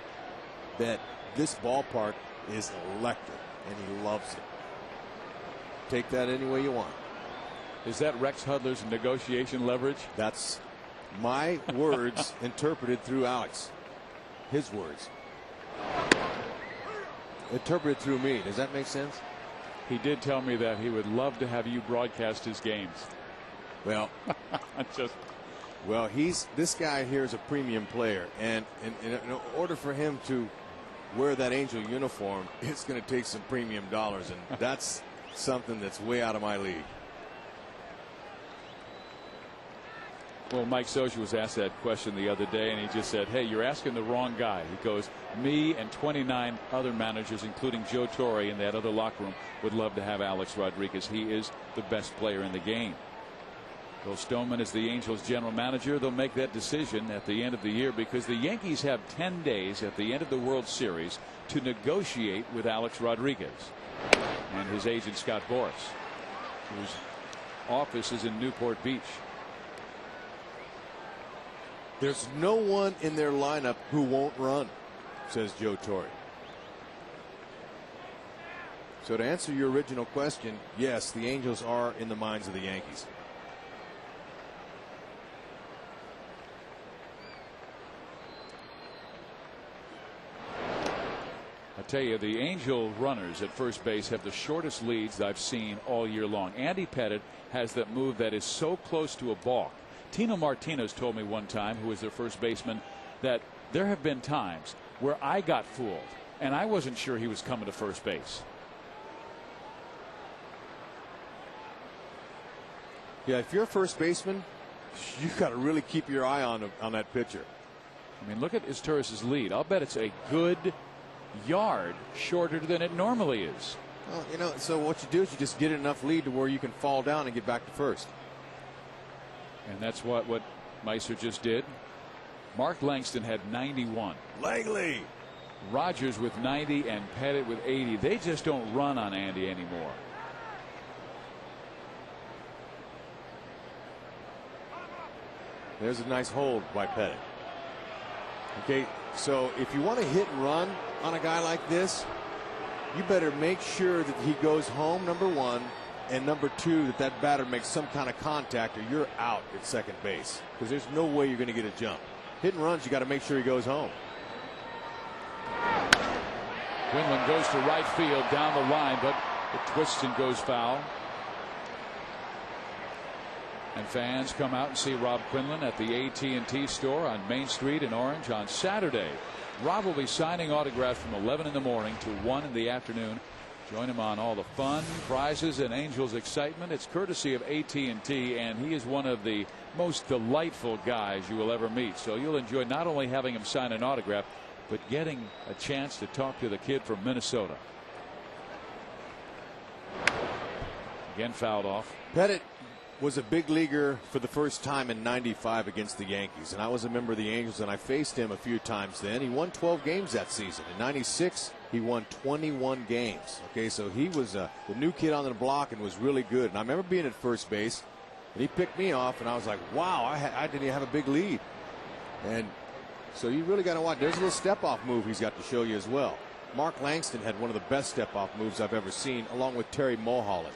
that this ballpark is electric, and he loves it. Take that any way you want. Is that Rex Hudler's negotiation leverage? That's my words interpreted through Alex. His words. Interpreted through me. Does that make sense? He did tell me that he would love to have you broadcast his games. Well, this guy here is a premium player, and in order for him to wear that Angel uniform, it's going to take some premium dollars, and that's something that's way out of my league. Well, Mike Scioscia was asked that question the other day, and he just said, hey, you're asking the wrong guy. He goes, me and 29 other managers, including Joe Torre in that other locker room, would love to have Alex Rodriguez. He is the best player in the game. Bill Stoneman is the Angels general manager. They'll make that decision at the end of the year because the Yankees have 10 days at the end of the World Series to negotiate with Alex Rodriguez and his agent Scott Boras, whose office is in Newport Beach. There's no one in their lineup who won't run, says Joe Torre. So to answer your original question, yes, the Angels are in the minds of the Yankees. I tell you, the Angel runners at first base have the shortest leads I've seen all year long. Andy Pettitte has that move that is so close to a balk. Tino Martinez told me one time, who was their first baseman, that there have been times where I got fooled and I wasn't sure he was coming to first base. Yeah, if you're a first baseman, you got to really keep your eye on that pitcher. I mean, look at Turris's lead. I'll bet it's a good yard shorter than it normally is. Well, you know, so what you do is you just get enough lead to where you can fall down and get back to first. And that's what Meister just did. Mark Langston had 91. Langley. Rogers with 90 and Pettit with 80. They just don't run on Andy anymore. There's a nice hold by Pettit. Okay, so if you want to hit and run on a guy like this, you better make sure that he goes home, number one, and number two, that that batter makes some kind of contact or you're out at second base, because there's no way you're going to get a jump. Hit and runs, you got to make sure he goes home. Quinlan goes to right field down the line, but it twists and goes foul. And fans come out and see Rob Quinlan at the AT&T store on Main Street in Orange on Saturday. Rob will be signing autographs from 11 in the morning to 1 in the afternoon. Join him on all the fun, prizes, and Angels excitement. It's courtesy of AT&T, and he is one of the most delightful guys you will ever meet. So you'll enjoy not only having him sign an autograph, but getting a chance to talk to the kid from Minnesota. Again fouled off. Pettit was a big leaguer for the first time in '95 against the Yankees, and I was a member of the Angels, and I faced him a few times then. He won 12 games that season. In '96, he won 21 games. Okay, so he was the new kid on the block and was really good. And I remember being at first base, and he picked me off, and I was like, wow, I didn't even have a big lead. And so you really got to watch. There's a little step-off move he's got to show you as well. Mark Langston had one of the best step-off moves I've ever seen, along with Terry Mulholland.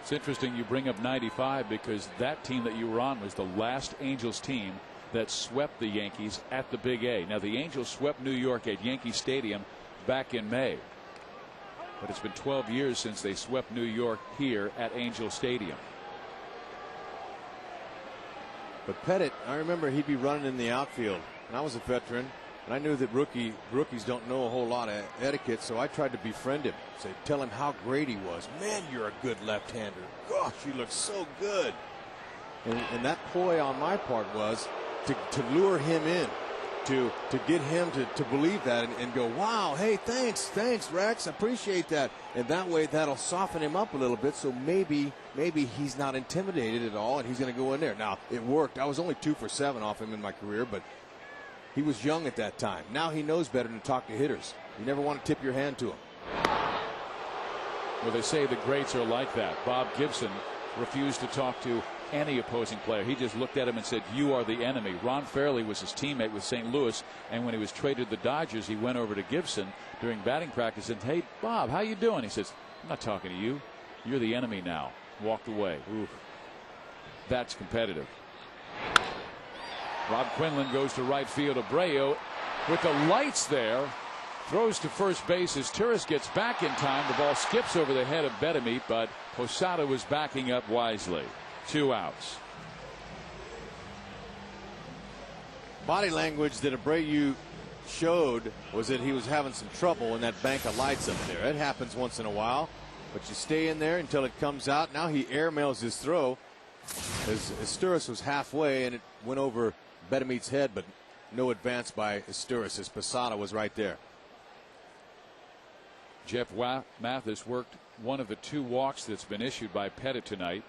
It's interesting you bring up '95 because that team that you were on was the last Angels team that swept the Yankees at the Big A. Now the Angels swept New York at Yankee Stadium back in May, but it's been 12 years since they swept New York here at Angel Stadium. But Pettit, I remember he'd be running in the outfield, and I was a veteran, and I knew that rookies don't know a whole lot of etiquette, so I tried to befriend him, tell him how great he was. Man, you're a good left-hander. Gosh, you look so good. And that ploy on my part was to lure him in, to get him to believe that and go, wow, hey, thanks Rex, I appreciate that. And that way that'll soften him up a little bit, so maybe he's not intimidated at all and he's going to go in there. Now it worked. I was only 2 for 7 off him in my career, but he was young at that time. Now he knows better than to talk to hitters. You never want to tip your hand to him. Well, they say the greats are like that. Bob Gibson refused to talk to any opposing player. He just looked at him and said, you are the enemy. Ron Fairley was his teammate with St. Louis, and when he was traded to the Dodgers, he went over to Gibson during batting practice and, hey, Bob, how you doing? He says, I'm not talking to you. You're the enemy now. Walked away. Oof. That's competitive. Rob Quinlan goes to right field. Abreu with the lights there throws to first base as Turris gets back in time. The ball skips over the head of Betemit, but Posada was backing up wisely. 2 outs. Body language that Abreu showed was that he was having some trouble in that bank of lights up there. It happens once in a while, but you stay in there until it comes out. Now he airmails his throw as Esturris was halfway and it went over Betemit's head, but no advance by Esturris as Posada was right there. Jeff Mathis worked one of the 2 walks that's been issued by Pettit tonight.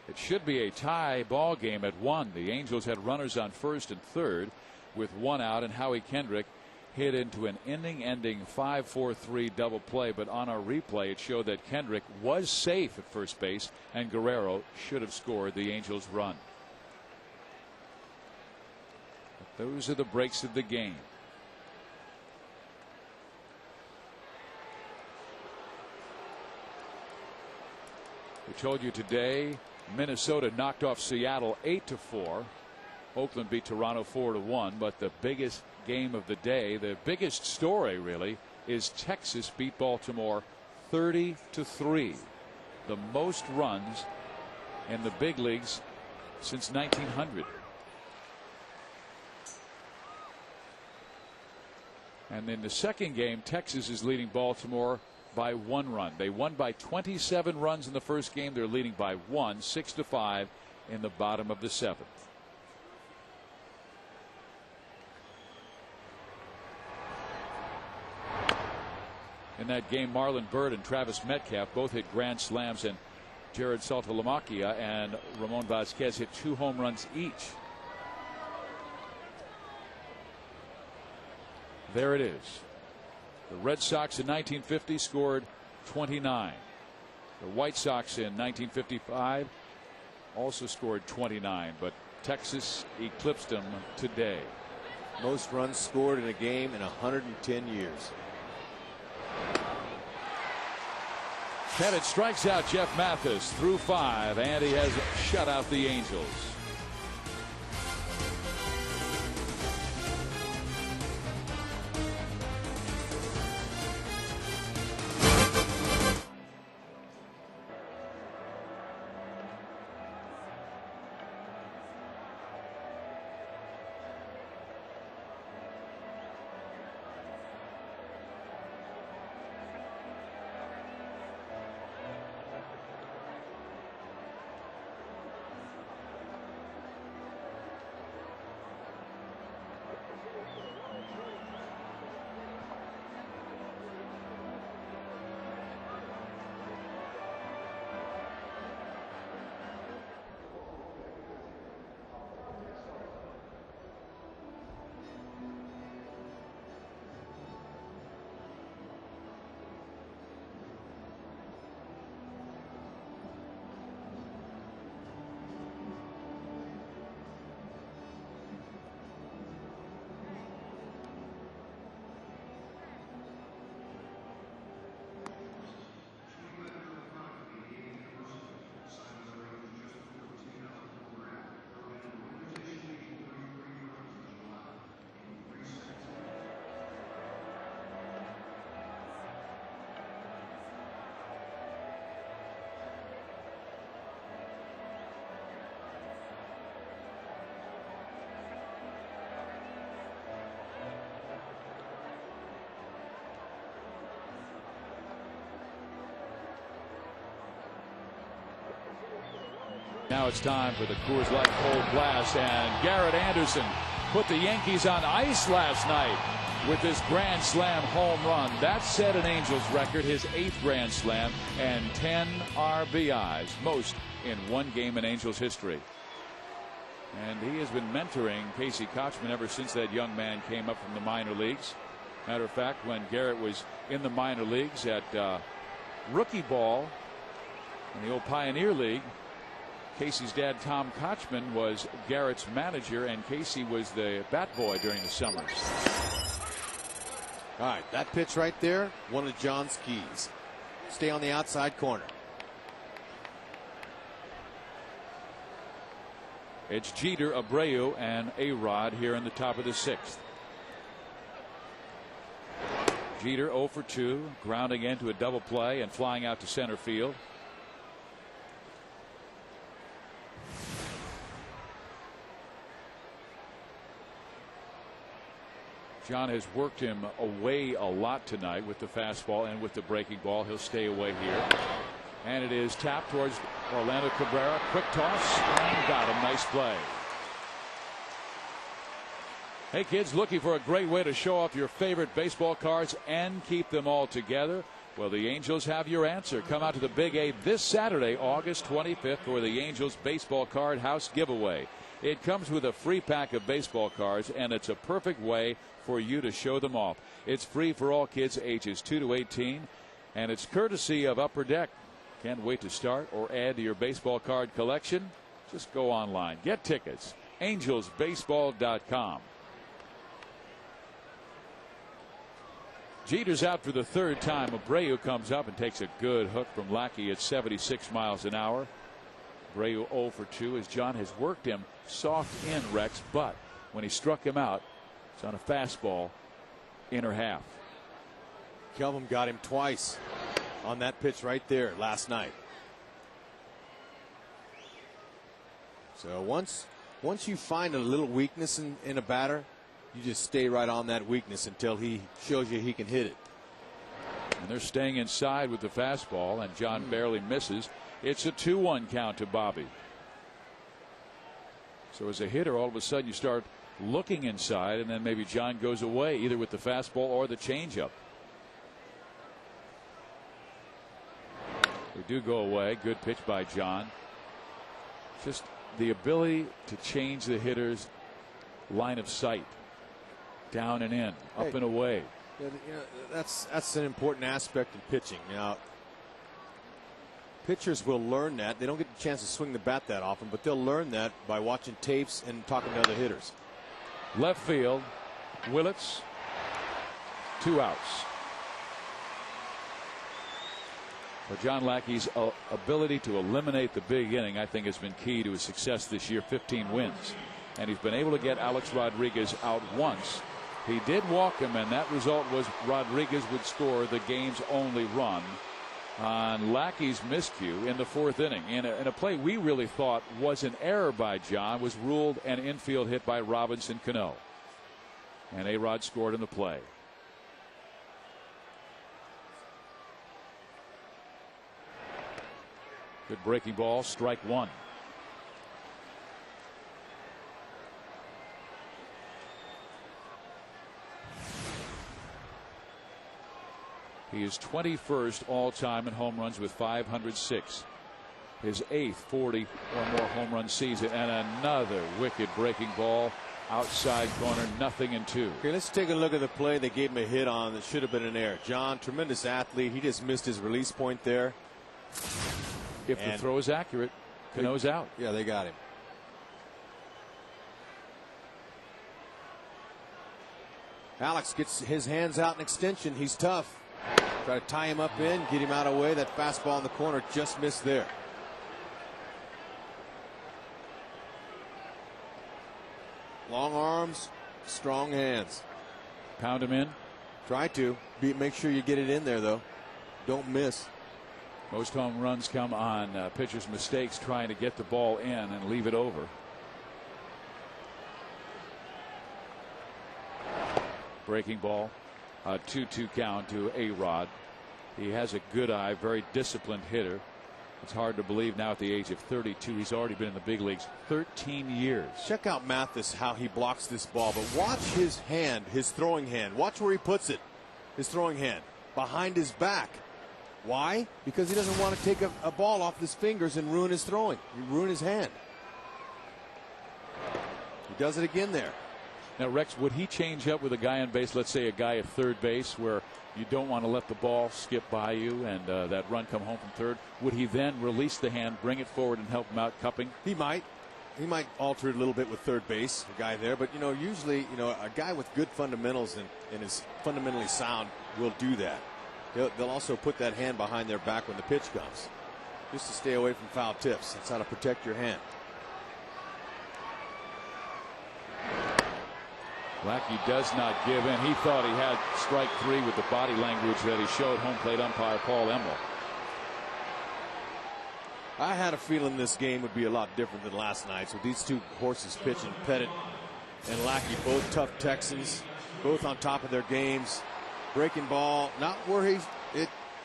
It should be a tie ball game at 1. The Angels had runners on first and third with 1 out, and Howie Kendrick hit into an inning-ending 5-4-3 double play, but on our replay it showed that Kendrick was safe at first base and Guerrero should have scored the Angels' run. But those are the breaks of the game. We told you today Minnesota knocked off Seattle 8-4. Oakland beat Toronto 4-1, but the biggest game of the day, the biggest story really, is Texas beat Baltimore 30-3. The most runs in the big leagues since 1900. And in the second game, Texas is leading Baltimore by 1 run. They won by 27 runs in the first game. They're leading by 1, 6-5 in the bottom of the 7th. In that game, Marlon Byrd and Travis Metcalf both hit grand slams, and Jared Saltalamacchia and Ramon Vasquez hit 2 home runs each. There it is. The Red Sox in 1950 scored 29. The White Sox in 1955 also scored 29, but Texas eclipsed them today. Most runs scored in a game in 110 years. Pettit strikes out Jeff Mathis through 5, and he has shut out the Angels. Now it's time for the Coors Light Cold Blast, and Garrett Anderson put the Yankees on ice last night with this grand slam home run. That set an Angels record, his 8th grand slam, and 10 RBIs, most in one game in Angels history. And he has been mentoring Casey Kotchman ever since that young man came up from the minor leagues. Matter of fact, when Garrett was in the minor leagues at rookie ball in the old Pioneer League, Casey's dad, Tom Kotchman, was Garrett's manager, and Casey was the bat boy during the summers. All right, that pitch right there, one of John's keys. Stay on the outside corner. It's Jeter, Abreu, and A-Rod here in the top of the 6th. Jeter 0 for 2, grounding into a double play and flying out to center field. John has worked him away a lot tonight with the fastball and with the breaking ball. He'll stay away here. And it is tapped towards Orlando Cabrera. Quick toss and got him. Nice play. Hey kids, looking for a great way to show off your favorite baseball cards and keep them all together? Well, the Angels have your answer. Come out to the Big A this Saturday, August 25th, for the Angels Baseball Card House giveaway. It comes with a free pack of baseball cards, and it's a perfect way for you to show them off. It's free for all kids ages 2 to 18, and it's courtesy of Upper Deck. Can't wait to start or add to your baseball card collection? Just go online. Get tickets. angelsbaseball.com. Jeter's out for the 3rd time. Abreu comes up and takes a good hook from Lackey at 76 miles an hour. Abreu 0 for 2 as John has worked him soft in, Rex, but when he struck him out, it's on a fastball, inner half. Kelvin got him twice on that pitch right there last night. So once you find a little weakness in a batter, you just stay right on that weakness until he shows you he can hit it. And they're staying inside with the fastball, and John barely misses. It's a 2-1 count to Bobby. So as a hitter, all of a sudden you start looking inside, and then maybe John goes away either with the fastball or the changeup. They do go away. Good pitch by John. Just the ability to change the hitter's line of sight. Down and in, up and away. Yeah, you know, that's an important aspect in pitching. Now, pitchers will learn that. They don't get the chance to swing the bat that often, but they'll learn that by watching tapes and talking to other hitters. Left field, Willits, 2 outs. But John Lackey's ability to eliminate the big inning, I think, has been key to his success this year. 15 wins. And he's been able to get Alex Rodriguez out once. He did walk him, and that result was Rodriguez would score the game's only run on Lackey's miscue in the 4th inning. In a play we really thought was an error by John, was ruled an infield hit by Robinson Cano. And A-Rod scored in the play. Good breaking ball, strike 1. He is 21st all-time in home runs with 506. His 8th 40 or more home run season, and another wicked breaking ball outside corner, 0-2. Okay, let's take a look at the play they gave him a hit on that should have been an error. John, tremendous athlete. He just missed his release point there. If the throw is accurate, Cano's out. Yeah, they got him. Alex gets his hands out in extension. He's tough. Try to tie him up in, get him out of the way. That fastball in the corner just missed there. Long arms, strong hands. Pound him in. Try to. Make sure you get it in there, though. Don't miss. Most home runs come on pitchers' mistakes trying to get the ball in and leave it over. Breaking ball. A 2-2 count to A-Rod. He has a good eye, very disciplined hitter. It's hard to believe now at the age of 32 he's already been in the big leagues 13 years. Check out Mathis, how he blocks this ball, but watch his hand, his throwing hand. Watch where he puts it, his throwing hand, behind his back. Why? Because he doesn't want to take a ball off his fingers and ruin his throwing. Ruin his hand. He does it again there. Now, Rex, would he change up with a guy on base, let's say a guy at third base, where you don't want to let the ball skip by you and that run come home from third? Would he then release the hand, bring it forward, and help him out cupping? He might. He might alter it a little bit with third base, a guy there. But, usually, a guy with good fundamentals and is fundamentally sound will do that. They'll also put that hand behind their back when the pitch comes, just to stay away from foul tips. That's how to protect your hand. Lackey does not give in. He thought he had strike 3 with the body language that he showed home plate umpire Paul Emmel. I had a feeling this game would be a lot different than last night's with these two horses pitching. Pettit and Lackey, both tough Texans, both on top of their games. Breaking ball, not where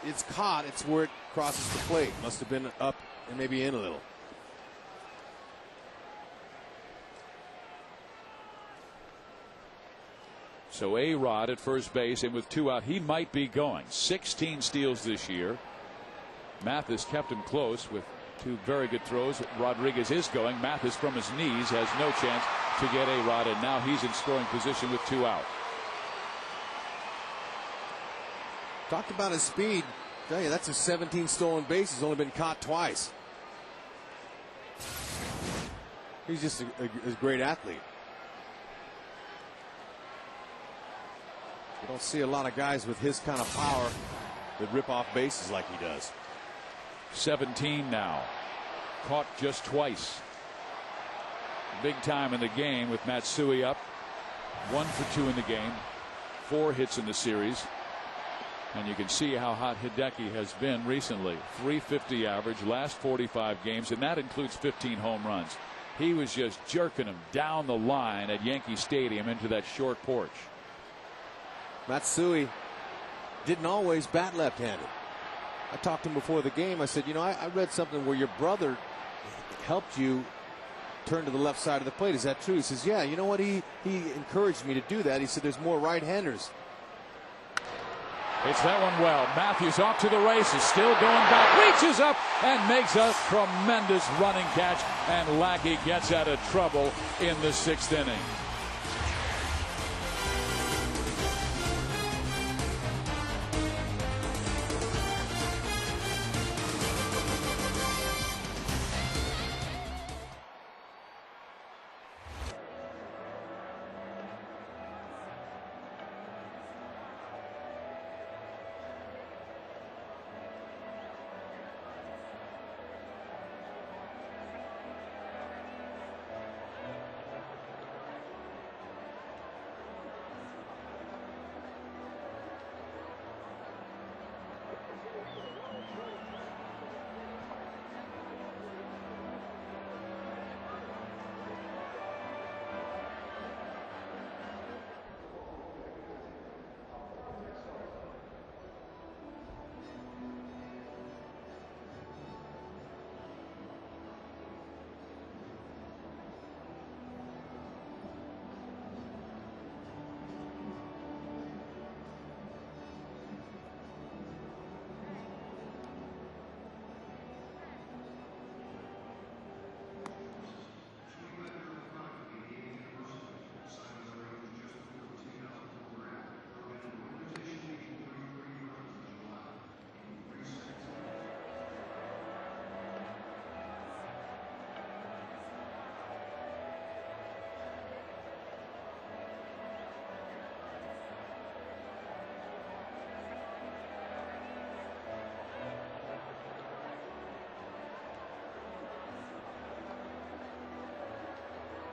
it's caught, it's where it crosses the plate. Must have been up and maybe in a little. So A-Rod at first base, and with 2 out, he might be going. 16 steals this year. Mathis kept him close with 2 very good throws. Rodriguez is going. Mathis from his knees has no chance to get A-Rod, and now he's in scoring position with 2 out. Talked about his speed. Tell you, that's his 17 stolen bases. Only been caught twice. He's just a great athlete. You don't see a lot of guys with his kind of power that rip off bases like he does. 17 now. Caught just twice. Big time in the game with Matsui up. 1 for 2 in the game. 4 hits in the series. And you can see how hot Hideki has been recently. .350 average last 45 games, and that includes 15 home runs. He was just jerking them down the line at Yankee Stadium into that short porch. Matsui didn't always bat left-handed. I talked to him before the game. I said, I read something where your brother helped you turn to the left side of the plate. Is that true? He says, yeah. You know what? He encouraged me to do that. He said there's more right-handers. Hits that one well. Matthews off to the races, still going back, reaches up and makes a tremendous running catch, and Lackey gets out of trouble in the 6th inning.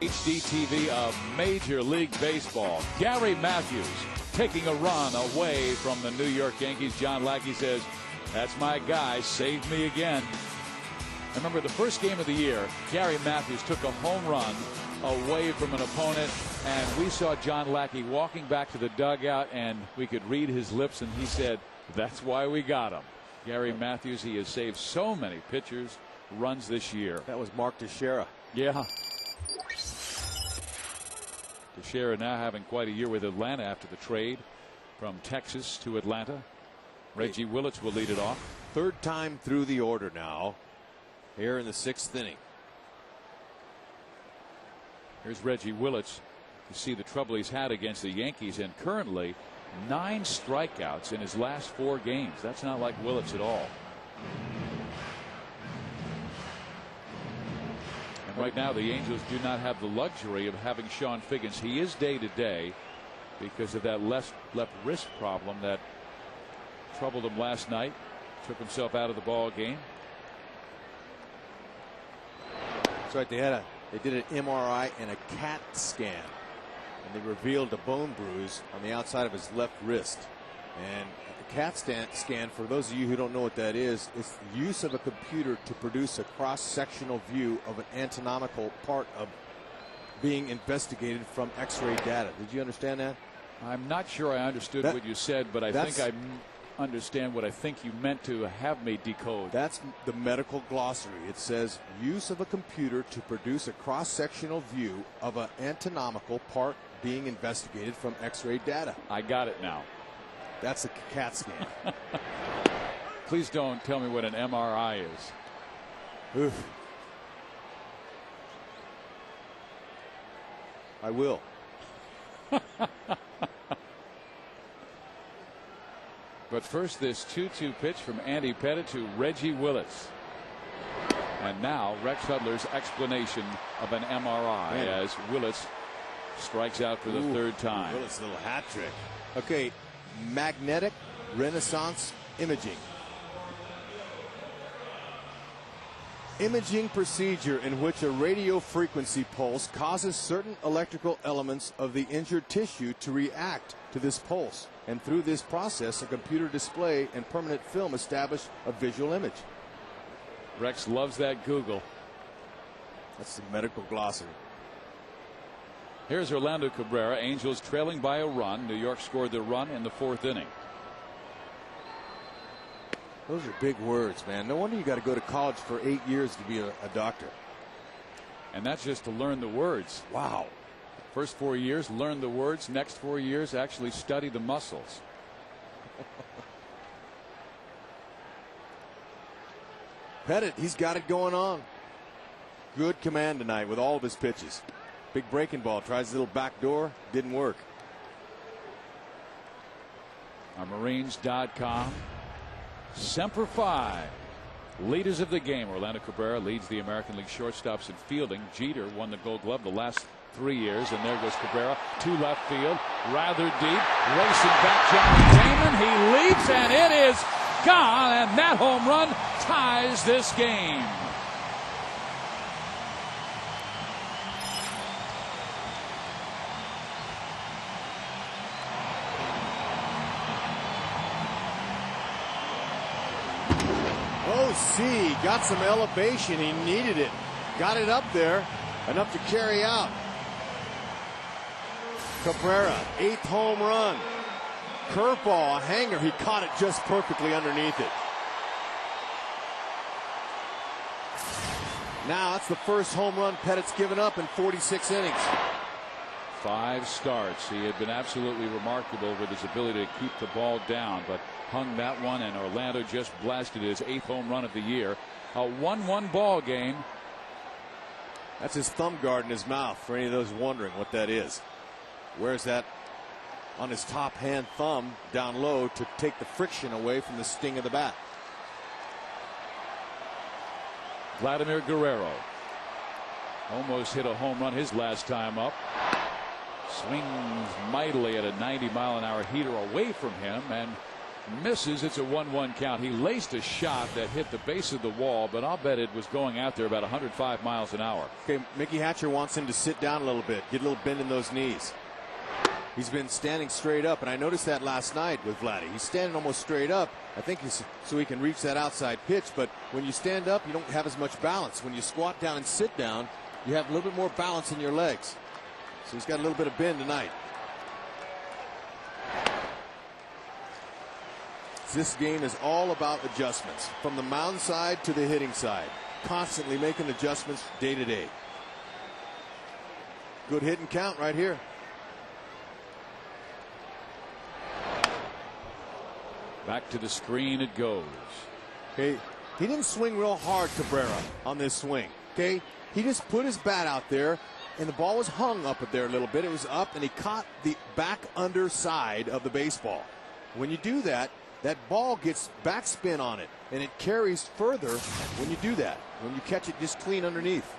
HDTV of Major League Baseball. Gary Matthews taking a run away from the New York Yankees. John Lackey says, "That's my guy, saved me again." I remember the first game of the year, Gary Matthews took a home run away from an opponent, and we saw John Lackey walking back to the dugout, and we could read his lips, and he said, "That's why we got him." Gary Matthews, he has saved so many pitchers' runs this year. That was Mark Teixeira. Yeah. Teixeira now having quite a year with Atlanta after the trade from Texas to Atlanta. Reggie Willits will lead it off. 3rd time through the order now here in the 6th inning. Here's Reggie Willits. You see the trouble he's had against the Yankees, and currently 9 strikeouts in his last 4 games. That's not like Willits at all. And right now the Angels do not have the luxury of having Sean Figgins. He is day to day because of that left wrist problem that troubled him last night. Took himself out of the ball game. That's right. They did an MRI and a CAT scan, and they revealed a bone bruise on the outside of his left wrist. And a CAT scan, for those of you who don't know what that is, it's the use of a computer to produce a cross-sectional view of an anatomical part of being investigated from X-ray data. Did you understand that? I'm not sure I understood what you said, but I think I understand what I think you meant to have me decode. That's the medical glossary. It says use of a computer to produce a cross-sectional view of an anatomical part being investigated from X-ray data. I got it now. That's a CAT scan. Please don't tell me what an MRI is. Oof. I will. But first, this 2-2 pitch from Andy Pettitte to Reggie Willits. And now Rex Hudler's explanation of an MRI as Willits strikes out for the 3rd time. Willits' little hat trick. Okay, magnetic resonance imaging. Imaging procedure in which a radio frequency pulse causes certain electrical elements of the injured tissue to react to this pulse. And through this process, a computer display and permanent film establish a visual image. Rex loves that Google. That's the medical glossary. Here's Orlando Cabrera. Angels trailing by a run. New York scored the run in the 4th inning. Those are big words, man. No wonder you got to go to college for 8 years to be a doctor. And that's just to learn the words. Wow. First 4 years, learn the words. Next 4 years, actually study the muscles. Pettit, he's got it going on. Good command tonight with all of his pitches. Big breaking ball, tries a little back door, didn't work. Our Marines.com. Semper Fi. Leaders of the game. Orlando Cabrera leads the American League shortstops in fielding. Jeter won the Gold Glove the last 3 years, and there goes Cabrera to left field, rather deep, racing back Johnny Damon. He leaps, and it is gone, and that home run ties this game. OC got some elevation. He needed it. Got it up there, enough to carry out. Cabrera, 8th home run. Curveball, a hanger. He caught it just perfectly underneath it. Now that's the first home run Pettit's given up in 46 innings. 5 starts. He had been absolutely remarkable with his ability to keep the ball down, but hung that one, and Orlando just blasted his 8th home run of the year. A 1-1 ball game. That's his thumb guard in his mouth, for any of those wondering what that is. Wears that on his top hand thumb down low to take the friction away from the sting of the bat. Vladimir Guerrero almost hit a home run his last time up. Swings mightily at a 90-mile-an-hour heater away from him and misses. It's a 1-1 count. He laced a shot that hit the base of the wall, but I'll bet it was going out there about 105 miles an hour. Okay, Mickey Hatcher wants him to sit down a little bit, get a little bend in those knees. He's been standing straight up, and I noticed that last night with Vladdy. He's standing almost straight up. I think so he can reach that outside pitch, but when you stand up, you don't have as much balance. When you squat down and sit down, you have a little bit more balance in your legs. So he's got a little bit of bend tonight. This game is all about adjustments from the mound side to the hitting side, constantly making adjustments day to day. Good hit and count right here. Back to the screen it goes. Okay, he didn't swing real hard, Cabrera, on this swing. Okay, he just put his bat out there, and the ball was hung up there a little bit. It was up, and he caught the back underside of the baseball. When you do that, that ball gets backspin on it, and it carries further when you do that. When you catch it just clean underneath.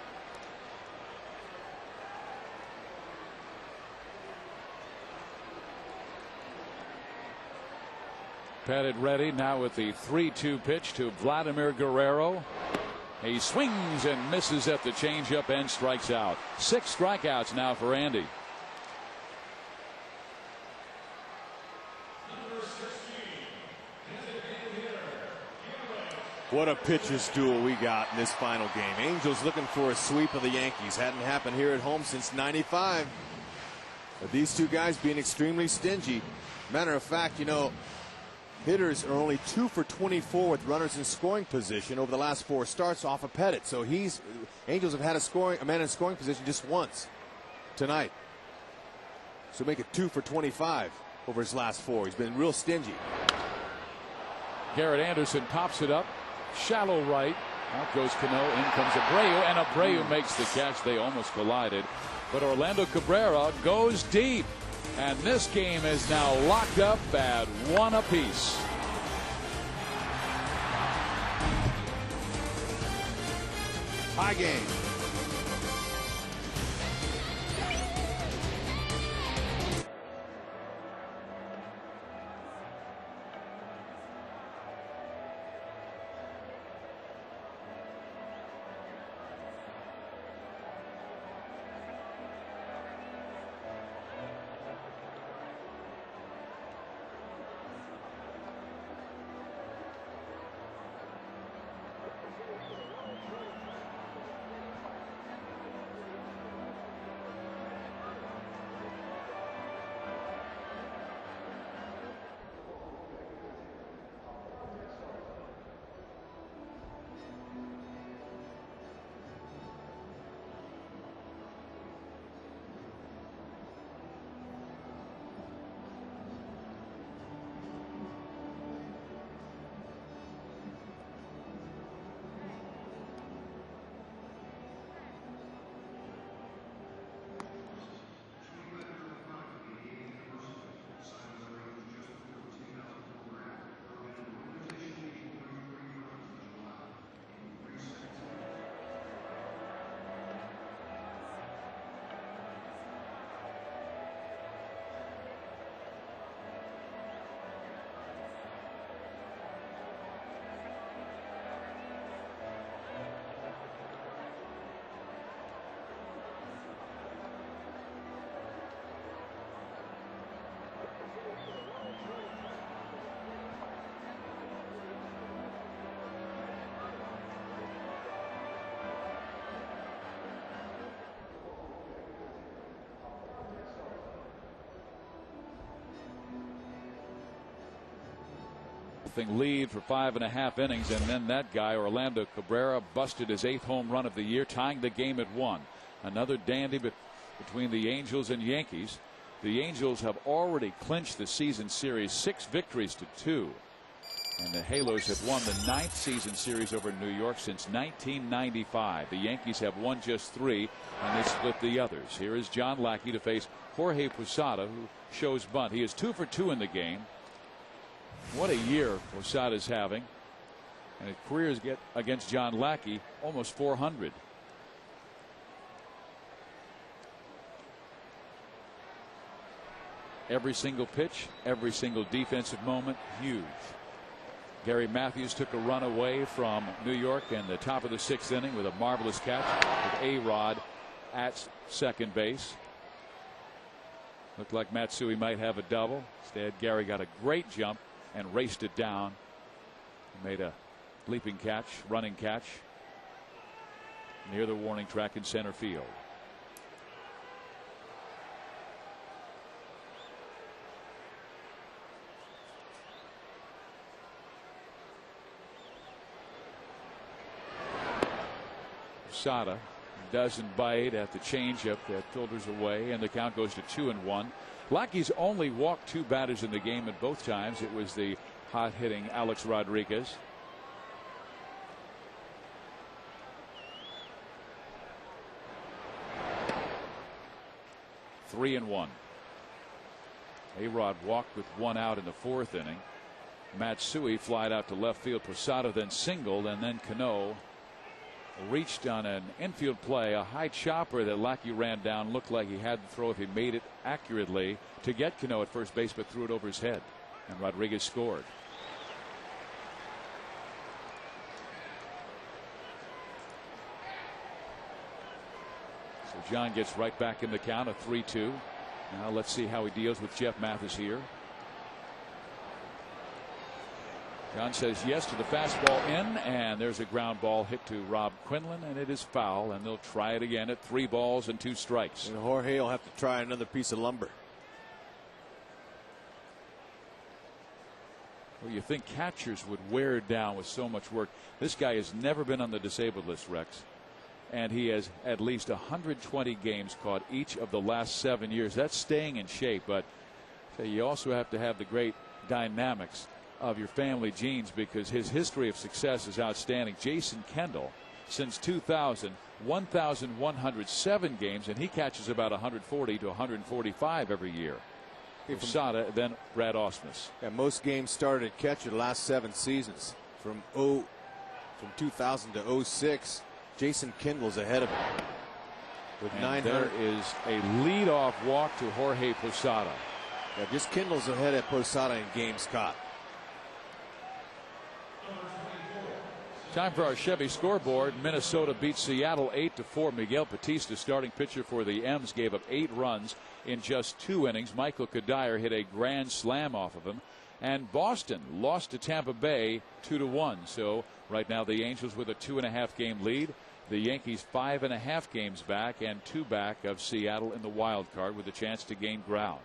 Pettit ready now with the 3-2 pitch to Vladimir Guerrero. He swings and misses at the changeup and strikes out. 6 strikeouts now for Andy. What a pitcher's duel we got in this final game. Angels looking for a sweep of the Yankees. Hadn't happened here at home since '95. But these two guys being extremely stingy. Matter of fact, you know, hitters are only 2 for 24 with runners in scoring position over the last 4 starts off of Pettit. So Angels have had a man in scoring position just once tonight. So make it 2 for 25 over his last 4. He's been real stingy. Garrett Anderson pops it up. Shallow right. Out goes Cano. In comes Abreu, and Abreu makes the catch. They almost collided. But Orlando Cabrera goes deep. And this game is now locked up at 1 apiece. High game. 1-0 lead for 5.5 innings, and then that guy Orlando Cabrera busted his 8th home run of the year, tying the game at 1. Another dandy between the Angels and Yankees. The Angels have already clinched the season series 6 victories to 2. And the Halos have won the 9th season series over New York since 1995. The Yankees have won just 3, and they split the others. Here is John Lackey to face Jorge Posada, who shows bunt. He is 2 for 2 in the game. What a year Posada's having. And his careers get against John Lackey almost 400. Every single pitch, every single defensive moment, huge. Gary Matthews took a run away from New York in the top of the 6th inning with a marvelous catch with A-Rod at second base. Looked like Matsui might have a double. Instead, Gary got a great jump and raced it down. He made a leaping catch, running catch near the warning track in center field. Posada doesn't bite at the changeup that filters away, and the count goes to 2-1. Lackey's only walked 2 batters in the game, and both times it was the hot hitting Alex Rodriguez. Three and 1. A-Rod walked with 1 out in the 4th inning. Matsui flied out to left field. Posada then singled, and then Cano reached on an infield play, a high chopper that Lackey ran down. Looked like he had to throw if he made it accurately to get Cano at first base, but threw it over his head, and Rodriguez scored. So John gets right back in the count, a 3-2. Now let's see how he deals with Jeff Mathis here. John says yes to the fastball in, and there's a ground ball hit to Rob Quinlan, and it is foul, and they'll try it again at 3 balls and 2 strikes. And Jorge will have to try another piece of lumber. Well, you think catchers would wear down with so much work. This guy has never been on the disabled list, Rex, and he has at least 120 games caught each of the last 7 years. That's staying in shape, but you also have to have the great dynamics of your family genes, because his history of success is outstanding. Jason Kendall, since 2000, 1,107 games, and he catches about 140 to 145 every year. Posada, then Brad Ausmus. Yeah, most games started at catcher the last 7 seasons. From 2000 to 06, Jason Kendall's ahead of him with 900. There is a leadoff walk to Jorge Posada. Yeah, just Kendall's ahead of Posada in games caught. Time for our Chevy scoreboard. Minnesota beats Seattle 8-4. Miguel Batista, starting pitcher for the M's, gave up 8 runs in just 2 innings. Michael Kadire hit a grand slam off of him. And Boston lost to Tampa Bay 2-1. So right now the Angels with a 2.5 game lead. The Yankees 5.5 games back, and 2 back of Seattle in the wild card with a chance to gain ground.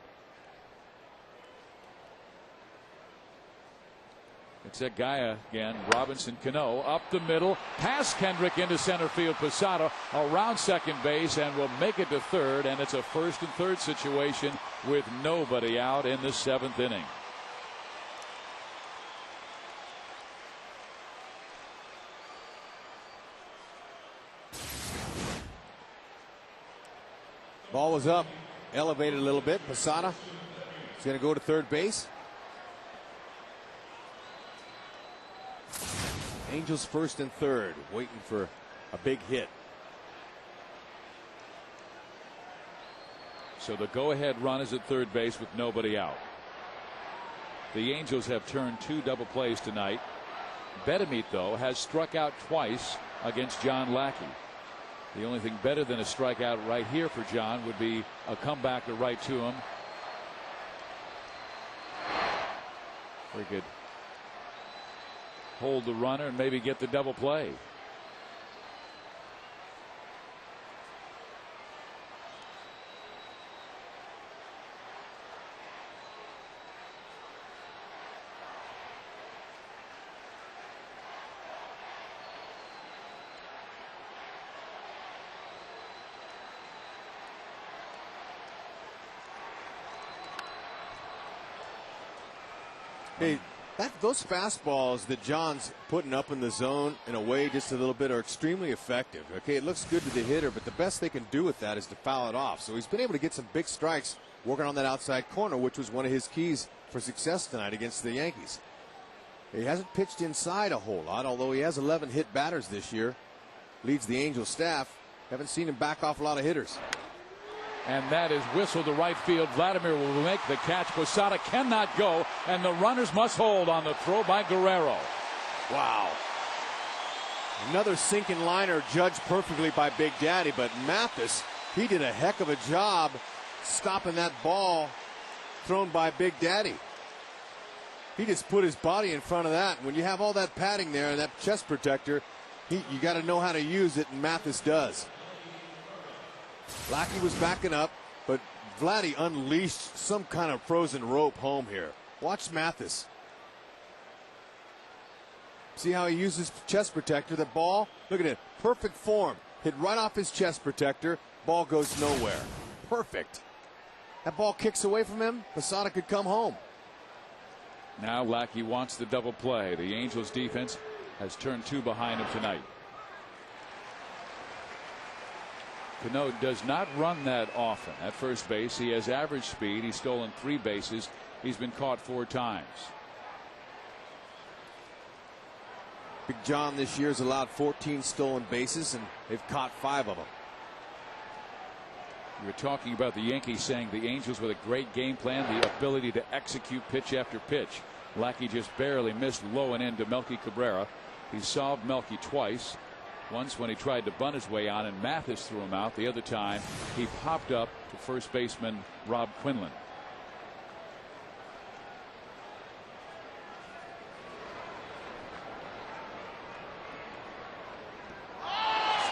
It's that guy again, Robinson Cano, up the middle, past Kendrick into center field. Posada around second base and will make it to third, and it's a 1st and 3rd situation with nobody out in the 7th inning. Ball was up, elevated a little bit. Posada is going to go to third base. Angels 1st and 3rd, waiting for a big hit. So the go-ahead run is at third base with nobody out. The Angels have turned 2 double plays tonight. Betemit, though, has struck out twice against John Lackey. The only thing better than a strikeout right here for John would be a comebacker right to him. Very good. Hold the runner and maybe get the double play. Hey, those fastballs that John's putting up in the zone and away just a little bit are extremely effective. Okay, it looks good to the hitter, but the best they can do with that is to foul it off. So he's been able to get some big strikes working on that outside corner, which was one of his keys for success tonight against the Yankees. He hasn't pitched inside a whole lot, although he has 11 hit batters this year. Leads the Angels staff. Haven't seen him back off a lot of hitters. And that is whistled to right field. Vladimir will make the catch. Posada cannot go, and the runners must hold on the throw by Guerrero. Wow. Another sinking liner judged perfectly by Big Daddy, but Mathis, he did a heck of a job stopping that ball thrown by Big Daddy. He just put his body in front of that. When you have all that padding there and that chest protector, you got to know how to use it, and Mathis does. Lackey was backing up, but Vladdy unleashed some kind of frozen rope home here. Watch Mathis. See how he uses chest protector? The ball, look at it, perfect form. Hit right off his chest protector. Ball goes nowhere. Perfect. That ball kicks away from him. Posada could come home. Now Lackey wants the double play. The Angels defense has turned two behind him tonight. Cano does not run that often at first base. He has average speed. He's stolen 3 bases. He's been caught 4 times. Big John this year has allowed 14 stolen bases, and they've caught 5 of them. You were talking about the Yankees saying the Angels with a great game plan, the ability to execute pitch after pitch. Lackey just barely missed low and in to Melky Cabrera. He solved Melky twice. Once when he tried to bunt his way on and Mathis threw him out. The other time he popped up to first baseman Rob Quinlan.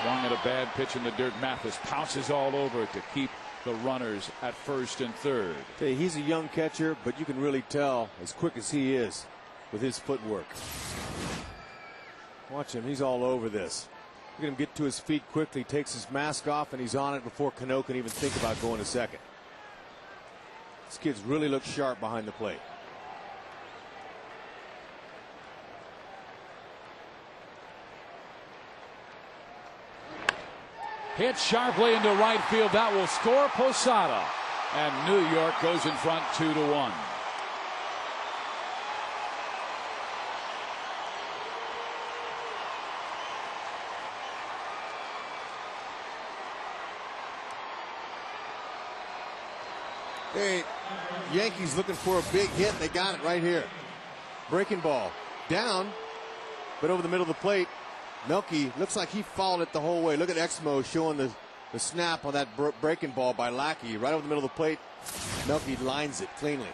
Swung at a bad pitch in the dirt. Mathis pounces all over it to keep the runners at first and third. Hey, he's a young catcher, but you can really tell as quick as he is with his footwork. Watch him. He's all over this. Look at him get to his feet quickly, takes his mask off, and he's on it before Cano can even think about going to second. This kid's really looks sharp behind the plate. Hit sharply into right field. That will score Posada. And New York goes in front 2-1. Hey, Yankees looking for a big hit. They got it right here. Breaking ball down, but over the middle of the plate. Melky looks like he followed it the whole way. Look at Exmo showing the snap on that breaking ball by Lackey right over the middle of the plate. Melky lines it cleanly.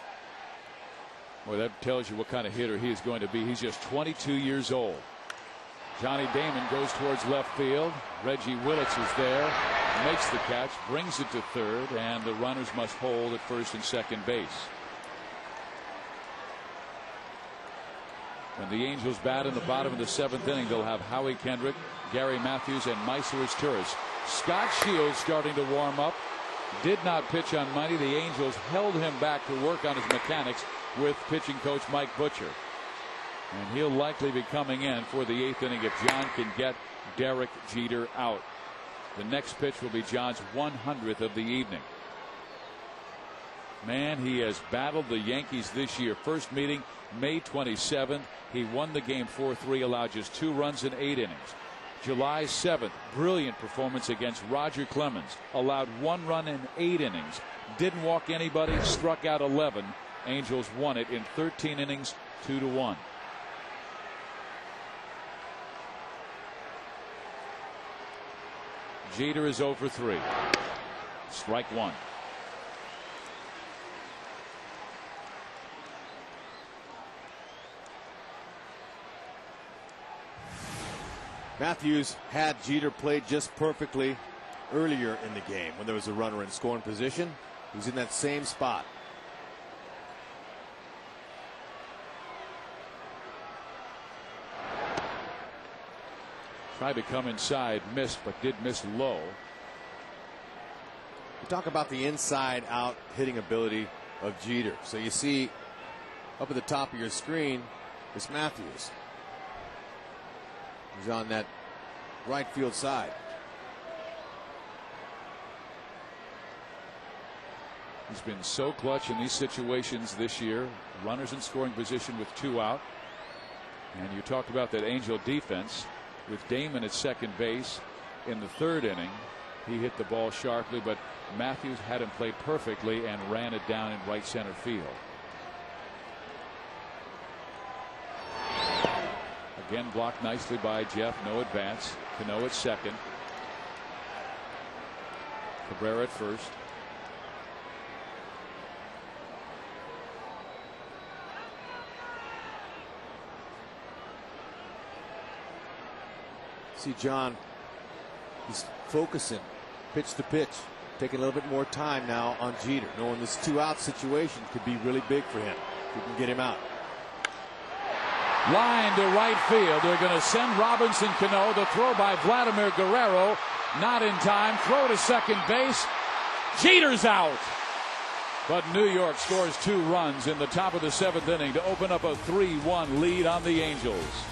Well, that tells you what kind of hitter he is going to be. He's just 22 years old. Johnny Damon goes towards left field. Reggie Willits is there, makes the catch, brings it to third, and the runners must hold at first and second base. When the Angels bat in the bottom of the 7th inning, they'll have Howie Kendrick, Gary Matthews, and Maestas Turris. Scott Shields starting to warm up. Did not pitch on Monday. The Angels held him back to work on his mechanics with pitching coach Mike Butcher. And he'll likely be coming in for the 8th inning if John can get Derek Jeter out. The next pitch will be John's 100th of the evening. Man, he has battled the Yankees this year. First meeting May 27th. He won the game 4-3, allowed just 2 runs in 8 innings. July 7th, brilliant performance against Roger Clemens. Allowed 1 run in 8 innings. Didn't walk anybody, struck out 11. Angels won it in 13 innings, 2-1. Jeter is 0 for 3. Strike 1. Matthews had Jeter played just perfectly earlier in the game when there was a runner in scoring position. He's in that same spot. Tried to come inside, missed, but did miss low. We talk about the inside out hitting ability of Jeter. So you see Up at the top of your screen is Matthews. He's on that right field side. He's been so clutch in these situations this year. Runners in scoring position with 2 out. And you talked about that Angel defense with Damon at second base in the 3rd inning. He hit the ball sharply, but Matthews had him play perfectly and ran it down in right center field. Again blocked nicely by Jeff. No advance. Cano at second. Cabrera at first. See John, he's focusing pitch to pitch, taking a little bit more time now on Jeter, knowing this 2-out situation could be really big for him if he can get him out. Line to right field. They're going to send Robinson Cano. The throw by Vladimir Guerrero. Not in time. Throw to second base. Jeter's out. But New York scores 2 runs in the top of the 7th inning to open up a 3-1 lead on the Angels.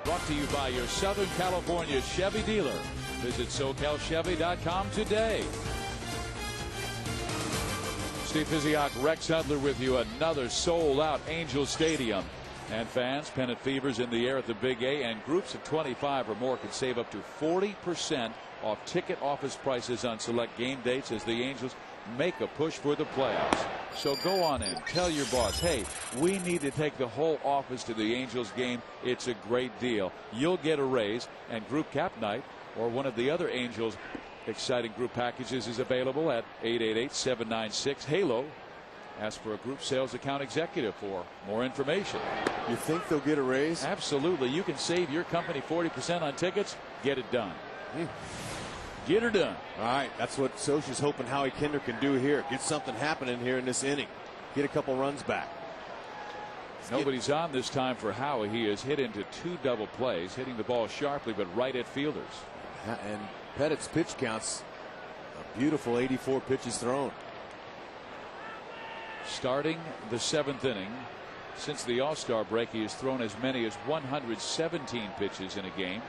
Brought to you by your Southern California Chevy dealer. Visit SoCalChevy.com today. Steve Physiak, Rex Hudler with you. Another sold-out Angel Stadium. And fans, pennant fevers in the air at the Big A, and groups of 25 or more can save up to 40% off ticket office prices on select game dates as the Angels make a push for the playoffs. So go on in, tell your boss, hey, we need to take the whole office to the Angels game. It's a great deal. You'll get a raise, and group cap night or one of the other Angels exciting group packages is available at 888-796-HALO. Ask for a group sales account executive for more information. You think they'll get a raise? Absolutely. You can save your company 40% on tickets. Get it done. Get her done. All right, that's what Scioscia's hoping Howie Kinder can do here. Get something happening here in this inning. Get a couple runs back. Nobody's on this time for Howie. He has hit into 2 double plays, hitting the ball sharply but right at fielders. And Pettit's pitch counts a beautiful 84 pitches thrown. Starting the 7th inning, since the All-Star break, he has thrown as many as 117 pitches in a game.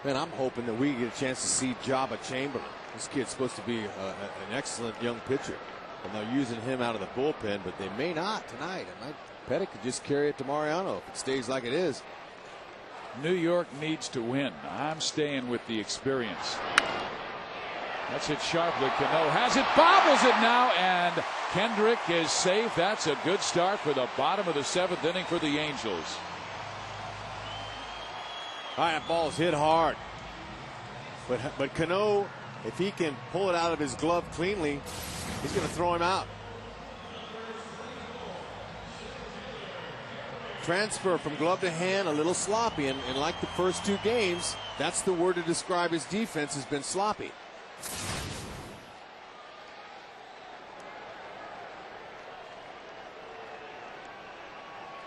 Man, I'm hoping that we get a chance to see Jabba Chamberlain. This kid's supposed to be an excellent young pitcher, and they're using him out of the bullpen, but they may not tonight. And Pettit could just carry it to Mariano if it stays like it is. New York needs to win. I'm staying with the experience. That's hit sharply. Cano has it, bobbles it now, and Kendrick is safe. That's a good start for the bottom of the 7th inning for the Angels. All right, that ball's hit hard. But Cano, if he can pull it out of his glove cleanly, he's going to throw him out. Transfer from glove to hand, a little sloppy, and like the first two games, that's the word to describe his defense, has been sloppy.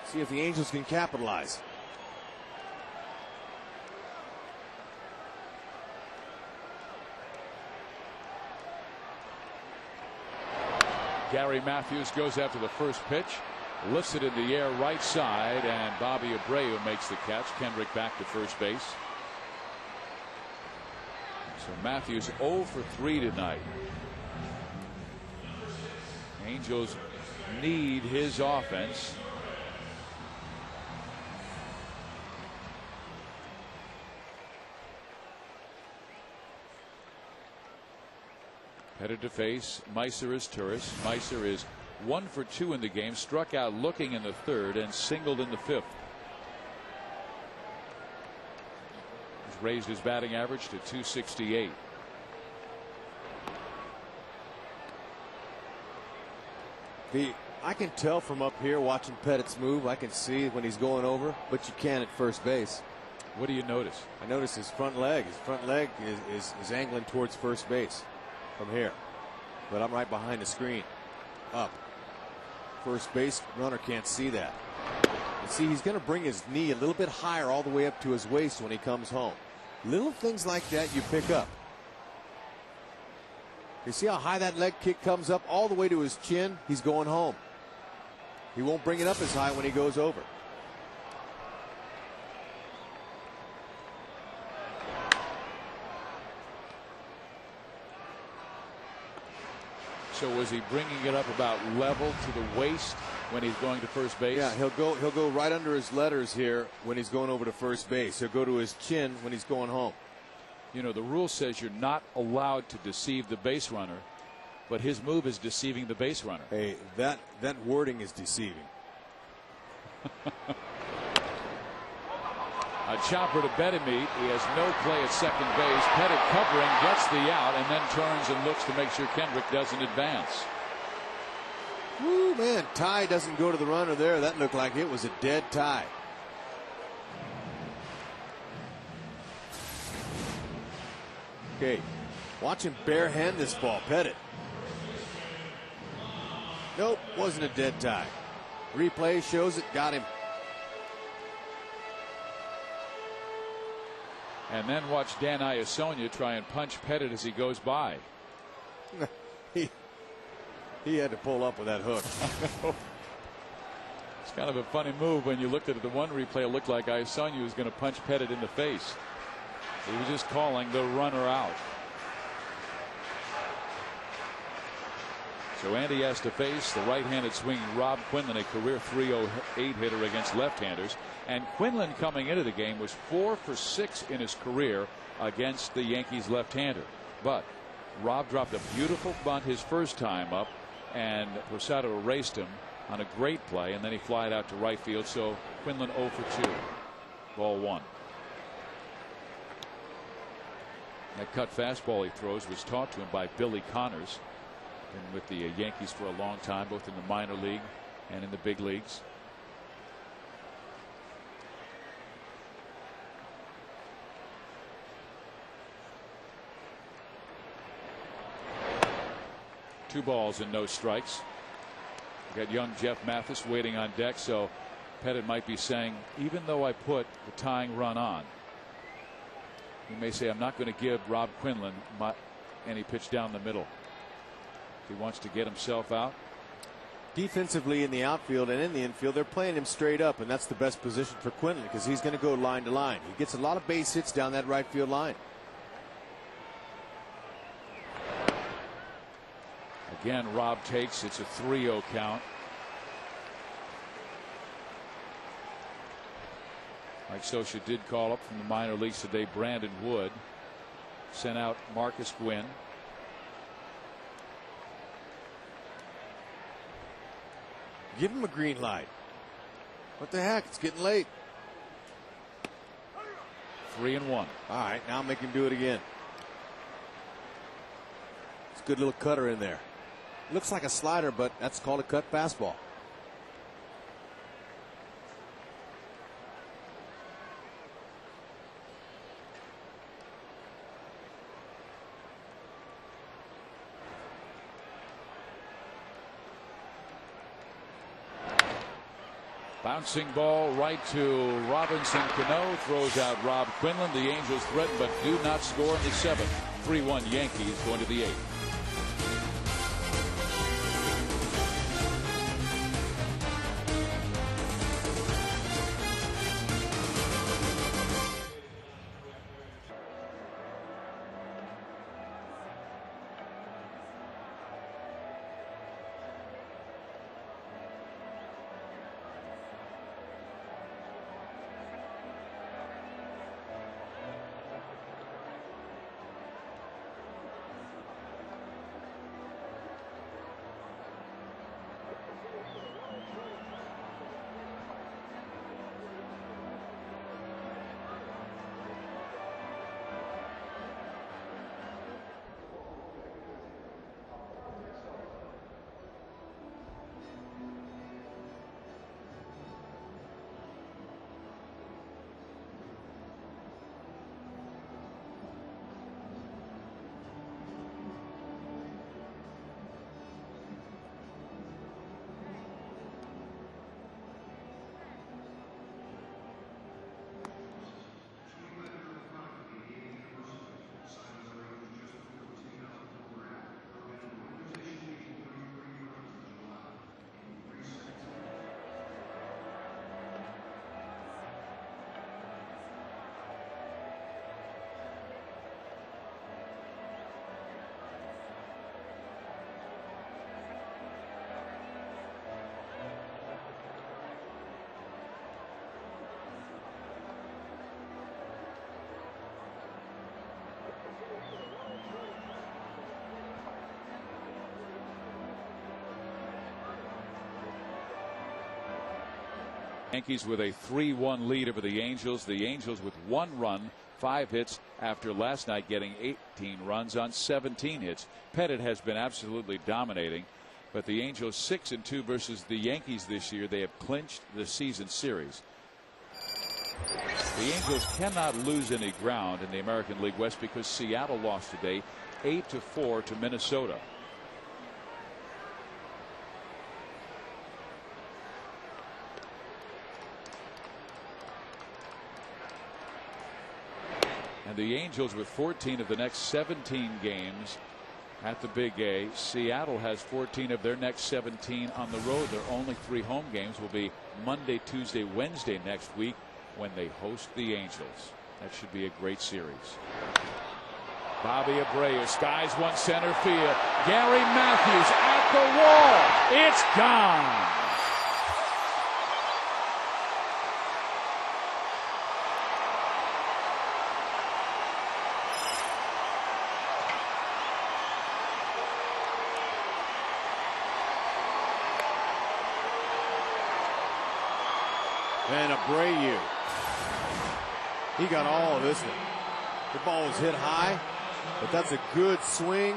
See if the Angels can capitalize. Gary Matthews goes after the first pitch, lifts it in the air right side, and Bobby Abreu makes the catch. Kendrick back to first base. So Matthews 0 for 3 tonight. Angels need his offense. Headed to face Meiser is Turris. Meiser is 1 for 2 in the game, struck out looking in the third and singled in the fifth. He's raised his batting average to .268. I can tell from up here watching Pettit's move. I can see when he's going over, but you can't at first base. What do you notice? I notice his front leg. His front leg is angling towards first base from here. But I'm right behind the screen. Up. First base runner can't see that. And see, he's going to bring his knee a little bit higher all the way up to his waist when he comes home. Little things like that you pick up. You see how high that leg kick comes up all the way to his chin? He's going home. He won't bring it up as high when he goes over. So was he bringing it up about level to the waist when he's going to first base? Yeah, he'll go right under his letters here when he's going over to first base. He'll go to his chin when he's going home. You know, the rule says you're not allowed to deceive the base runner, but his move is deceiving the base runner. Hey, that wording is deceiving. A chopper to Betemit. He has no play at second base. Pettit covering, gets the out, and then turns and looks to make sure Kendrick doesn't advance. Woo, man, tie doesn't go to the runner there. That looked like it was a dead tie. Okay, watch him barehand this ball. Pettit. Nope, wasn't a dead tie. Replay shows it, got him. And then watch Dan Iasonia try and punch Pettit as he goes by. he had to pull up with that hook. It's kind of a funny move when you looked at it. The one replay, it looked like Iasonia was going to punch Pettit in the face. He was just calling the runner out. So Andy has to face the right-handed swinging Rob Quinlan, a career .308 hitter against left-handers. And Quinlan coming into the game was 4 for 6 in his career against the Yankees left-hander. But Rob dropped a beautiful bunt his first time up, and Rosado erased him on a great play, and then he flied out to right field. So Quinlan 0 for 2. Ball 1. That cut fastball he throws was taught to him by Billy Connors. Been with the Yankees for a long time, both in the minor league and in the big leagues. Two balls and no strikes. We got young Jeff Mathis waiting on deck, so Pettit might be saying, even though I put the tying run on, he may say, I'm not going to give Rob Quinlan any pitch down the middle. He wants to get himself out. Defensively in the outfield and in the infield, they're playing him straight up, and that's the best position for Quinlan because he's going to go line to line. He gets a lot of base hits down that right field line. Again, Rob takes. It's a 3-0 count. Mike Scioscia did call up from the minor leagues today. Brandon Wood sent out Marcus Gwynn. Give him a green light. What the heck? It's getting late. 3-1. All right, now make him do it again. It's a good little cutter in there. Looks like a slider, but that's called a cut fastball. Bouncing ball right to Robinson Cano. Throws out Rob Quinlan. The Angels threaten but do not score in the 7th. 3-1 Yankees going to the 8th. Yankees with a 3-1 lead over the Angels. The Angels with 1 run, 5 hits after last night getting 18 runs on 17 hits. Pettit has been absolutely dominating, but the Angels 6-2 versus the Yankees this year. They have clinched the season series. The Angels cannot lose any ground in the American League West because Seattle lost today 8-4 to Minnesota. And the Angels with 14 of the next 17 games at the Big A. Seattle has 14 of their next 17 on the road. Their only 3 home games will be Monday, Tuesday, Wednesday next week when they host the Angels. That should be a great series. Bobby Abreu skies one center field. Gary Matthews at the wall. It's gone. And Abreu, he got all of this one. The ball was hit high, but that's a good swing.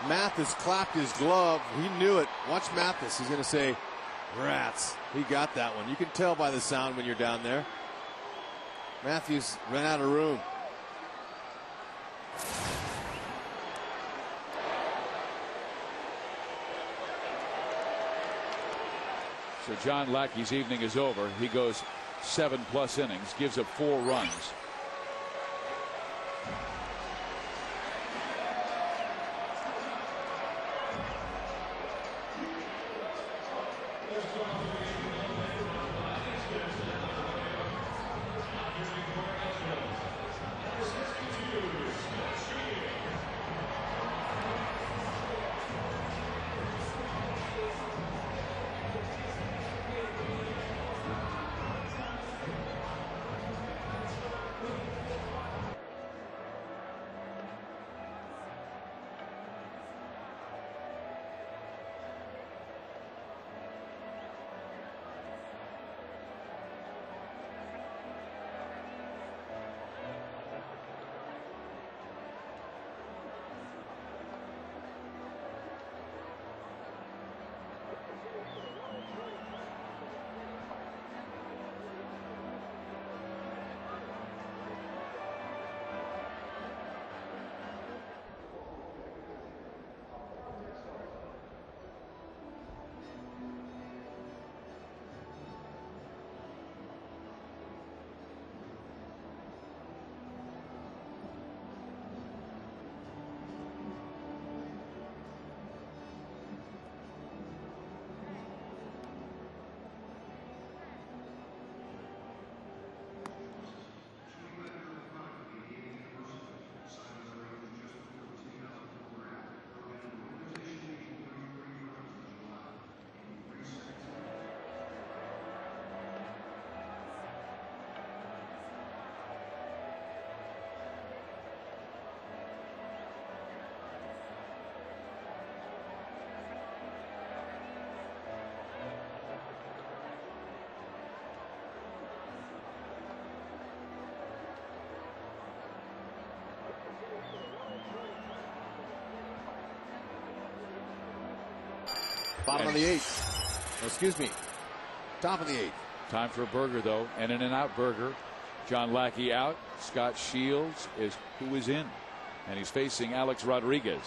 Mathis clapped his glove. He knew it. Watch Mathis. He's going to say, rats. He got that one. You can tell by the sound when you're down there. Matthews ran out of room. So John Lackey's evening is over. He goes 7+ innings, gives up 4 runs. Bottom of the 8th. Excuse me. Top of the 8th. Time for a burger, though. An in-and-out burger. John Lackey out. Scott Shields is who is in. And he's facing Alex Rodriguez.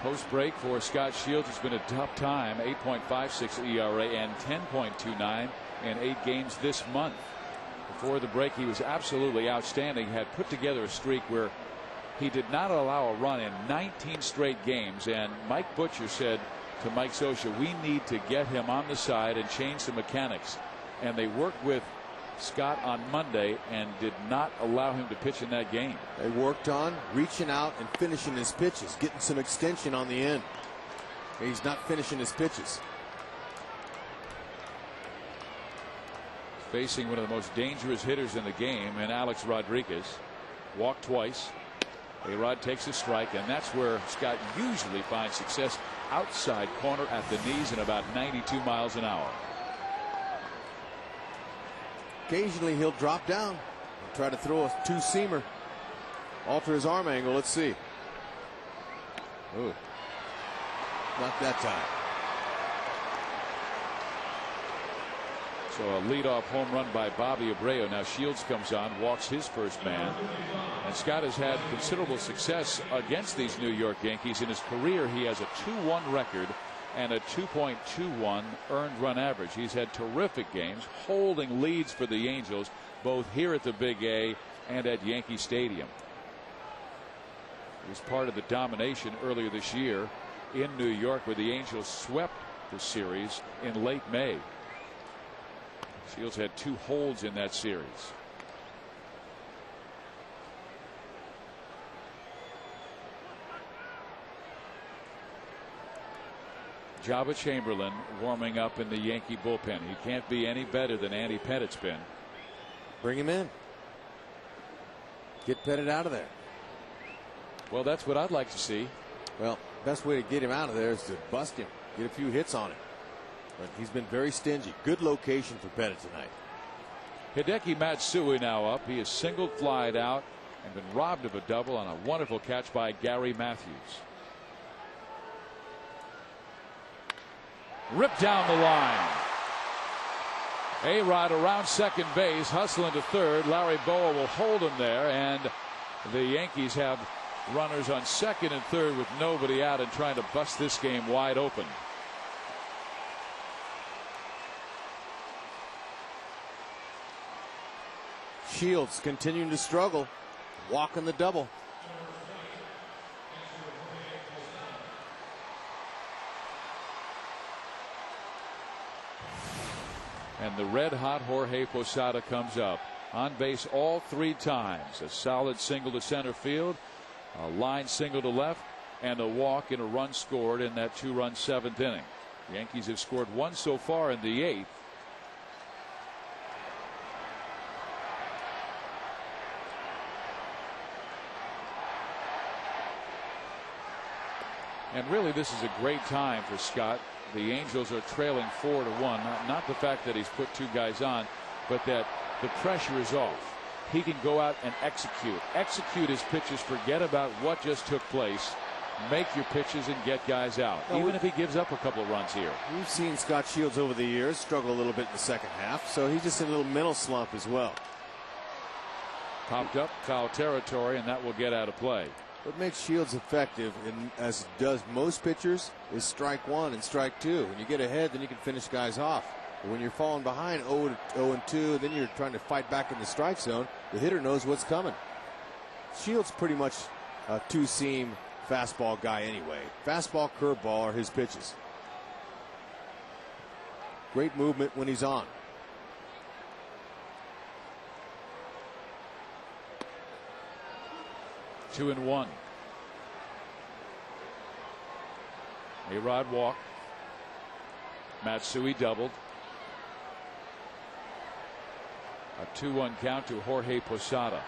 Post break for Scott Shields. It's been a tough time. 8.56 ERA and 10.29 in 8 games this month. Before the break, he was absolutely outstanding. Had put together a streak where he did not allow a run in 19 straight games. And Mike Butcher said to Mike Scioscia, we need to get him on the side and change the mechanics. And they worked with Scott on Monday and did not allow him to pitch in that game. They worked on reaching out and finishing his pitches, getting some extension on the end. He's not finishing his pitches. Facing one of the most dangerous hitters in the game, and Alex Rodriguez. Walked twice. A-Rod takes a strike, and that's where Scott usually finds success. Outside corner at the knees and about 92 miles an hour. Occasionally he'll drop down and try to throw a two-seamer. Alter his arm angle. Let's see. Ooh. Not that time. So a leadoff home run by Bobby Abreu. Now Shields comes on, walks his first man. And Scott has had considerable success against these New York Yankees. In his career, he has a 2-1 record and a 2.21 earned run average. He's had terrific games, holding leads for the Angels, both here at the Big A and at Yankee Stadium. He was part of the domination earlier this year in New York, where the Angels swept the series in late May. Shields had 2 holds in that series. Jabba Chamberlain warming up in the Yankee bullpen. He can't be any better than Andy Pettit's been. Bring him in. Get Pettit out of there. Well, that's what I'd like to see. Well, best way to get him out of there is to bust him, get a few hits on him. But he's been very stingy. Good location for Pettit tonight. Hideki Matsui now up. He is singled, flied out, and been robbed of a double on a wonderful catch by Gary Matthews. Ripped down the line. A-Rod around second base, hustling to third. Larry Bowa will hold him there, and the Yankees have runners on second and third with nobody out and trying to bust this game wide open. Shields continuing to struggle, walking the double. And the red-hot Jorge Posada comes up. On base all 3 times. A solid single to center field, a line single to left, and a walk and a run scored in that 2-run 7th inning. The Yankees have scored 1 so far in the 8th. And really, this is a great time for Scott. The Angels are trailing 4-1. Not the fact that he's put 2 guys on, but that the pressure is off. He can go out and execute his pitches. Forget about what just took place. Make your pitches and get guys out, even if he gives up a couple of runs here. We've seen Scott Shields over the years struggle a little bit in the second half, so he's just in a little mental slump as well. Popped up, foul territory, and that will get out of play. What makes Shields effective, as does most pitchers, is strike 1 and strike 2. When you get ahead, then you can finish guys off. But when you're falling behind 0-2, then you're trying to fight back in the strike zone, the hitter knows what's coming. Shields pretty much a 2-seam fastball guy anyway. Fastball, curveball are his pitches. Great movement when he's on. 2-1. A-Rod walked. Matsui doubled. A 2-1 count to Jorge Posada.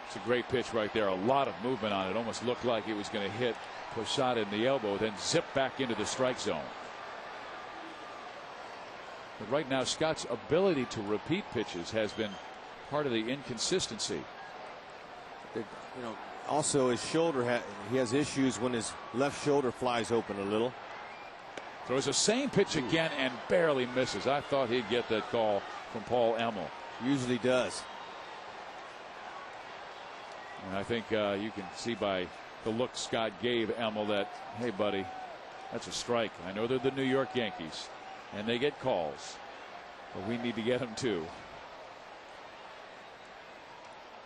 It's a great pitch right there. A lot of movement on it. Almost looked like it was going to hit Posada in the elbow, then zip back into the strike zone. But right now, Scott's ability to repeat pitches has been part of the inconsistency. You know, also his shoulder, he has issues when his left shoulder flies open a little. Throws the same pitch again and barely misses. I thought he'd get that call from Paul Emmel. Usually does. And I think you can see by the look Scott gave Emmel that, hey, buddy, that's a strike. I know they're the New York Yankees, and they get calls, but we need to get them too.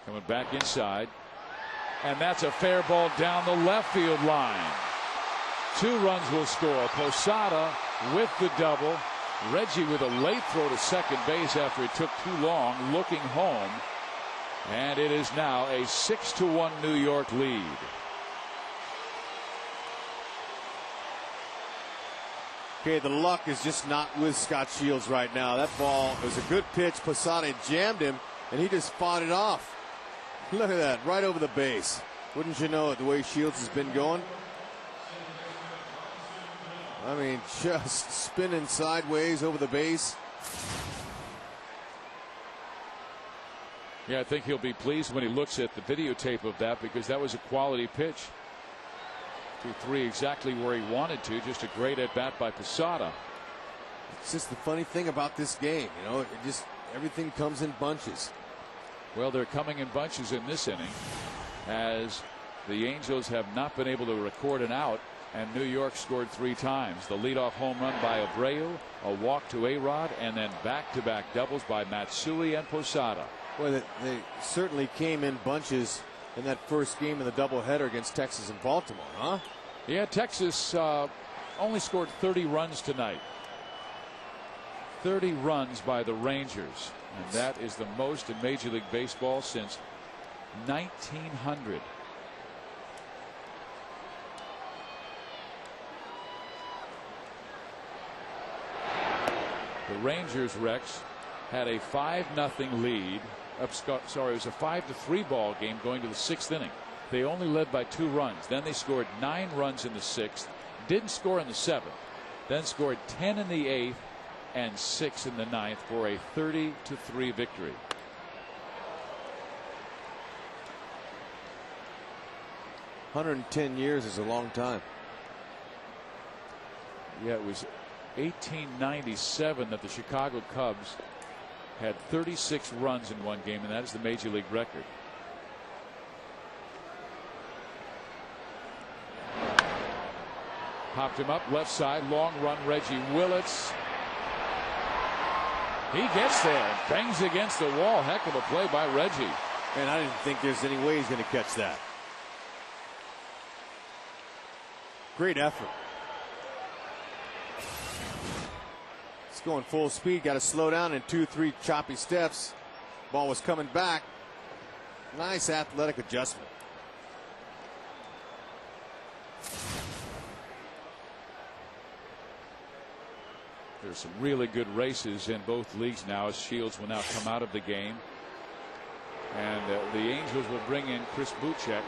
Coming back inside, and that's a fair ball down the left field line. 2 runs will score. Posada with the double. Reggie with a late throw to second base after it took too long, looking home. And it is now a 6-1 New York lead. Okay, the luck is just not with Scott Shields right now. That ball was a good pitch. Posada jammed him, and he just fought it off. Look at that, right over the base. Wouldn't you know it, the way Shields has been going? I mean, just spinning sideways over the base. Yeah, I think he'll be pleased when he looks at the videotape of that, because that was a quality pitch. 2-3 exactly where he wanted to. Just a great at bat by Posada. It's just the funny thing about this game, you know, everything comes in bunches. Well, they're coming in bunches in this inning, as the Angels have not been able to record an out, and New York scored 3 times. The leadoff home run by Abreu, a walk to A-Rod, and then back-to-back doubles by Matsui and Posada. Well, they certainly came in bunches in that first game in the doubleheader against Texas and Baltimore, huh? Yeah, Texas only scored 30 runs tonight. 30 runs by the Rangers, and that is the most in Major League Baseball since 1900. The Rangers, Rex, had a 5-0 lead. Sorry, it was a 5-3 ball game going to the 6th inning. They only led by 2 runs. Then they scored 9 runs in the 6th, didn't score in the 7th, then scored 10 in the 8th and 6 in the 9th for a 30-3 victory. $110 years is a long time. Yeah, it was 1897 that the Chicago Cubs had 36 runs in one game, and that is the Major League record. Popped him up left side, long run. Reggie Willits, he gets there and bangs against the wall. Heck of a play by Reggie. And I didn't think there's any way he's going to catch that. Great effort. It's going full speed. Got to slow down in 2-3 choppy steps. Ball was coming back. Nice athletic adjustment. There's some really good races in both leagues now, as Shields will now come out of the game, and the Angels will bring in Chris Buchek.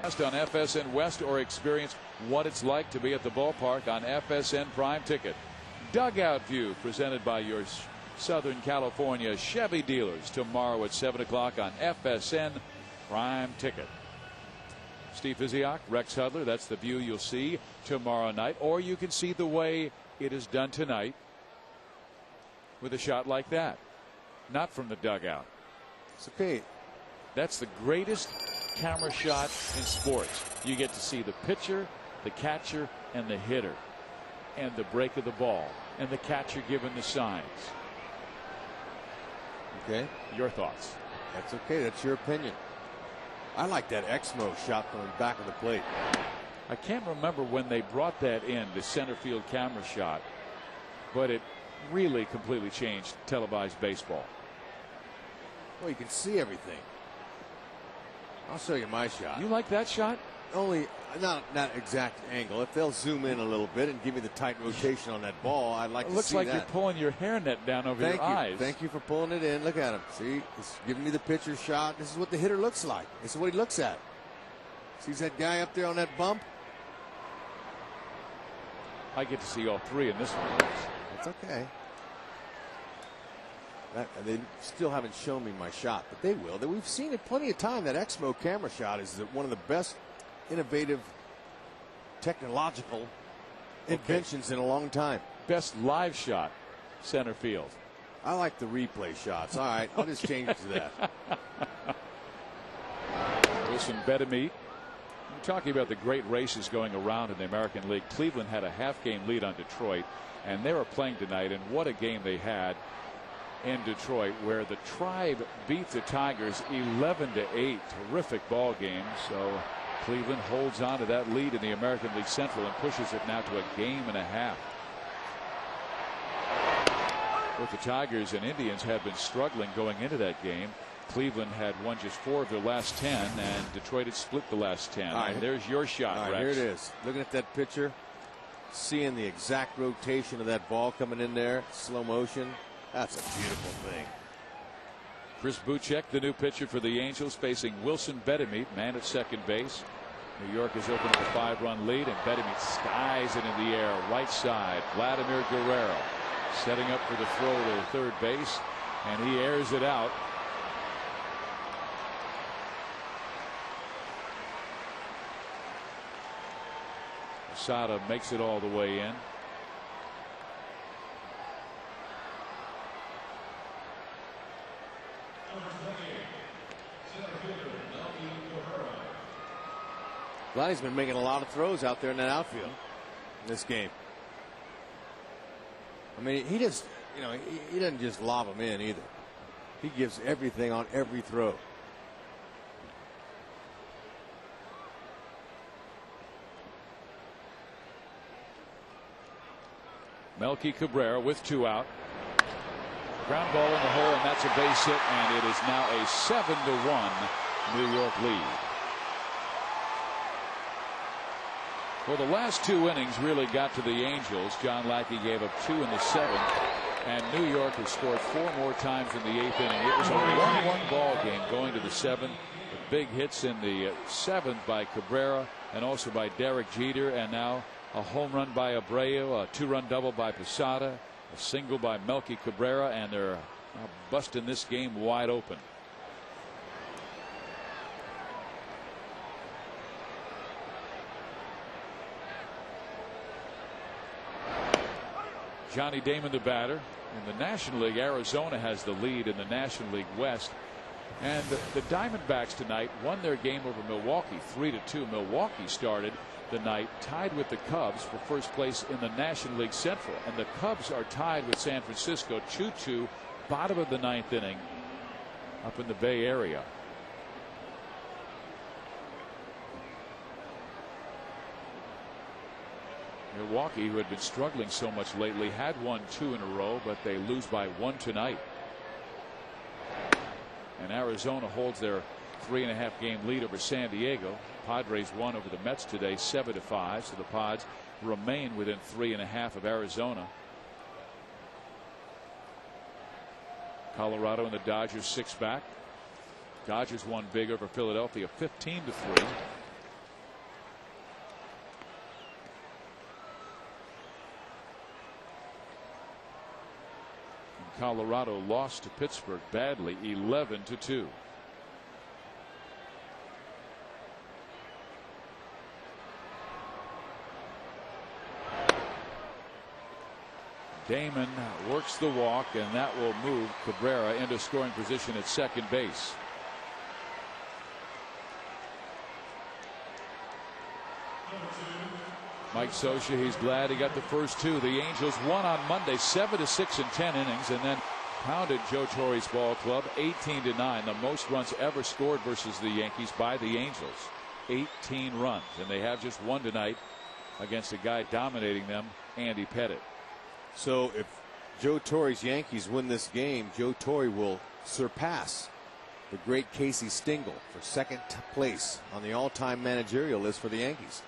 On FSN West or experience what it's like to be at the ballpark on FSN Prime Ticket. Dugout View presented by your Southern California Chevy dealers tomorrow at 7 o'clock on FSN Prime Ticket. Steve Physiak, Rex Hudler, that's the view you'll see tomorrow night, or you can see the way it is done tonight with a shot like that, not from the dugout. It's okay. That's the greatest camera shot in sports. You get to see the pitcher, the catcher, and the hitter, and the break of the ball, and the catcher giving the signs. Okay. Your thoughts? That's okay. That's your opinion. I like that Exmo shot from the back of the plate. I can't remember when they brought that in, the center field camera shot, but it really completely changed televised baseball. Well, you can see everything. I'll show you my shot. You like that shot? Only not exact angle. If they'll zoom in a little bit and give me the tight rotation on that ball, I'd like to see that. It looks like you're pulling your hairnet down over your eyes. Thank you for pulling it in. Look at him. See, it's giving me the pitcher shot. This is what the hitter looks like. This is what he looks at. Sees that guy up there on that bump? I get to see all three in this one. That's okay. They still haven't shown me my shot, but they will. We've seen it plenty of time. That Exmo camera shot is one of the best innovative technological inventions in a long time. Best live shot, center field. I like the replay shots. All right, I'll just change it to that. Wilson Betemit. We're talking about the great races going around in the American League. Cleveland had a half-game lead on Detroit, and they were playing tonight, and what a game they had in Detroit, where the Tribe beat the Tigers 11-8. Terrific ball game. So Cleveland holds on to that lead in the American League Central and pushes it now to a game and a half. Both the Tigers and Indians had been struggling going into that game. Cleveland had won just 4 of their last 10, and Detroit had split the last 10. Right. And there's your shot, Rex. Here it is. Looking at that pitcher, seeing the exact rotation of that ball coming in there, slow motion. That's a beautiful thing. Chris Buchek, the new pitcher for the Angels, facing Wilson Betemit, man at second base. New York is opening a 5-run lead, and Betemit skies it in the air, right side. Vladimir Guerrero setting up for the throw to third base, and he airs it out. Posada makes it all the way in. Vladdy's been making a lot of throws out there in that outfield in this game. I mean, he just, he doesn't just lob them in either. He gives everything on every throw. Melky Cabrera with 2 out. Ground ball in the hole, and that's a base hit, and it is now a 7-1 New York lead. Well, the last 2 innings really got to the Angels. John Lackey gave up 2 in the 7th, and New York has scored 4 more times in the 8th inning. It was a 1-1 ball game going to the 7th. The big hits in the 7th by Cabrera and also by Derek Jeter, and now a home run by Abreu, a 2-run double by Posada, a single by Melky Cabrera, and they're busting this game wide open. Johnny Damon, the batter. In the National League, Arizona has the lead in the National League West. And the Diamondbacks tonight won their game over Milwaukee 3-2. Milwaukee started the night tied with the Cubs for first place in the National League Central. And the Cubs are tied with San Francisco 2-2, bottom of the 9th inning up in the Bay Area. Milwaukee, who had been struggling so much lately, had won 2 in a row, but they lose by 1 tonight. And Arizona holds their 3.5 game lead over San Diego. Padres won over the Mets today 7-5, so the Pods remain within 3.5 of Arizona. Colorado and the Dodgers 6 back. Dodgers won big over Philadelphia 15-3. Colorado lost to Pittsburgh badly, 11-2. Damon works the walk, and that will move Cabrera into scoring position at second base. Mike Scioscia, he's glad he got the first two. The Angels won on Monday 7-6 in 10 innings, and then pounded Joe Torre's ball club 18-9, the most runs ever scored versus the Yankees by the Angels. 18 runs, and they have just one tonight against a guy dominating them, Andy Pettitte. So if Joe Torre's Yankees win this game, Joe Torre will surpass the great Casey Stengel for second place on the all-time managerial list for the Yankees.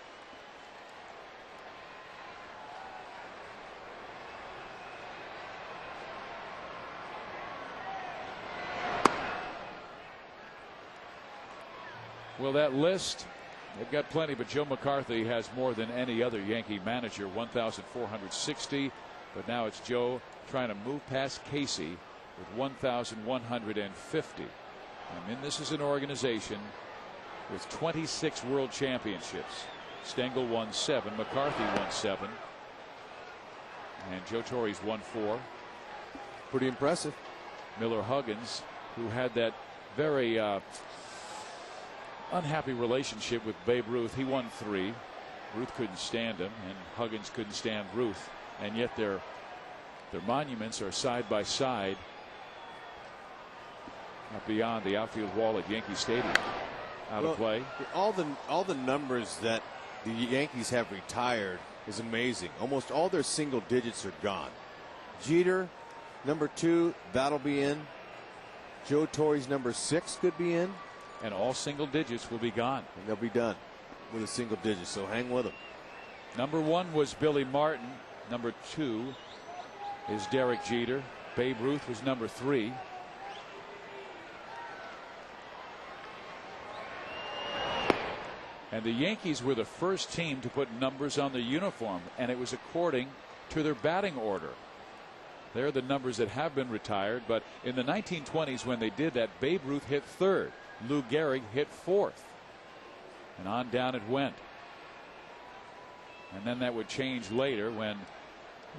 Well, that list, they've got plenty, but Joe McCarthy has more than any other Yankee manager, 1,460. But now it's Joe trying to move past Casey with 1,150. I mean, this is an organization with 26 world championships. Stengel won 7, McCarthy won 7, and Joe Torre's won 4. Pretty impressive. Miller Huggins, who had that very unhappy relationship with Babe Ruth, he won 3. Ruth couldn't stand him, and Huggins couldn't stand Ruth, and yet their monuments are side by side up beyond the outfield wall at Yankee Stadium. Out of play. All the numbers that the Yankees have retired is amazing. Almost all their single digits are gone. Jeter, number 2, that'll be in. Joe Torre's number 6 could be in. And all single digits will be gone. And they'll be done with a single digit, so hang with them. Number 1 was Billy Martin. Number 2 is Derek Jeter. Babe Ruth was number 3. And the Yankees were the first team to put numbers on the uniform, and it was according to their batting order. They're the numbers that have been retired, but in the 1920s when they did that, Babe Ruth hit 3rd. Lou Gehrig hit 4th, and on down it went. And then that would change later when,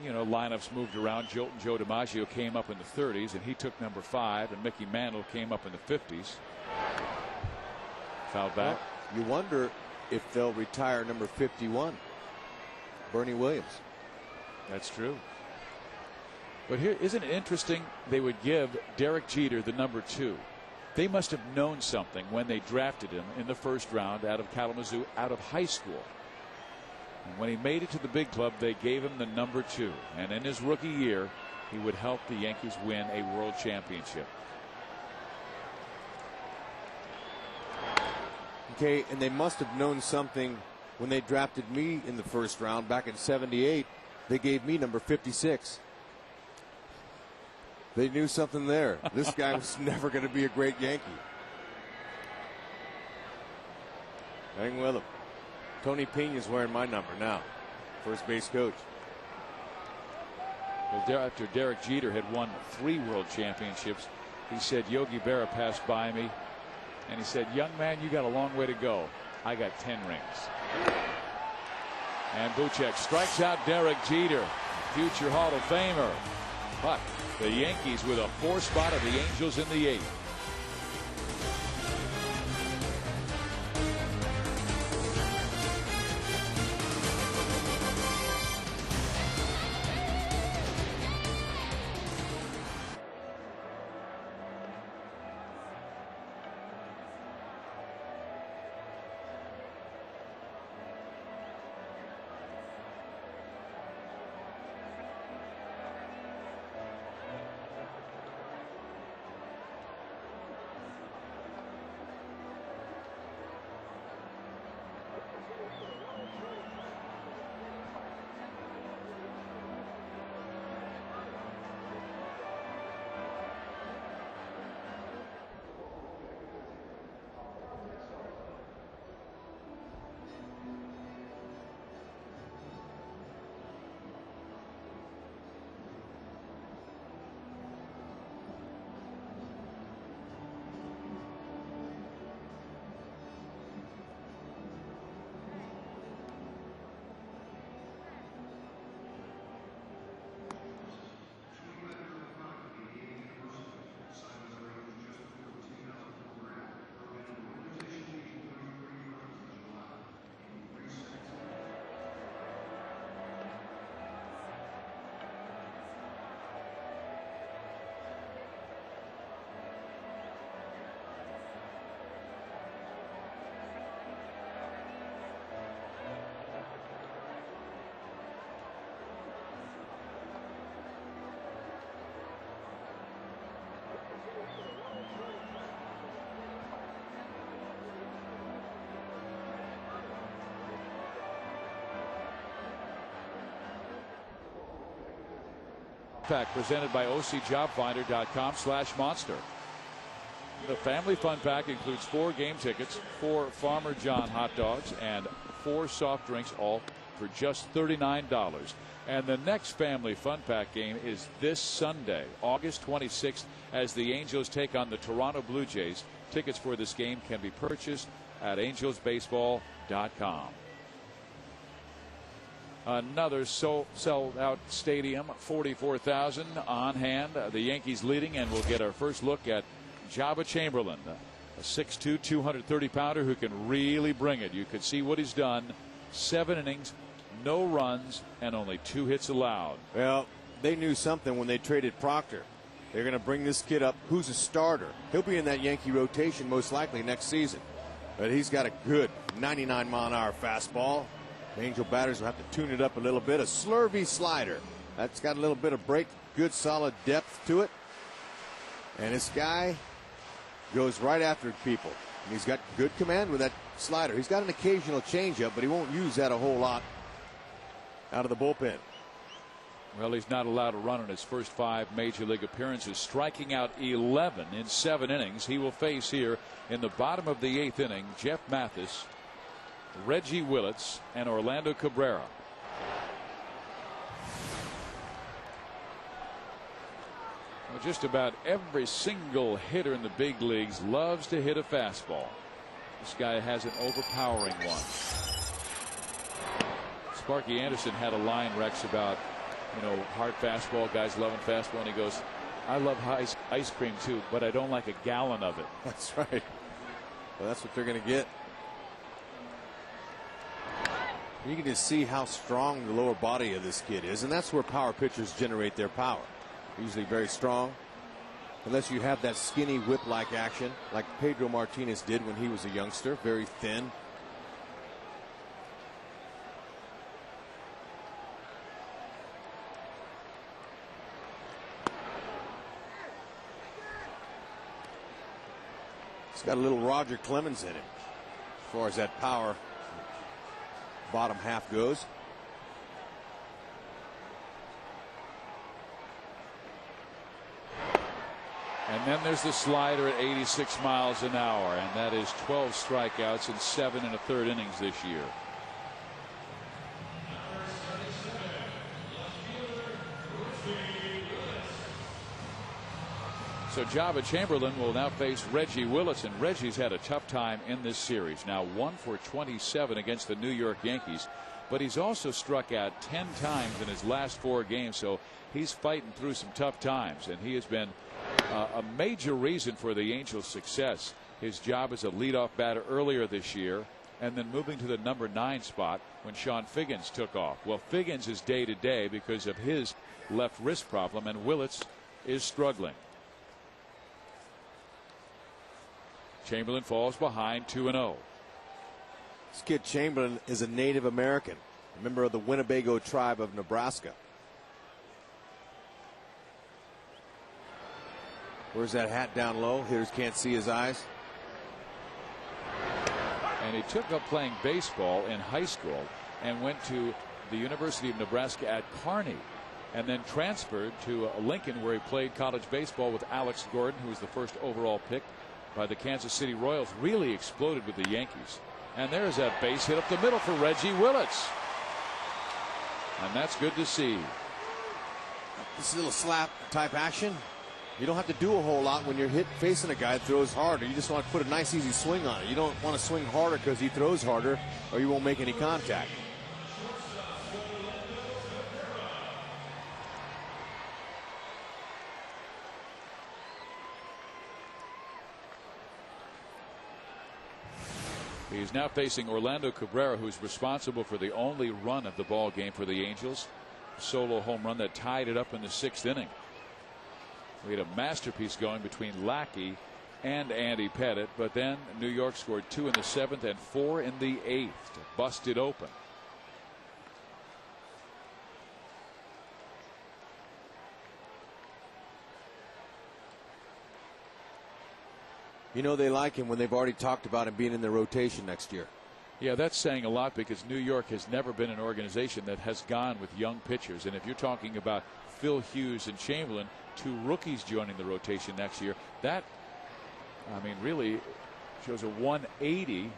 you know, lineups moved around. Joe DiMaggio came up in the 30s, and he took number 5, and Mickey Mantle came up in the 50s. Foul back. Well, you wonder if they'll retire number 51, Bernie Williams. That's true. But here, isn't it interesting? They would give Derek Jeter the number 2. They must have known something when they drafted him in the first round out of Kalamazoo, out of high school. And when he made it to the big club, they gave him the number 2. And in his rookie year, he would help the Yankees win a world championship. Okay, and they must have known something when they drafted me in the first round back in '78. They gave me number 56. They knew something there. This guy was never going to be a great Yankee. Hang with him. Tony Peña's wearing my number now. First base coach. Well, after Derek Jeter had won 3 world championships, he said, Yogi Berra passed by me, and he said, young man, you got a long way to go. I got 10 rings. And Buchek strikes out Derek Jeter, future Hall of Famer. But the Yankees with a 4 spot of the Angels in the 8th. Pack presented by OCJobfinder.com/monster. The family fun pack includes 4 game tickets, 4 Farmer John hot dogs, and 4 soft drinks, all for just $39. And the next family fun pack game is this Sunday, August 26th, as the Angels take on the Toronto Blue Jays. Tickets for this game can be purchased at angelsbaseball.com. Another sold out stadium, 44,000 on hand. The Yankees leading, and we'll get our first look at Jabba Chamberlain, a 6'2", 230-pounder who can really bring it. You could see what he's done. 7 innings, no runs, and only 2 hits allowed. Well, they knew something when they traded Proctor. They're going to bring this kid up who's a starter. He'll be in that Yankee rotation most likely next season. But he's got a good 99-mile-an-hour fastball. The Angel batters will have to tune it up a little bit. A slurvy slider. That's got a little bit of break, good solid depth to it. And this guy goes right after people. And he's got good command with that slider. He's got an occasional changeup, but he won't use that a whole lot out of the bullpen. Well, he's not allowed to run in his first 5 major league appearances, striking out 11 in 7 innings. He will face here in the bottom of the 8th inning Jeff Mathis, Reggie Willits, and Orlando Cabrera. Well, just about every single hitter in the big leagues loves to hit a fastball. This guy has an overpowering one. Sparky Anderson had a line, Rex, about, hard fastball, guys loving fastball, and he goes, I love ice cream too, but I don't like a gallon of it. That's right. Well, that's what they're going to get. You can just see how strong the lower body of this kid is, and that's where power pitchers generate their power. Usually very strong, unless you have that skinny whip-like action like Pedro Martinez did when he was a youngster, very thin. He's got a little Roger Clemens in him as far as that power bottom half goes. And then there's the slider at 86 miles an hour, and that is 12 strikeouts in 7 1/3 innings this year. So Jabba Chamberlain will now face Reggie Willits, and Reggie's had a tough time in this series. Now 1 for 27 against the New York Yankees, but he's also struck out 10 times in his last 4 games, so he's fighting through some tough times, and he has been a major reason for the Angels' success. His job as a leadoff batter earlier this year, and then moving to the number 9 spot when Sean Figgins took off. Well, Figgins is day to day because of his left wrist problem, and Willits is struggling. Chamberlain falls behind 2-0. This kid Chamberlain is a Native American, a member of the Winnebago tribe of Nebraska. Where's that hat down low? Hitters can't see his eyes. And he took up playing baseball in high school and went to the University of Nebraska at Kearney, and then transferred to Lincoln, where he played college baseball with Alex Gordon, who was the first overall pick by the Kansas City Royals. Really exploded with the Yankees. And there's a base hit up the middle for Reggie Willits. And that's good to see. This is a little slap type action. You don't have to do a whole lot when you're facing a guy that throws harder. You just want to put a nice easy swing on it. You don't want to swing harder because he throws harder, or you won't make any contact. He's now facing Orlando Cabrera, who's responsible for the only run of the ball game for the Angels. Solo home run that tied it up in the 6th inning. We had a masterpiece going between Lackey and Andy Pettit, but then New York scored 2 in the 7th and 4 in the 8th to bust it open. You know they like him when they've already talked about him being in the rotation next year. Yeah, that's saying a lot because New York has never been an organization that has gone with young pitchers. And if you're talking about Phil Hughes and Chamberlain, 2 rookies joining the rotation next year, that, I mean, really shows a 180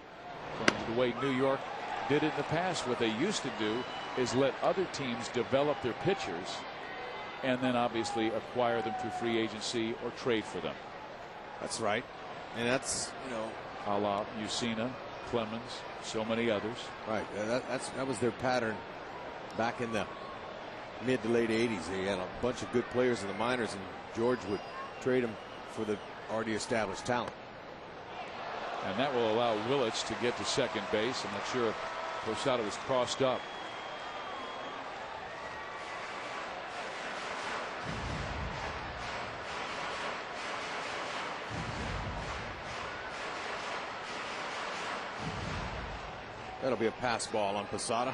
from the way New York did it in the past. What they used to do is let other teams develop their pitchers and then obviously acquire them through free agency or trade for them. That's right. And that's, you know, a la Usina, Clemens, so many others. Right. That was their pattern back in the mid to late 80s. They had a bunch of good players in the minors, and George would trade them for the already established talent. And that will allow Willits to get to second base. I'm not sure if Posada was crossed up. That'll be a pass ball on Posada.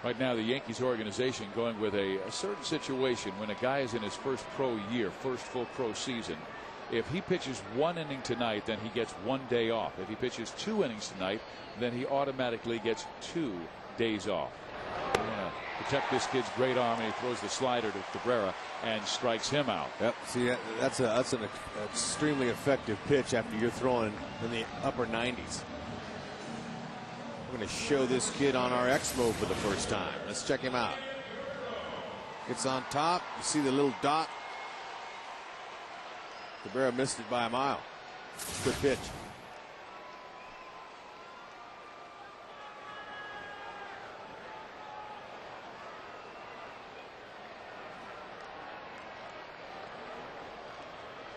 Right now, the Yankees organization going with a certain situation when a guy is in his first pro year, first full pro season. If he pitches 1 inning tonight, then he gets 1 day off. If he pitches 2 innings tonight, then he automatically gets 2 days off. They want to protect this kid's great arm, and he throws the slider to Cabrera and strikes him out. Yep. See, that's an extremely effective pitch after you're throwing in the upper 90s. We're going to show this kid on our X-Mo for the first time. Let's check him out. Gets on top. You see the little dot. Cabrera missed it by a mile. Good pitch.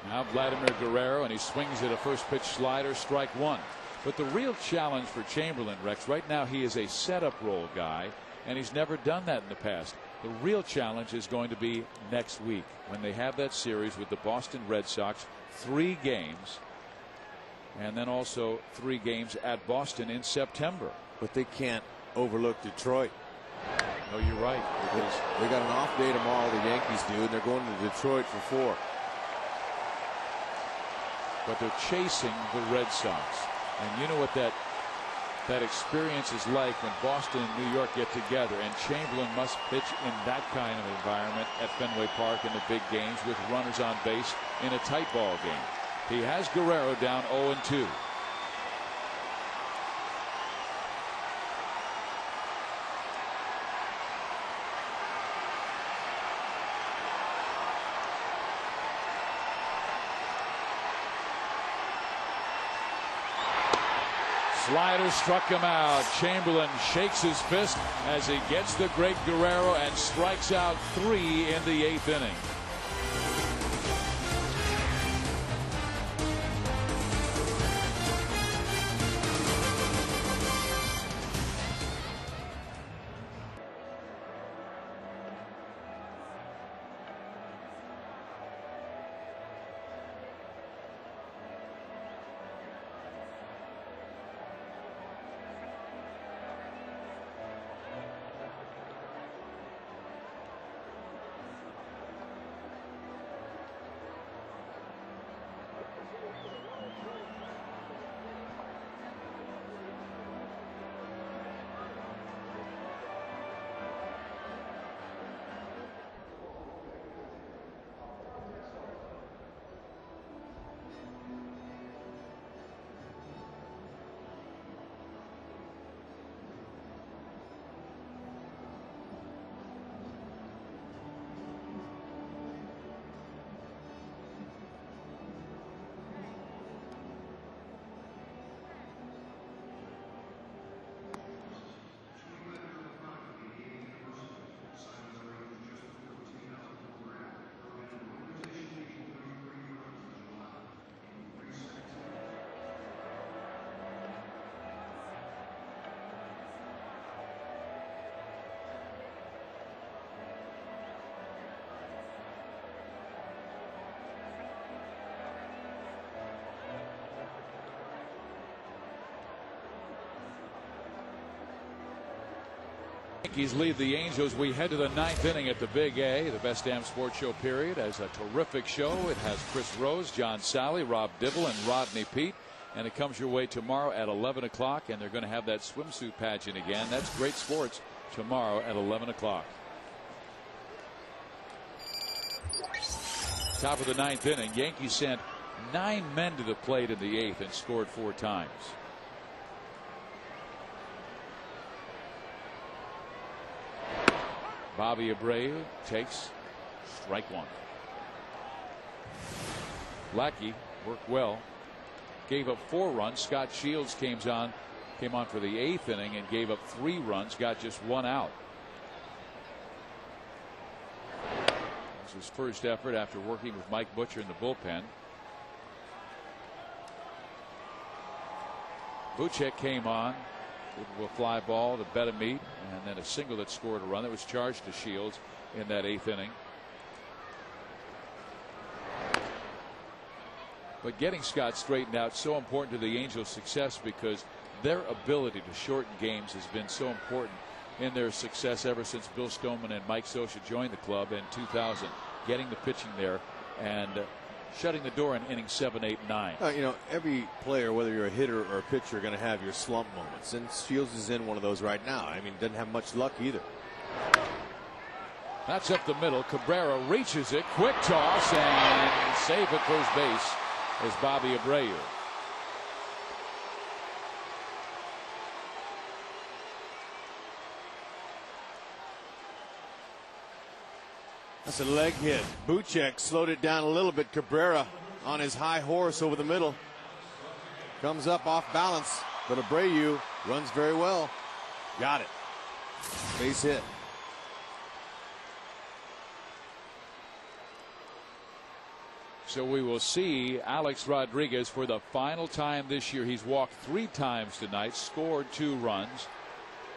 Now Vladimir Guerrero, and he swings at a first pitch slider, strike 1. But the real challenge for Chamberlain, Rex, right now he is a setup role guy, and he's never done that in the past. The real challenge is going to be next week when they have that series with the Boston Red Sox, 3 games, and then also 3 games at Boston in September. But they can't overlook Detroit. No, you're right. They got an off day tomorrow, the Yankees do, and they're going to Detroit for 4. But they're chasing the Red Sox. And you know what that experience is like when Boston and New York get together, and Chamberlain must pitch in that kind of environment at Fenway Park in the big games with runners on base in a tight ball game. He has Guerrero down 0-2. Slider struck him out. Chamberlain shakes his fist as he gets the great Guerrero and strikes out 3 in the 8th inning. Yankees lead the Angels. We head to the 9th inning at the Big A, the Best Damn Sports Show period. As a terrific show. It has Chris Rose, John Sally, Rob Dibble, and Rodney Peete. And it comes your way tomorrow at 11 o'clock. And they're going to have that swimsuit pageant again. That's great sports tomorrow at 11 o'clock. Top of the 9th inning. Yankees sent 9 men to the plate in the 8th and scored 4 times. Bobby Abreu takes strike 1. Lackey worked well. Gave up 4 runs. Scott Shields came on for the 8th inning and gave up 3 runs. Got just 1 out. This was his first effort after working with Mike Butcher in the bullpen. Buchek came on. A fly ball to Betamete, and then a single that scored a run that was charged to Shields in that 8th inning. But getting Scott straightened out so important to the Angels' success because their ability to shorten games has been so important in their success ever since Bill Stoneman and Mike Scioscia joined the club in 2000. Getting the pitching there and shutting the door in innings 7, 8, 9. You know, every player, whether you're a hitter or a pitcher, are going to have your slump moments. And Shields is in one of those right now. I mean, doesn't have much luck either. That's up the middle. Cabrera reaches it. Quick toss and save at first base is Bobby Abreu. That's a leg hit. Buchek slowed it down a little bit. Cabrera on his high horse over the middle. Comes up off balance, but Abreu runs very well. Got it. Base hit. So we will see Alex Rodriguez for the final time this year. He's walked 3 times tonight, scored 2 runs.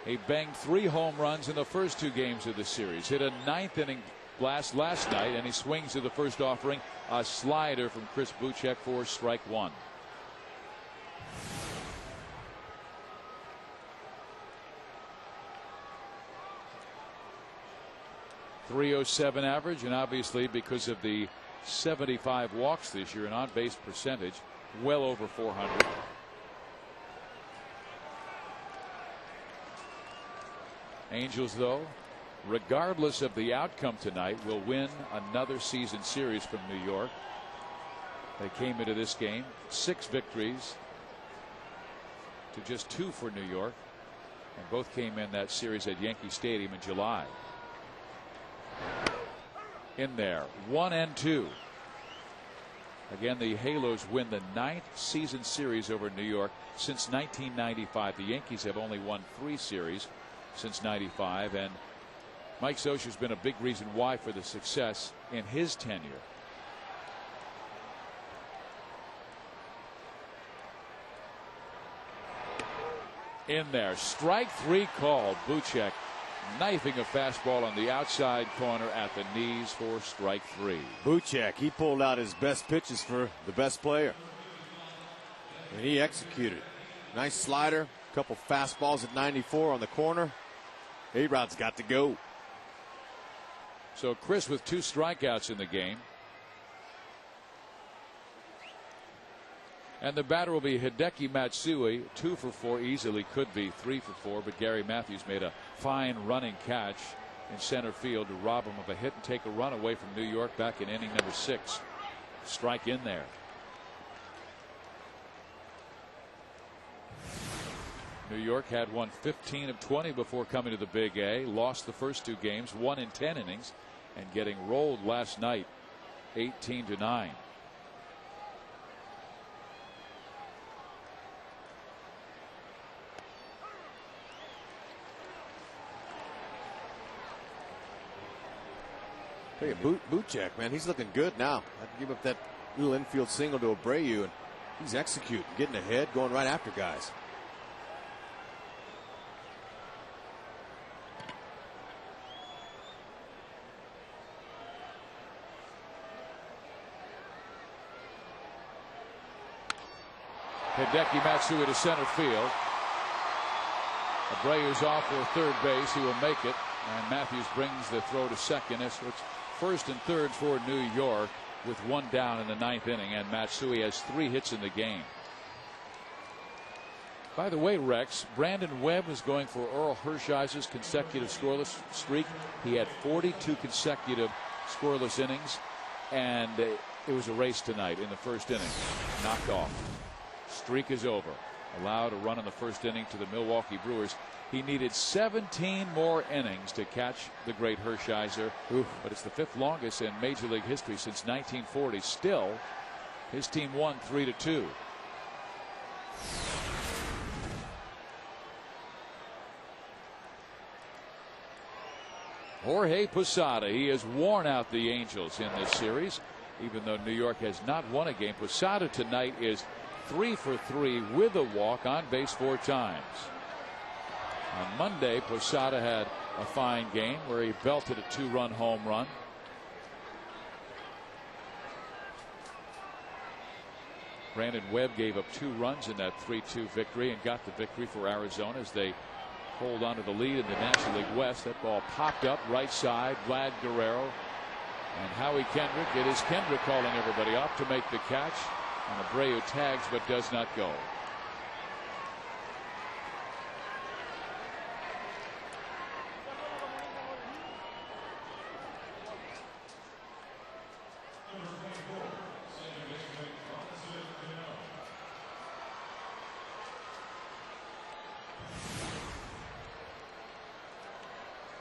He banged 3 home runs in the first 2 games of the series. Hit a 9th inning blast last night, and he swings to the first offering, a slider from Chris Buchek for strike 1. .307 average, and obviously because of the 75 walks this year, an on-base percentage well over 400. Angels, though, regardless of the outcome tonight, will win another season series from New York. They came into this game 6 victories to just 2 for New York, and both came in that series at Yankee Stadium in July. In there, 1-2. Again, the Halos win the 9th season series over New York since 1995. The Yankees have only won 3 series since '95, and Mike Scioscia has been a big reason why for the success in his tenure. In there, strike 3 called. Buchek knifing a fastball on the outside corner at the knees for strike 3. Buchek, he pulled out his best pitches for the best player, and he executed. Nice slider, a couple fastballs at 94 on the corner. A-Rod's got to go. So Chris with 2 strikeouts in the game. And the batter will be Hideki Matsui. 2 for 4, easily could be 3 for 4, but Gary Matthews made a fine running catch in center field to rob him of a hit and take a run away from New York back in inning number 6. Strike in there. New York had won 15 of 20 before coming to the Big A. Lost the first 2 games, 1 in 10 innings, and getting rolled last night 18-9. Hey, Buchek, man, he's looking good now. I give up that little infield single to Abreu, and he's executing, getting ahead, going right after guys. Hideki Matsui to center field. Abreu's off for third base. He will make it. And Matthews brings the throw to second. So it's first and third for New York with one down in the ninth inning. And Matsui has 3 hits in the game. By the way, Rex, Brandon Webb is going for Earl Hershiser's consecutive scoreless streak. He had 42 consecutive scoreless innings, and it was a race tonight in the first inning. Knocked off. Streak is over. Allowed a run in the first inning to the Milwaukee Brewers. He needed 17 more innings to catch the great Hershiser, but it's the 5th longest in Major League history since 1940. Still, his team won 3-2. Jorge Posada, he has worn out the Angels in this series, even though New York has not won a game. Posada tonight is 3 for 3 with a walk, on base 4 times. On Monday, Posada had a fine game where he belted a 2-run home run. Brandon Webb gave up 2 runs in that 3-2 victory and got the victory for Arizona as they hold on to the lead in the National League West. That ball popped up right side. Vlad Guerrero and Howie Kendrick. It is Kendrick calling everybody up to make the catch. And Abreu tags but does not go.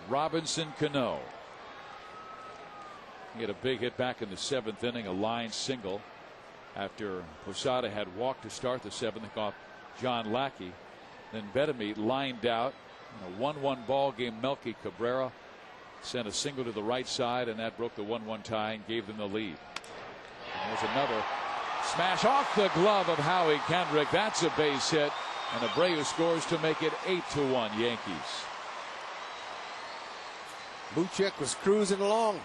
Robinson Cano. He had a big hit back in the 7th inning, a line single after Posada had walked to start the 7th off John Lackey. Then Betemit lined out in a 1-1 ball game. Melky Cabrera sent a single to the right side, and that broke the 1-1 tie and gave them the lead. And there's another smash off the glove of Howie Kendrick. That's a base hit, and Abreu scores to make it 8-1 Yankees. Buchek was cruising along.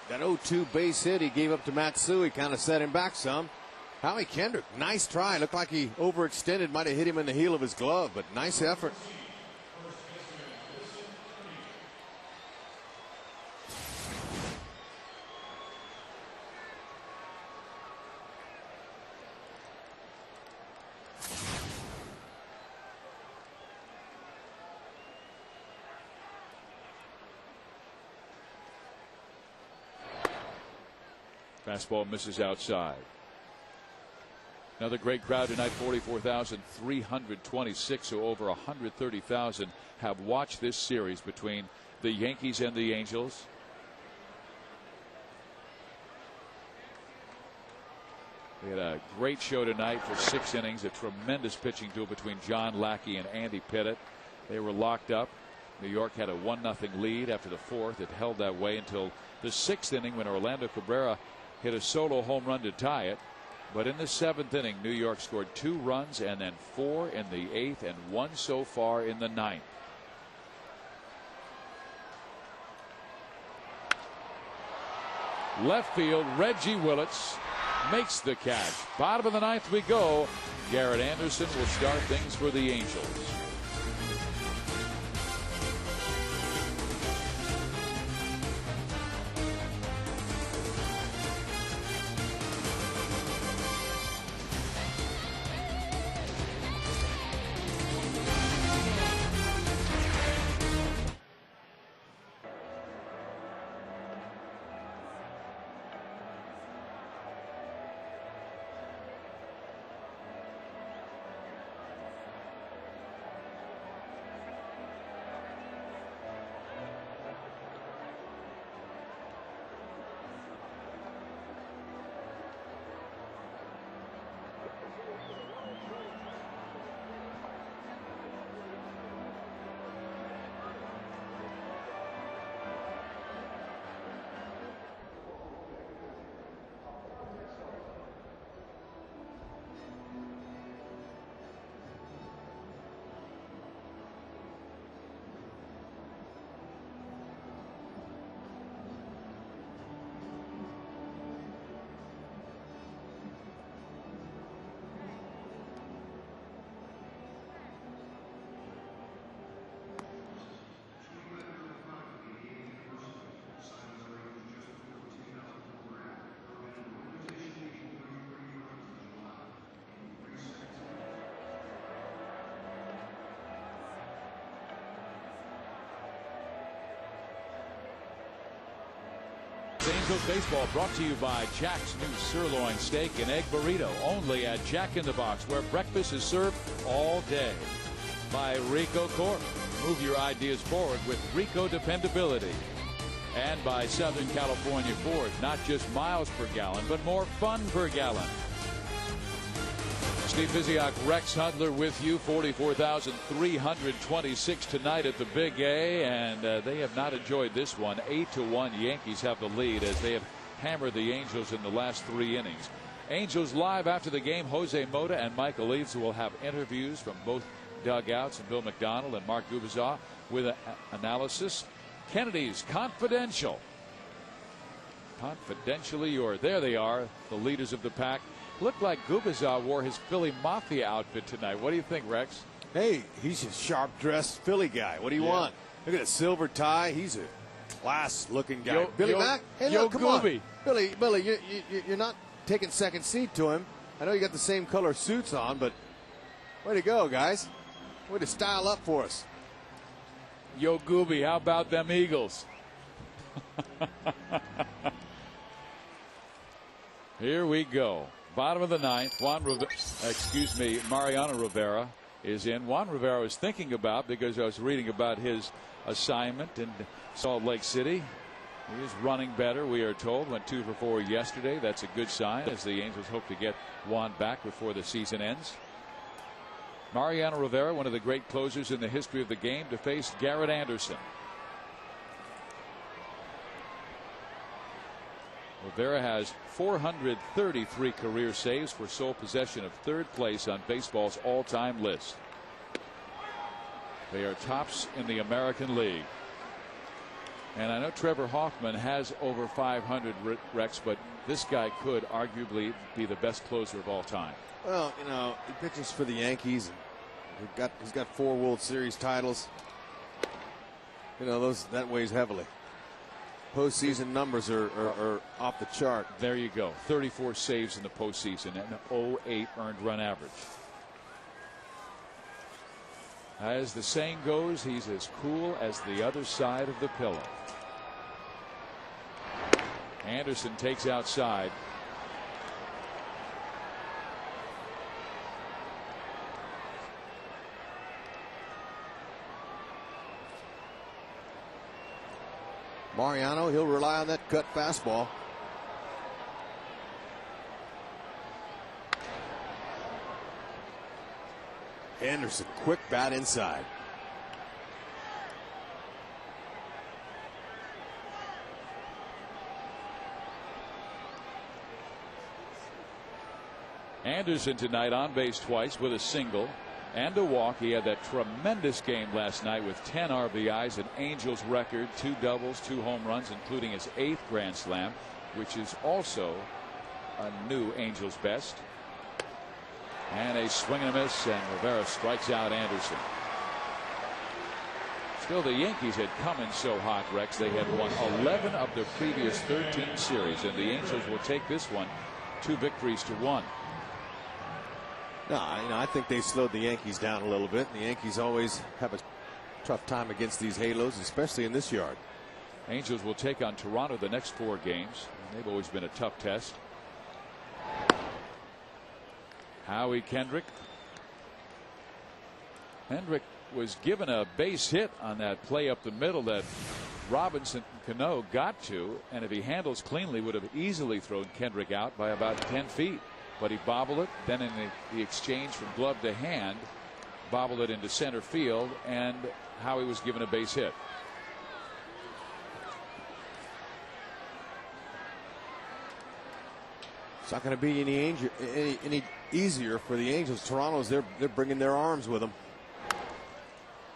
That 0-2 base hit he gave up to Matsui kind of set him back some. Howie Kendrick, nice try. Looked like he overextended, might have hit him in the heel of his glove, but nice effort. Fastball misses outside. Another great crowd tonight, 44,326, so over 130,000 have watched this series between the Yankees and the Angels. We had a great show tonight for 6 innings, a tremendous pitching duel between John Lackey and Andy Pettitte. They were locked up. New York had a 1-0 lead after the 4th. It held that way until the 6th inning when Orlando Cabrera hit a solo home run to tie it. But in the 7th inning, New York scored 2 runs and then 4 in the 8th and 1 so far in the 9th. Left field, Reggie Willits makes the catch. Bottom of the 9th we go. Garrett Anderson will start things for the Angels. Angels baseball brought to you by Jack's new sirloin steak and egg burrito, only at Jack in the Box, where breakfast is served all day. By Rico Corp. Move your ideas forward with Rico dependability. And by Southern California Ford, not just miles per gallon, but more fun per gallon. Steve Physiak, Rex Hudler with you. 44,326 tonight at the Big A, and they have not enjoyed this one. 8-1 Yankees have the lead as they have hammered the Angels in the last 3 innings. Angels live after the game. Jose Mota and Michael Leaves will have interviews from both dugouts, and Bill McDonald and Mark Gubicza with analysis. Kennedy's confidential. Confidentially yours. There they are, the leaders of the pack. Looked like Gubicza wore his Philly Mafia outfit tonight. What do you think, Rex? Hey, he's a sharp-dressed Philly guy. What do you want? Look at a silver tie. He's a class-looking guy. Billy Mack? Hey, look, come on. Billy, you're not taking second seat to him. I know you got the same color suits on, but way to go, guys. Way to style up for us. Yo, Gooby, how about them Eagles? Here we go. Bottom of the ninth. Mariano Rivera is in. Juan Rivera was thinking about, because I was reading about his assignment in Salt Lake City. He is running better, we are told. Went 2 for 4 yesterday. That's a good sign, as the Angels hope to get Juan back before the season ends. Mariano Rivera, one of the great closers in the history of the game, to face Garrett Anderson. Rivera has 433 career saves for sole possession of 3rd place on baseball's all-time list. They are tops in the American League. And I know Trevor Hoffman has over 500, Rex, but this guy could arguably be the best closer of all time. Well, you know, he pitches for the Yankees. He's got 4 World Series titles. You know, that weighs heavily. Postseason numbers are off the chart. There you go. 34 saves in the postseason and an 0.8 earned run average. As the saying goes, he's as cool as the other side of the pillow. Anderson takes outside. Mariano, he'll rely on that cut fastball. Anderson, quick bat inside. Anderson tonight on base twice with a single and a walk. He had that tremendous game last night with 10 RBIs, an Angels record, 2 doubles, 2 home runs, including his 8th grand slam, which is also a new Angels best. And a swing and a miss, and Rivera strikes out Anderson. Still, the Yankees had come in so hot, Rex. They had won 11 of their previous 13 series, and the Angels will take this one 2 victories to 1. No, I think they slowed the Yankees down a little bit. The Yankees always have a tough time against these halos, especially in this yard. Angels will take on Toronto the next 4 games. They've always been a tough test. Howie Kendrick. Kendrick was given a base hit on that play up the middle that Robinson Cano got to, and if he handles cleanly would have easily thrown Kendrick out by about 10 feet. But he bobbled it. Then in the exchange from glove to hand, bobbled it into center field, and Howie was given a base hit. It's not going to be any easier for the Angels. Toronto's they're bringing their arms with them.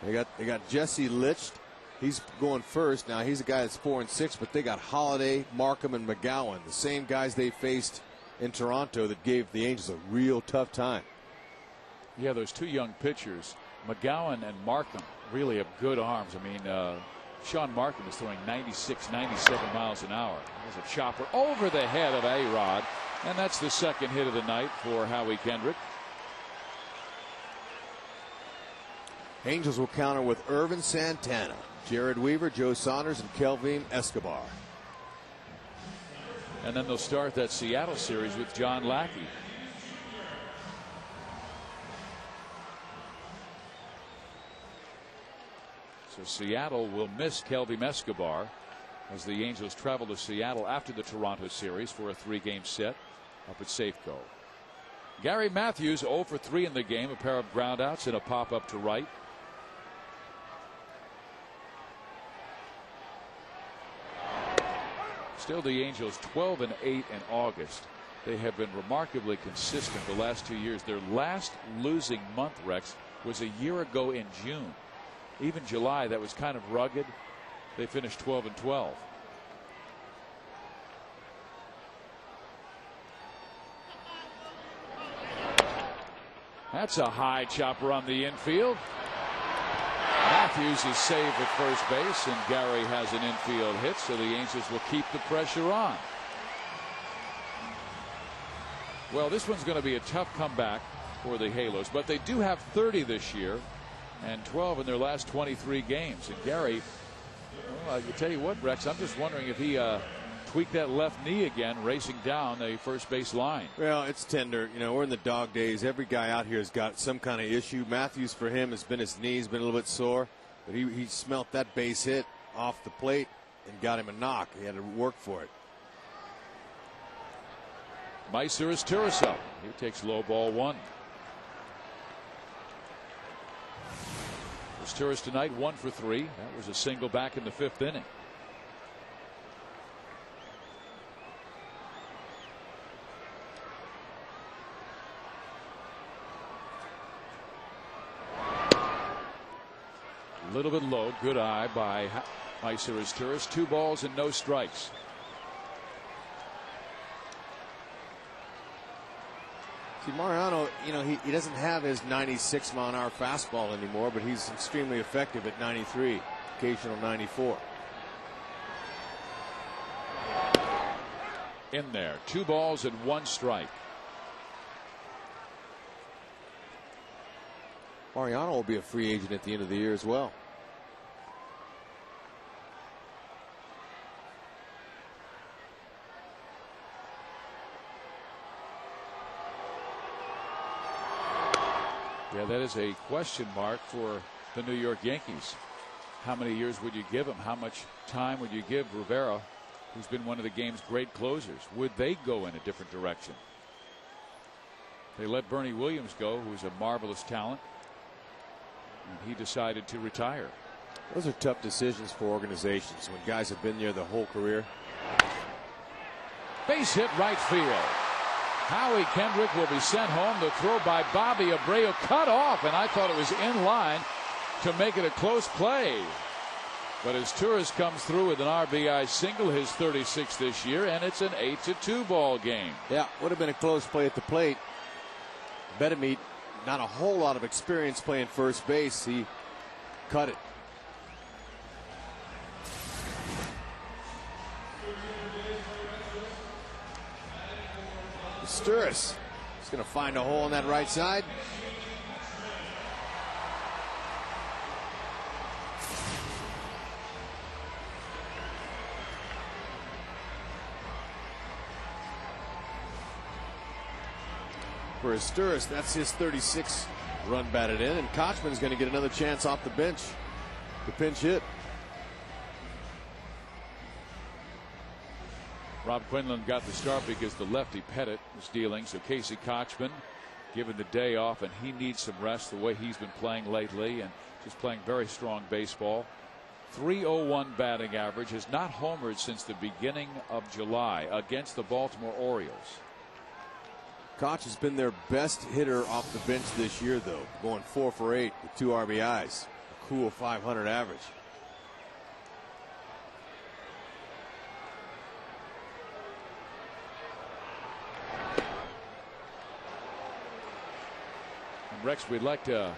They got Jesse Litch. He's going first. Now he's a guy that's 4-6, but they got Holiday, Markham, and McGowan, the same guys they faced in Toronto that gave the Angels a real tough time. Yeah, those 2 young pitchers, McGowan and Markham, really have good arms. I mean, Sean Markham is throwing 96, 97 miles an hour. There's a chopper over the head of A-Rod, and that's the 2nd hit of the night for Howie Kendrick. Angels will counter with Irvin Santana, Jared Weaver, Joe Saunders, and Kelvin Escobar. And then they'll start that Seattle series with John Lackey. So Seattle will miss Kelvin Escobar as the Angels travel to Seattle after the Toronto series for a 3-game set up at Safeco. Gary Matthews 0 for 3 in the game, a pair of groundouts and a pop up to right. Still the Angels 12-8 in August. They have been remarkably consistent the last 2 years. Their last losing month, Rex, was a year ago in June. Even July, that was kind of rugged. They finished 12-12. That's a high chopper on the infield. Matthews is saved at first base, and Gary has an infield hit, so the Angels will keep the pressure on. Well, this one's going to be a tough comeback for the Halos, but they do have 30 this year and 12 in their last 23 games. And Gary, well, I can tell you what, Rex, I'm just wondering if he tweaked that left knee again, racing down the first base line. Well, it's tender. You know, we're in the dog days. Every guy out here has got some kind of issue. Matthews, for him, has been his knees, been a little bit sore, but he smelt that base hit off the plate and got him a knock. He had to work for it. Meiser is Turiso. He takes low ball 1. Turris tonight 1 for 3. That was a single back in the 5th inning. A little bit low. Good eye by Meiser as Turris. 2 balls and no strikes. See, Mariano, you know, he doesn't have his 96-mile-an-hour fastball anymore, but he's extremely effective at 93, occasional 94. In there, 2 balls and 1 strike. Mariano will be a free agent at the end of the year as well. Yeah, that is a question mark for the New York Yankees. How many years would you give him? How much time would you give Rivera, who's been one of the game's great closers? Would they go in a different direction? They let Bernie Williams go, who's a marvelous talent, and he decided to retire. Those are tough decisions for organizations when guys have been there the whole career. Base hit right field. Howie Kendrick will be sent home. The throw by Bobby Abreu cut off, and I thought it was in line to make it a close play. But as Turris comes through with an RBI single, his 36th this year, and it's an 8-2 ball game. Yeah, would have been a close play at the plate. Betemit, not a whole lot of experience playing first base. He cut it. Turris is going to find a hole on that right side. For Turris, that's his 36 run batted in, and Kochman's going to get another chance off the bench to pinch hit. Rob Quinlan got the start because the lefty Pettit was dealing. So Casey Kochman given the day off, and he needs some rest the way he's been playing lately and just playing very strong baseball. .301 batting average, has not homered since the beginning of July against the Baltimore Orioles. Koch has been their best hitter off the bench this year, though, going 4 for 8 with 2 RBIs, a cool .500 average. Rex, we'd like to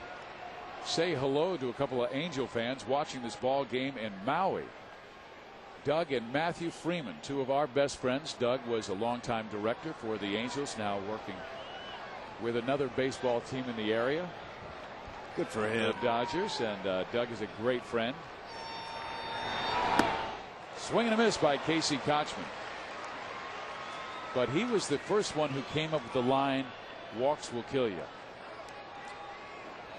say hello to a couple of Angel fans watching this ball game in Maui. Doug and Matthew Freeman, 2 of our best friends. Doug was a longtime director for the Angels, now working with another baseball team in the area. Good for him. The Dodgers, and Doug is a great friend. Swing and a miss by Casey Kochman. but he was the first one who came up with the line, walks will kill you.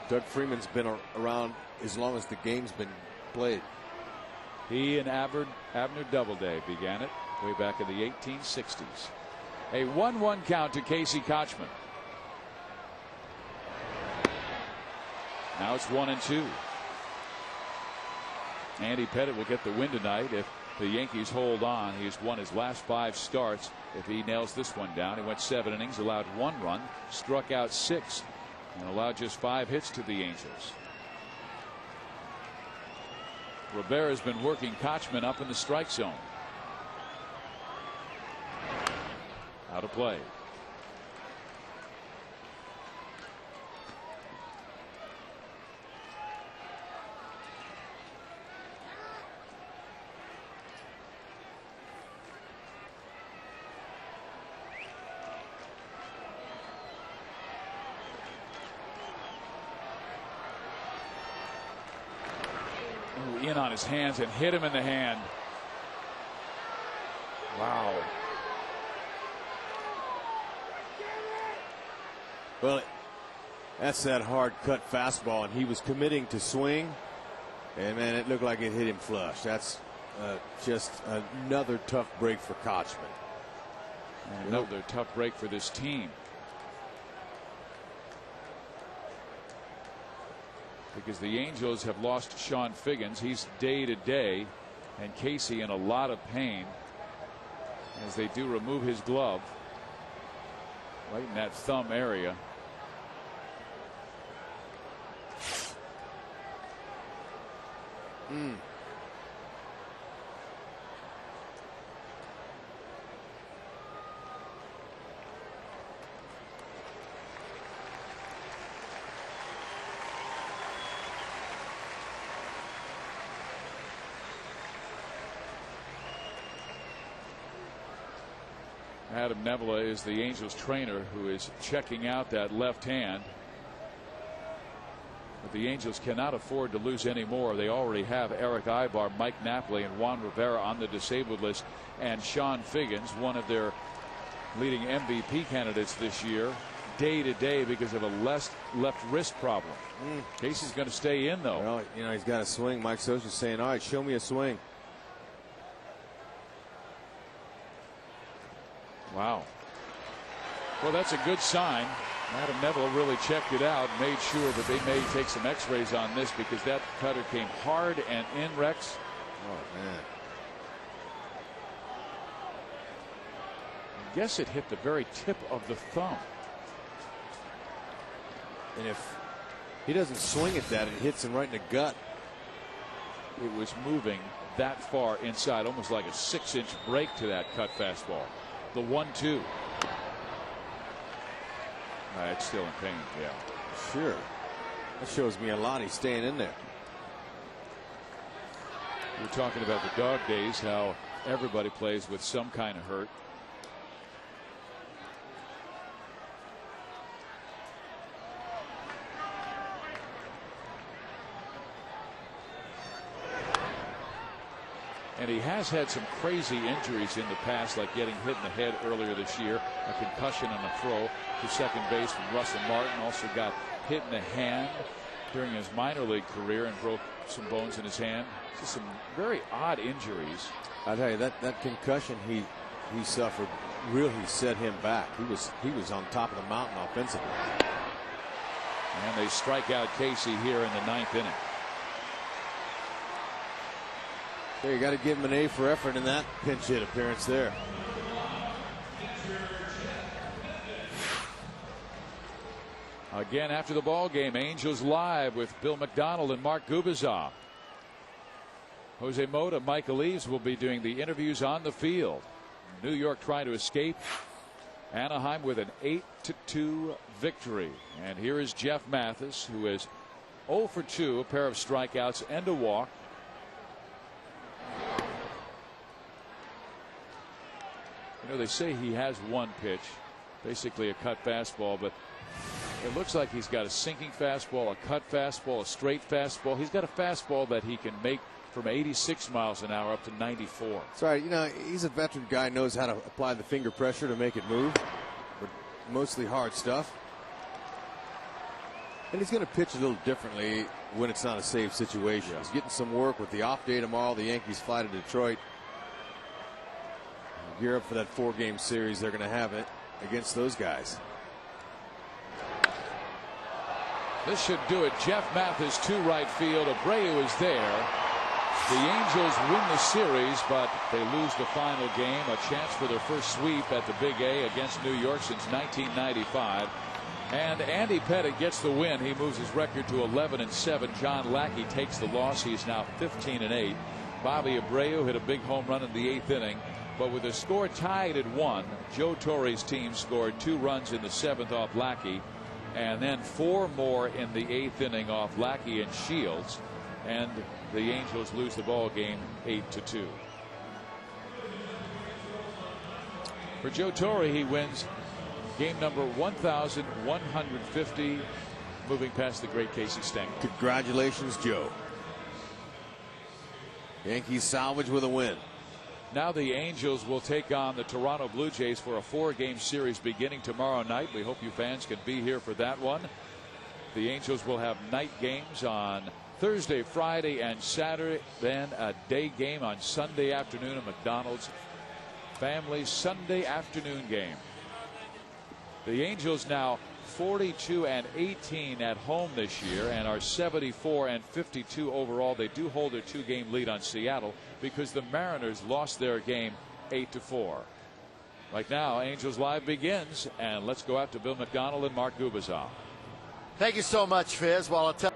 Doug Freeman's been around as long as the game's been played. He and Abner Doubleday began it way back in the 1860s. A 1-1 count to Casey Kochman. Now it's 1-2. Andy Pettitte will get the win tonight if the Yankees hold on. He's won his last 5 starts. If he nails this one down, he went 7 innings, allowed 1 run, struck out 6, and allowed just 5 hits to the Angels. Rivera's been working Kochman up in the strike zone. Out of play. In on his hands and hit him in the hand. Wow. Well, that's that hard cut fastball, and he was committing to swing, and man, it looked like it hit him flush. That's just another tough break for Kochman. And another tough break for this team. Because the Angels have lost Sean Figgins. He's day to day, and Casey in a lot of pain as they do remove his glove right in that thumb area. Adam Nevela is the Angels trainer who is checking out that left hand. But the Angels cannot afford to lose any more. They already have Eric Ibar, Mike Napoli, and Juan Rivera on the disabled list, and Sean Figgins, one of their leading MVP candidates this year, day to day because of a left wrist problem. Casey's going to stay in, though. Well, you know, he's got a swing. Mike Scioscia's saying, all right, show me a swing. Wow. Well, that's a good sign. Adam Neville really checked it out, made sure that they may take some x-rays on this because that cutter came hard and in, Rex. Oh, man. I guess it hit the very tip of the thumb. And if he doesn't swing at that, it hits him right in the gut. It was moving that far inside, almost like a 6-inch break to that cut fastball. The 1-2. It's still in pain. Yeah, sure. That shows me a lot. He's staying in there. We're talking about the dog days, how everybody plays with some kind of hurt. And he has had some crazy injuries in the past, like getting hit in the head earlier this year, a concussion and a throw to second base from Russell Martin. Also got hit in the hand during his minor league career and broke some bones in his hand. Just some very odd injuries. I tell you, that concussion he suffered really set him back. He was on top of the mountain offensively. And they strike out Casey here in the 9th inning. There, you got to give him an A for effort in that pinch hit appearance there. Again after the ball game, Angels Live with Bill McDonald and Mark Gubicza. Jose Mota, Michael Eaves will be doing the interviews on the field. New York trying to escape. Anaheim with an 8-2 victory. And here is Jeff Mathis, who is 0 for 2, a pair of strikeouts and a walk. You know, they say he has one pitch, basically a cut fastball, but it looks like he's got a sinking fastball, a cut fastball, a straight fastball. He's got a fastball that he can make from 86 miles an hour up to 94. That's right. You know, he's a veteran guy, knows how to apply the finger pressure to make it move, but mostly hard stuff. And he's going to pitch a little differently when it's not a safe situation. He's getting some work with the off day tomorrow. The Yankees fly to Detroit. Gear up for that 4-game series they're going to have it against those guys. This should do it. Jeff Mathis to right field. Abreu is there. The Angels win the series, but they lose the final game. A chance for their first sweep at the Big A against New York since 1995. And Andy Pettitte gets the win. He moves his record to 11-7. John Lackey takes the loss. He's now 15-8. Bobby Abreu hit a big home run in the 8th inning. But with the score tied at 1, Joe Torre's team scored 2 runs in the 7th off Lackey, and then 4 more in the 8th inning off Lackey and Shields. And the Angels lose the ball game 8-2. For Joe Torre, he wins game number 1,150, moving past the great Casey Stengel. Congratulations, Joe. Yankees salvage with a win. Now the Angels will take on the Toronto Blue Jays for a 4-game series beginning tomorrow night. We hope you fans can be here for that one. The Angels will have night games on Thursday, Friday, and Saturday. Then a day game on Sunday afternoon at McDonald's Family Sunday afternoon game. The Angels now 42-18 at home this year and are 74-52 overall. They do hold their 2-game lead on Seattle because the Mariners lost their game 8-4. Right now, Angels Live begins, and let's go out to Bill McDonald and Mark Gubazov. Thank you so much, Fizz. Well, I'll tell